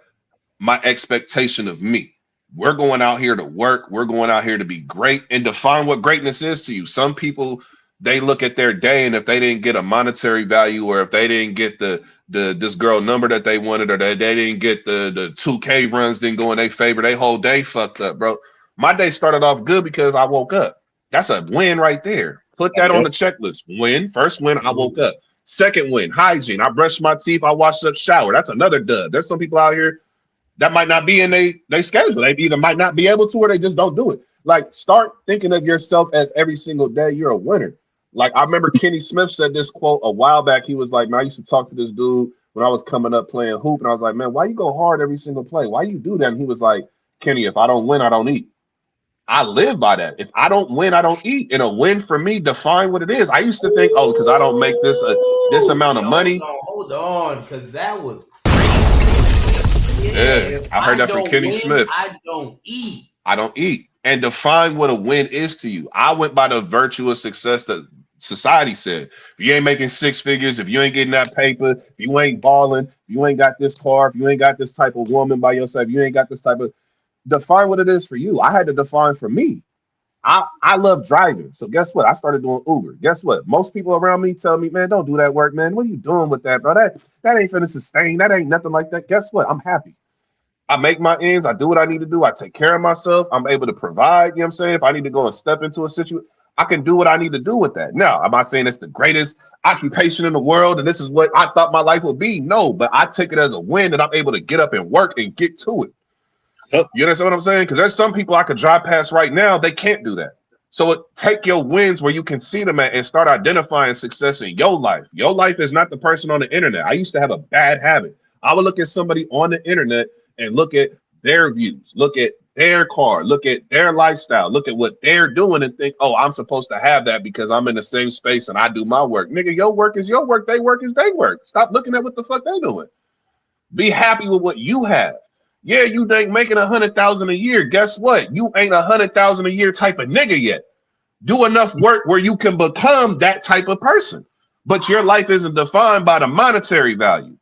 expectation of me. We're going out here to work. We're going out here to be great and define what greatness is to you. Some people, they look at their day, and if they didn't get a monetary value, or if they didn't get this girl number that they wanted, or they didn't get the 2K runs didn't go in their favor, they whole day fucked up, bro. My day started off good because I woke up. That's a win right there. Put that on the checklist. Win. First win, I woke up. Second win, hygiene. I brushed my teeth. I washed up, shower. That's another dub. There's some people out here that might not be in their schedule. They either might not be able to, or they just don't do it. Like, start thinking of yourself as every single day you're a winner. Like, I remember Kenny Smith said this quote a while back. He was like, man, I used to talk to this dude when I was coming up playing hoop. And I was like, man, why you go hard every single play? Why you do that? And he was like, Kenny, if I don't win, I don't eat. I live by that. If I don't win, I don't eat. And a win for me, define what it is. I used to think, because I don't make this amount of money. Hold on, because that was crazy. Yeah, I heard that from Kenny Smith. I don't eat. I don't eat. And define what a win is to you. I went by the virtuous success that society said. If you ain't making six figures, if you ain't getting that paper, if you ain't balling, if you ain't got this car, if you ain't got this type of woman by yourself, you ain't got this type of, define what it is for you. I had to define for me. I love driving. So guess what? I started doing Uber. Guess what? Most people around me tell me, man, don't do that work, man. What are you doing with that, bro? That ain't finna sustain. That ain't nothing like that. Guess what? I'm happy. I make my ends. I do what I need to do. I take care of myself. I'm able to provide. You know what I'm saying? If I need to go and step into a situation, I can do what I need to do with that. Now, am I saying it's the greatest occupation in the world and this is what I thought my life would be? No, but I take it as a win that I'm able to get up and work and get to it. Yep. You understand what I'm saying? Because there's some people I could drive past right now. They can't do that. So take your wins where you can see them at and start identifying success in your life. Your life is not the person on the internet. I used to have a bad habit. I would look at somebody on the internet and look at their views, look at their car, look at their lifestyle, look at what they're doing and think, oh, I'm supposed to have that because I'm in the same space and I do my work. Nigga, your work is your work. They work is they work. Stop looking at what the fuck they doing. Be happy with what you have. Yeah, you ain't making 100,000 a year. Guess what? You ain't 100,000 a year type of nigga yet. Do enough work where you can become that type of person. But your life isn't defined by the monetary value.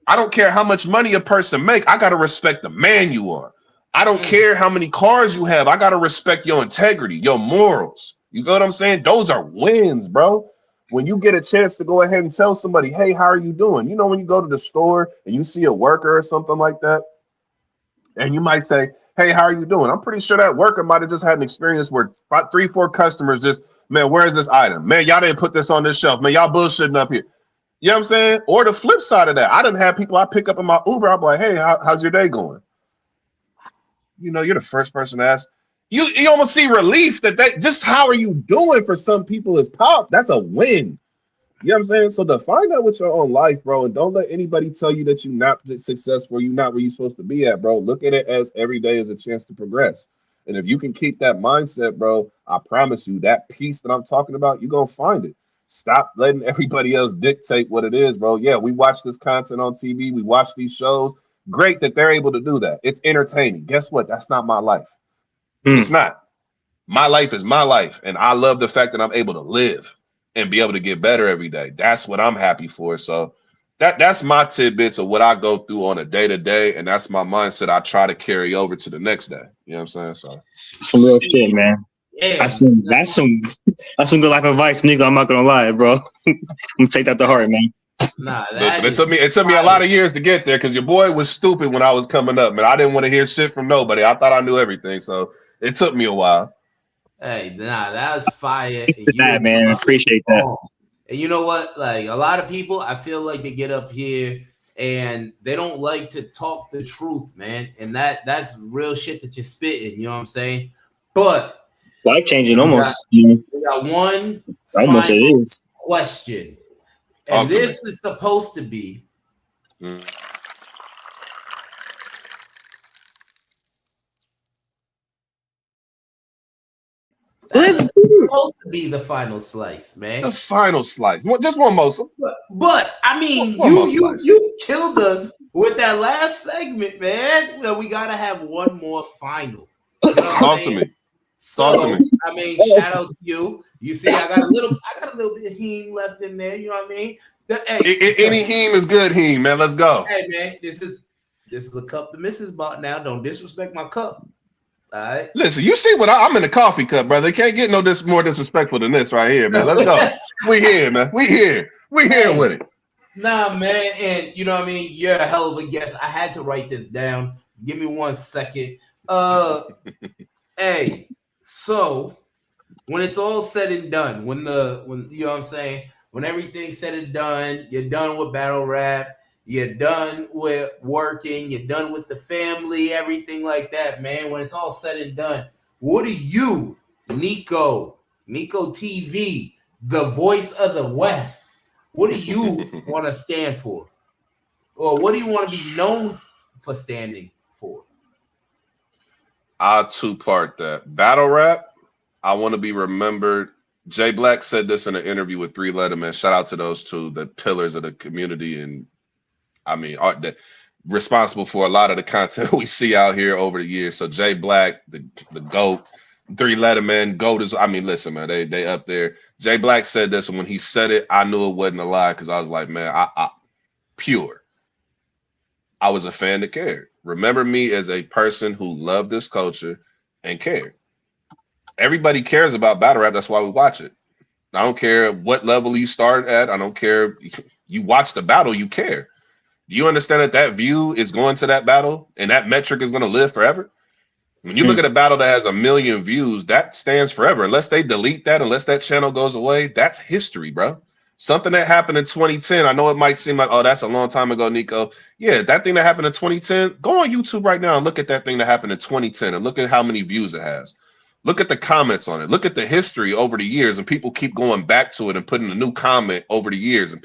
I don't care how much money a person make. I got to respect the man you are. I don't care how many cars you have. I got to respect your integrity, your morals. You know what I'm saying? Those are wins, bro. When you get a chance to go ahead and tell somebody, hey, how are you doing? You know, when you go to the store and you see a worker or something like that, and you might say, hey, how are you doing? I'm pretty sure that worker might have just had an experience where about 3-4 customers just, man, where's this item? Man, y'all didn't put this on this shelf. Man, y'all bullshitting up here. You know what I'm saying? Or the flip side of that. I didn't have people I pick up in my Uber. I'm like, hey, how's your day going? You know, you're the first person to ask. You almost see relief that they just how are you doing for some people is powerful. That's a win. You know what I'm saying? So to find out with your own life, bro, and don't let anybody tell you that you're not successful, you're not where you're supposed to be at, bro. Look at it as every day is a chance to progress. And if you can keep that mindset, bro, I promise you that peace that I'm talking about, you're going to find it. Stop letting everybody else dictate what it is, bro. Yeah, we watch this content on TV. We watch these shows. Great that they're able to do that. It's entertaining. Guess what? That's not my life. It's not. My life is my life. And I love the fact that I'm able to live and be able to get better every day. That's what I'm happy for. So that's my tidbits of what I go through on a day-to-day. And that's my mindset I try to carry over to the next day. You know what I'm saying? So some real shit, man. Yeah, that's some good life advice, nigga. I'm not gonna lie, bro. I'm gonna take that to heart, man. Nah, listen, it took me a lot of years to get there because your boy was stupid when I was coming up, man. I didn't want to hear shit from nobody. I thought I knew everything, so it took me a while. Hey, nah, that was fire. That, man, appreciate that. And you know what? Like a lot of people, I feel like they get up here and they don't like to talk the truth, man. And that's real shit that you're spitting. You know what I'm saying? But life changing almost. We got one almost it is question, and this is supposed to be. That's supposed to be the final slice, man. The final slice. Just one more. But I mean, you killed us with that last segment, man. Well, we gotta have one more final. You know Talk to me. I mean, shout out to you. You see, I got a little bit of heme left in there. You know what I mean? Any heme is good heme, man. Let's go. Hey, man, this is a cup the missus bought. Now, don't disrespect my cup. All right. Listen, you see what I'm in the coffee cup, brother. Can't get no more disrespectful than this right here, man. Let's go. We here, man. We here with it. Nah, man, and you know what I mean. You're a hell of a guest. I had to write this down. Give me 1 second. Hey, so when it's all said and done, when you know what I'm saying, when everything's said and done, you're done with battle rap. You're done with working. You're done with the family, everything like that, man. When it's all said and done, what do you, NICOTV, the voice of the West, what do you want to stand for? Or what do you want to be known for standing for? I'll two-part that. Battle rap, I want to be remembered. Jay Black said this in an interview with 3 Letterman. Shout out to those two, the pillars of the community, and I mean, responsible for a lot of the content we see out here over the years. So Jay Black, the GOAT, Three Letterman, GOAT is. I mean, listen, man, they up there. Jay Black said this, and when he said it, I knew it wasn't a lie because I was like, man, I pure. I was a fan that cared. Remember me as a person who loved this culture and cared. Everybody cares about battle rap. That's why we watch it. I don't care what level you start at. I don't care. You watch the battle, you care. Do you understand that that view is going to that battle and that metric is going to live forever? When you look at a battle that has 1 million views, that stands forever. Unless they delete that, unless that channel goes away, that's history, bro. Something that happened in 2010. I know it might seem like, oh, that's a long time ago, Nico. Yeah, that thing that happened in 2010, go on YouTube right now and look at that thing that happened in 2010 and look at how many views it has. Look at the comments on it. Look at the history over the years, and people keep going back to it and putting a new comment over the years. And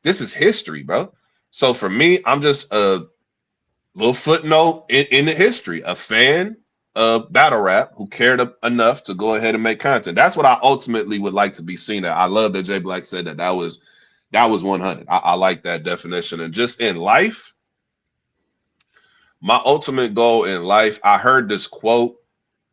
this is history, bro. So for me, I'm just a little footnote in the history, a fan of battle rap who cared enough to go ahead and make content. That's what I ultimately would like to be seen at. I love that Jay Black said that was 100. I like that definition. And just in life, my ultimate goal in life, I heard this quote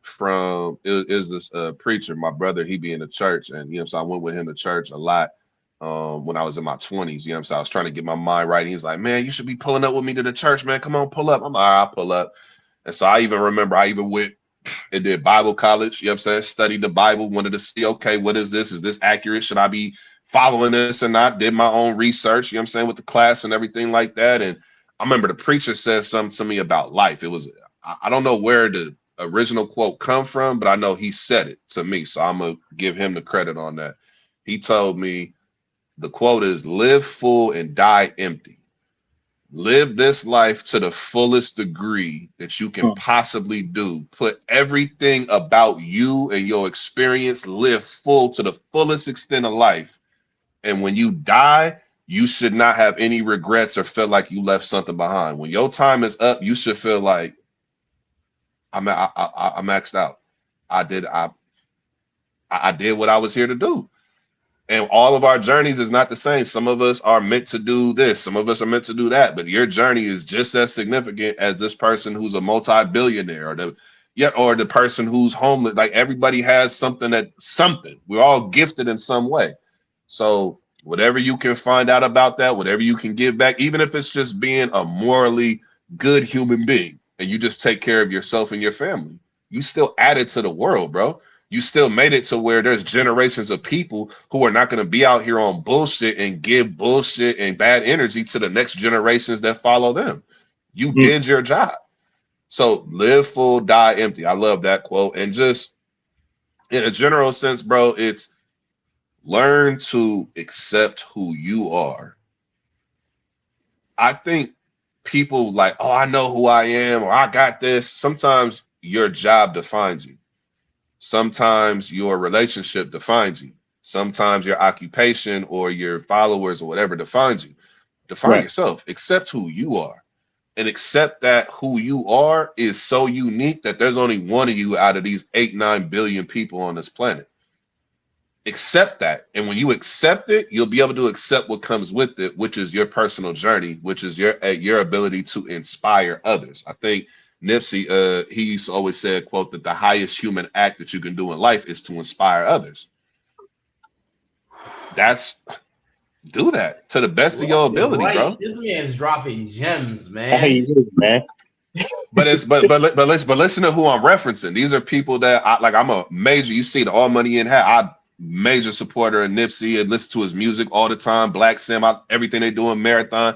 from is this preacher, my brother, he be in the church, and so I went with him to church a lot when I was in my 20s. So I was trying to get my mind right. He's like, man, you should be pulling up with me to the church, man. Come on, pull up. I'm like, all right, I'll pull up. And so I even remember I even went and did Bible college, studied the Bible, wanted to see, okay, what is this? Is this accurate? Should I be following this or not? Did my own research, with the class and everything like that. And I remember the preacher said something to me about life. It was, I don't know where the original quote come from, but I know he said it to me. So I'm going to give him the credit on that. He told me the quote is, live full and die empty. Live this life to the fullest degree that you can possibly do. Put everything about you and your experience, live full to the fullest extent of life. And when you die, you should not have any regrets or feel like you left something behind. When your time is up, you should feel like I maxed out. I did what I was here to do. And all of our journeys is not the same. Some of us are meant to do this. Some of us are meant to do that. But your journey is just as significant as this person who's a multi-billionaire or the person who's homeless. Like, everybody has something. We're all gifted in some way. So whatever you can find out about that, whatever you can give back, even if it's just being a morally good human being and you just take care of yourself and your family, you still added to the world, bro. You still made it to where there's generations of people who are not going to be out here on bullshit and give bullshit and bad energy to the next generations that follow them. You did your job. So live full, die empty. I love that quote. And just in a general sense, bro, it's learn to accept who you are. I think people like, oh, I know who I am, or I got this. Sometimes your job defines you. Sometimes your relationship defines you. Sometimes your occupation or your followers or whatever defines you. Define yourself. Accept who you are. And accept that who you are is so unique that there's only one of you out of these 8-9 billion people on this planet. Accept that. And when you accept it, you'll be able to accept what comes with it, which is your personal journey, which is your ability to inspire others. I think Nipsey, he used to always say, quote, that the highest human act that you can do in life is to inspire others. Do that to the best of your ability, bro. This man's dropping gems, man. But listen to who I'm referencing. These are people that I'm a major. You see the All Money in Hat. I'm major supporter of Nipsey and listen to his music all the time. Black Sim, everything they do in Marathon.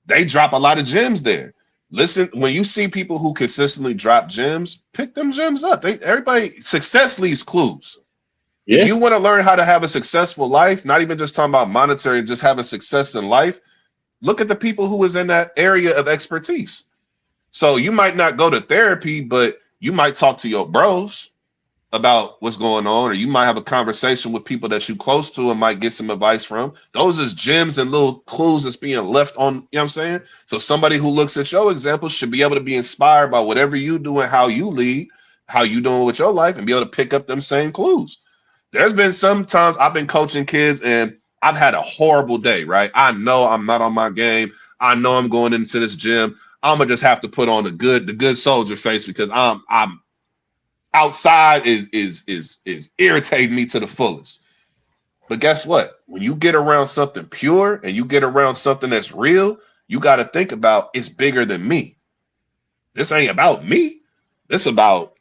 They drop a lot of gems there. Listen, when you see people who consistently drop gems, pick them gems up. Everybody, success leaves clues. Yeah. If you want to learn how to have a successful life, not even just talking about monetary, just having success in life, look at the people who is in that area of expertise. So you might not go to therapy, but you might talk to your bros about what's going on, or you might have a conversation with people that you close to and might get some advice from. Those is gems and little clues that's being left on, you know what I'm saying? So somebody who looks at your example should be able to be inspired by whatever you do and how you lead, how you doing with your life, and be able to pick up them same clues. There's been some times I've been coaching kids and I've had a horrible day, right? I know I'm not on my game. I know I'm going into this gym. I'm gonna just have to put on the good soldier face because I'm outside is irritating me to the fullest. But guess what? When you get around something pure and you get around something that's real, you got to think about it's bigger than me. This ain't about me. This about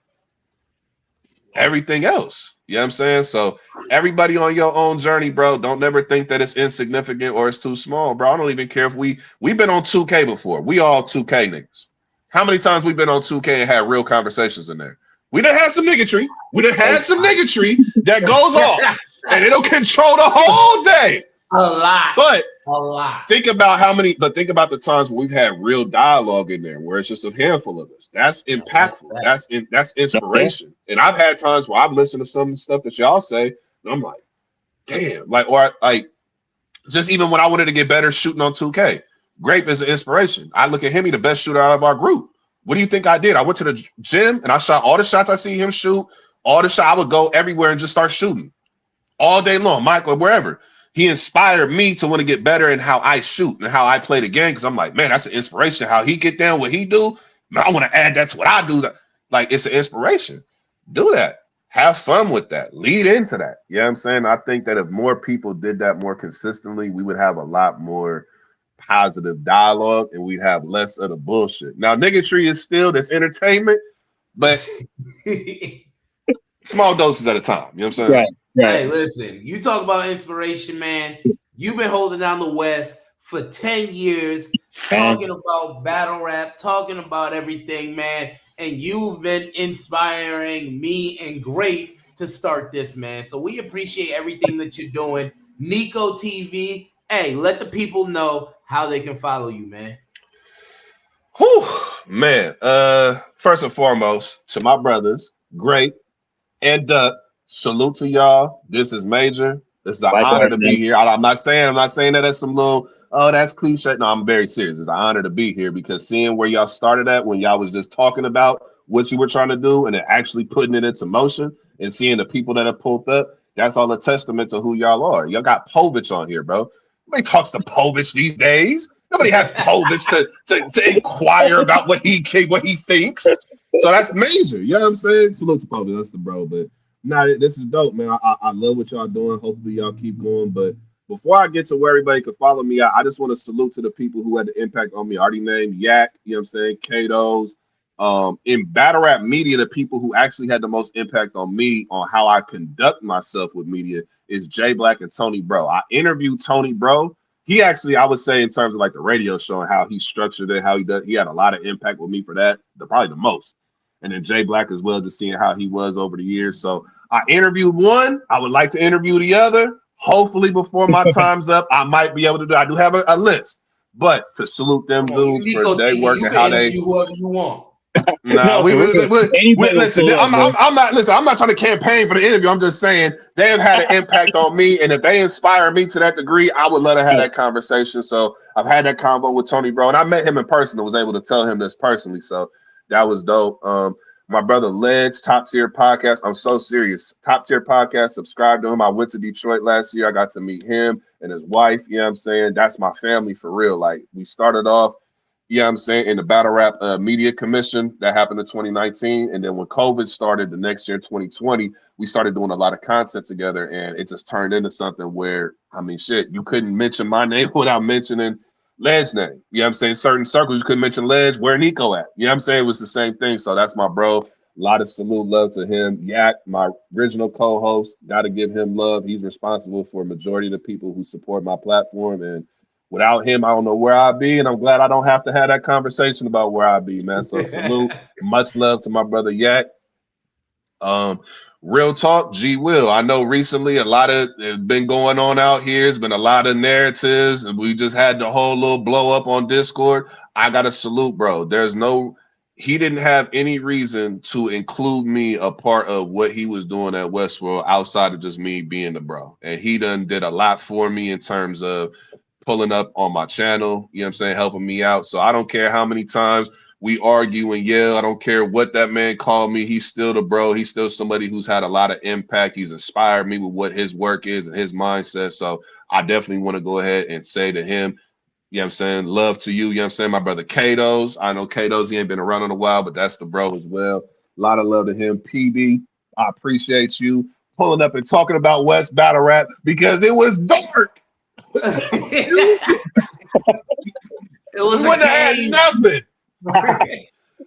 everything else. You know what I'm saying? So everybody on your own journey, bro. Don't never think that it's insignificant or it's too small, bro. I don't even care if we've been on 2K before. We all 2K niggas. How many times we've been on 2K and had real conversations in there? We done had some niggatry. We done had some niggatry that goes off and it'll control the whole day. A lot. But a lot. Think about think about the times when we've had real dialogue in there where it's just a handful of us. That's impactful. That's inspiration. And I've had times where I've listened to some of the stuff that y'all say, and I'm like, damn, like just even when I wanted to get better shooting on 2K, Grape is an inspiration. I look at him, he's the best shooter out of our group. What do you think I did? I went to the gym and I shot all the shots I see him shoot, all the shots. I would go everywhere and just start shooting all day long, Michael, wherever. He inspired me to want to get better in how I shoot and how I play the game. Cause I'm like, man, that's an inspiration. How he get down, what he do. Man, I want to add that to what I do. Like, it's an inspiration. Do that. Have fun with that. Lead into that. You know what I'm saying? I think that if more people did that more consistently, we would have a lot more positive dialogue and we'd have less of the bullshit. Now, niggatry is still this entertainment, but small doses at a time. You know what I'm saying? Right. Hey, listen, you talk about inspiration, man. You've been holding down the West for 10 years, talking about battle rap, talking about everything, man. And you've been inspiring me and Grape to start this, man. So we appreciate everything that you're doing. NICOTV, hey, let the people know how they can follow you, man. Whew, man. First and foremost, to my brothers, Grape and Duck. Salute to y'all. This is major. This is an honor to be here. I'm not saying that as some little, oh, that's cliche. No, I'm very serious. It's an honor to be here because seeing where y'all started at when y'all was just talking about what you were trying to do and then actually putting it into motion and seeing the people that have pulled up, that's all a testament to who y'all are. Y'all got Povich on here, bro. Nobody talks to Povich these days. Nobody has Povich to inquire about what he thinks. So that's major. You know what I'm saying? Salute to Povich. That's the bro, but this is dope, man. I love what y'all doing. Hopefully y'all keep going. But before I get to where everybody can follow me, I just want to salute to the people who had the impact on me. I already named Yak, you know what I'm saying, Kato's. In battle rap media, the people who actually had the most impact on me on how I conduct myself with media is J Black and Tony Bro. I interviewed Tony Bro. He actually, I would say in terms of like the radio show and how he structured it, how he does, he had a lot of impact with me for that, probably the most. And then J Black as well, just seeing how he was over the years. So I interviewed one. I would like to interview the other. Hopefully before my time's up, I might be able to do. I do have a list, but to salute them dudes for their work and how they. Whoever you want. Nah, listen. I'm not trying to campaign for the interview. I'm just saying they have had an impact on me, and if they inspire me to that degree, I would love to have that conversation. So I've had that convo with Tony Bro, and I met him in person and was able to tell him this personally. So that was dope. My brother Ledge, Top Tier Podcast. I'm so serious. Top Tier Podcast. Subscribe to him. I went to Detroit last year. I got to meet him and his wife. You know what I'm saying? That's my family for real. Like we started off, you know what I'm saying, in the Battle Rap Media Commission that happened in 2019. And then when COVID started the next year, 2020, we started doing a lot of content together. And it just turned into something where, I mean, shit, you couldn't mention my name without mentioning Ledge name. You know what I'm saying? Certain circles you couldn't mention Ledge, where Nico at. You know what I'm saying? It was the same thing. So that's my bro. A lot of salute love to him. Yak, my original co-host, gotta give him love. He's responsible for a majority of the people who support my platform. And without him, I don't know where I'd be. And I'm glad I don't have to have that conversation about where I'd be, man. So salute. Much love to my brother Yak. Real talk, G Will. I know recently a lot of it's been going on out here. There's been a lot of narratives, and we just had the whole little blow up on Discord. I gotta salute, bro. He didn't have any reason to include me a part of what he was doing at Westworld outside of just me being the bro. And he did a lot for me in terms of pulling up on my channel, you know what I'm saying, helping me out. So I don't care how many times we argue and yell. I don't care what that man called me. He's still the bro. He's still somebody who's had a lot of impact. He's inspired me with what his work is and his mindset. So I definitely want to go ahead and say to him, you know what I'm saying, love to you. You know what I'm saying? My brother Kato's. I know Kato's, he ain't been around in a while, but that's the bro as well. A lot of love to him. PB, I appreciate you pulling up and talking about West Battle Rap because it was dark. It was We wouldn't have had nothing.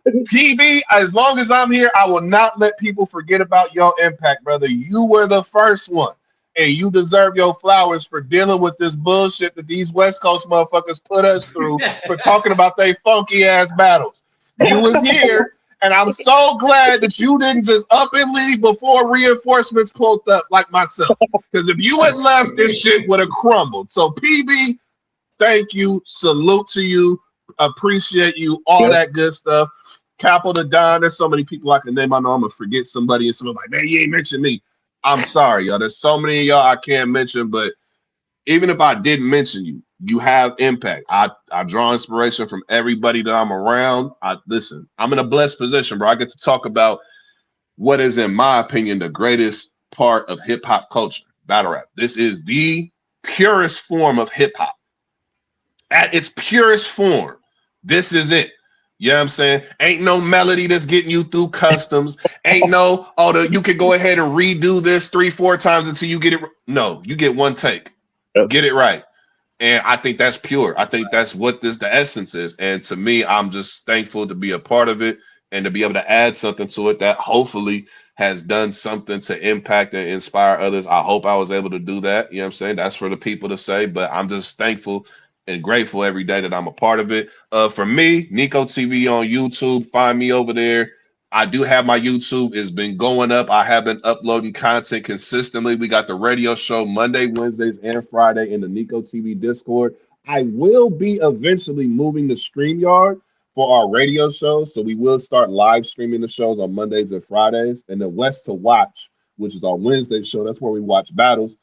PB, as long as I'm here, I will not let people forget about your impact, brother. You were the first one, and you deserve your flowers for dealing with this bullshit that these West Coast motherfuckers put us through for talking about they funky ass battles. You was here, and I'm so glad that you didn't just up and leave before reinforcements pulled up like myself. Because if you had left, this shit would have crumbled. So PB, thank you, salute to you, appreciate you, all that good stuff. Capital to Don. There's so many people I can name. I know I'm gonna forget somebody, and someone like, man, you ain't mentioned me. I'm sorry, y'all. There's so many of y'all I can't mention, but even if I didn't mention you, you have impact. I draw inspiration from everybody that I'm around. Listen, I'm in a blessed position, bro. I get to talk about what is, in my opinion, the greatest part of hip hop culture, battle rap. This is the purest form of hip hop. At its purest form, this is it. You know what I'm saying? Ain't no melody that's getting you through customs. Ain't no, you can go ahead and redo this 3-4 times until you get it. No, you get one take. Get it right. And I think that's pure. I think that's what the essence is. And to me, I'm just thankful to be a part of it and to be able to add something to it that hopefully has done something to impact and inspire others. I hope I was able to do that. You know what I'm saying? That's for the people to say, but I'm just thankful and grateful every day that I'm a part of it. For me, NICOTV on YouTube, find me over there. I do have my YouTube. It's been going up. I have been uploading content consistently. We got the radio show Monday, Wednesdays, and Friday in the NICOTV Discord. I will be eventually moving to StreamYard for our radio shows. So we will start live streaming the shows on Mondays and Fridays. And the West to Watch, which is our Wednesday show, that's where we watch battles.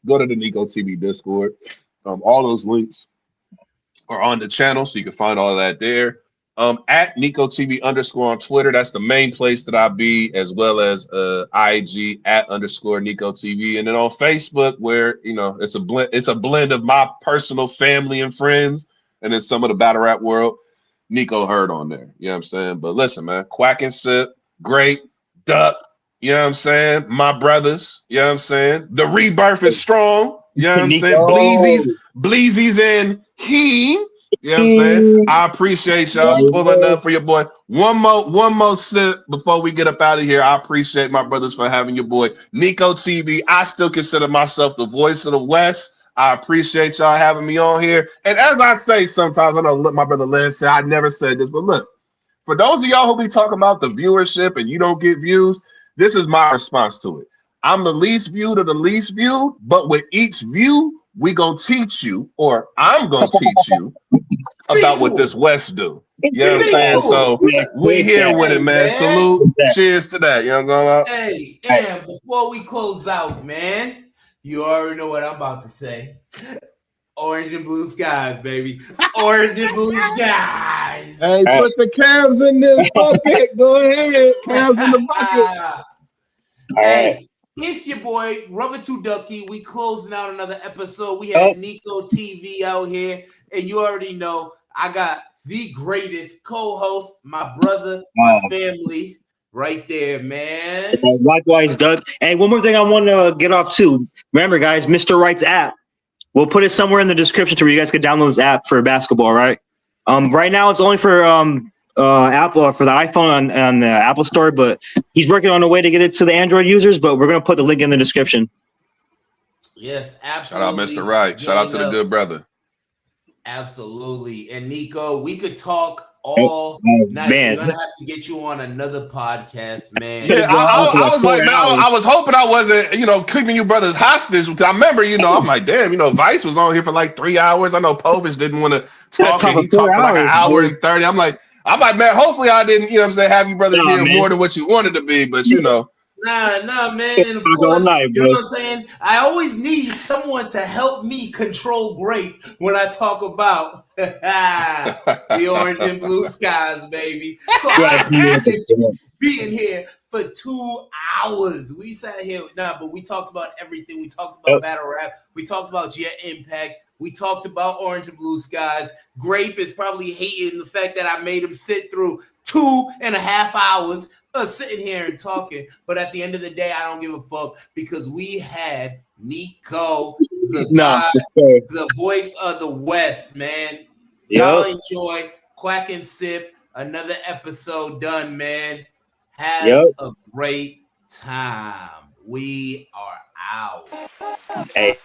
Go to the NICOTV Discord. All those links are on the channel, so you can find all of that there. At NICOTV _on Twitter, that's the main place that I be, as well as IG at _ NICOTV, and then on Facebook, where it's a blend of my personal family and friends, and then some of the battle rap world. Nico heard on there, you know what I'm saying? But listen, man, Quack and Sip, great, Duck, you know what I'm saying? My brothers, you know what I'm saying? The rebirth is strong, you know what I'm saying? Bleezy's and he, you know what I'm saying? I appreciate y'all pulling up for your boy. One more sip before we get up out of here. I appreciate my brothers for having your boy. NICOTV, I still consider myself the voice of the West. I appreciate y'all having me on here. And as I say sometimes, I know my brother Lynn said, I never said this, but look, for those of y'all who be talking about the viewership and you don't get views, this is my response to it. I'm the least viewed of the least viewed, but with each view, we gonna teach you, or I'm gonna teach you about what this West do. You know what I'm saying? So we here with it, man. Salute. Cheers to that. You know what I'm going on? Hey, and before we close out, man, you already know what I'm about to say. Orange and blue skies, baby. Orange and blue skies. Hey, put the Cavs in this bucket. Go ahead. Cavs in the bucket. Hey, it's your boy, Rubber 2 Ducky. We closing out another episode. We had NICOTV out here, and you already know I got the greatest co-host, my brother, my family, right there, man. Likewise, Doug. And one more thing I want to get off too. Remember, guys, Mr. Wright's app. We'll put it somewhere in the description to where you guys can download this app for basketball, right? Right now, it's only for Apple, for the iPhone on the Apple Store, but he's working on a way to get it to the Android users, but we're going to put the link in the description. Yes, absolutely. Shout out Mr. Wright. Shout out to the good brother. Absolutely. And Nico, we could talk all night. Man. We're gonna have to get you on another podcast, man. Yeah, I was like, man, I was hoping I wasn't, keeping you brothers hostage. Because I remember, I'm like, damn, Vice was on here for like 3 hours. I know Povich didn't want to talk, and he talked for like an hour and 30. I'm like, man, hopefully I didn't, have you brothers here more than what you wanted to be, but Nah, man. And of course, you know what I'm saying? I always need someone to help me control great when I talk about the orange and blue skies, baby. So I appreciate you being here for 2 hours. We sat here, but we talked about everything. We talked about battle rap. We talked about your impact. We talked about orange and blue skies. Grape is probably hating the fact that I made him sit through 2.5 hours of sitting here and talking. But at the end of the day, I don't give a fuck because we had Nico, the guy, the voice of the West, man. Y'all enjoy Quack and Sip. Another episode done, man. Have a great time. We are out. Hey.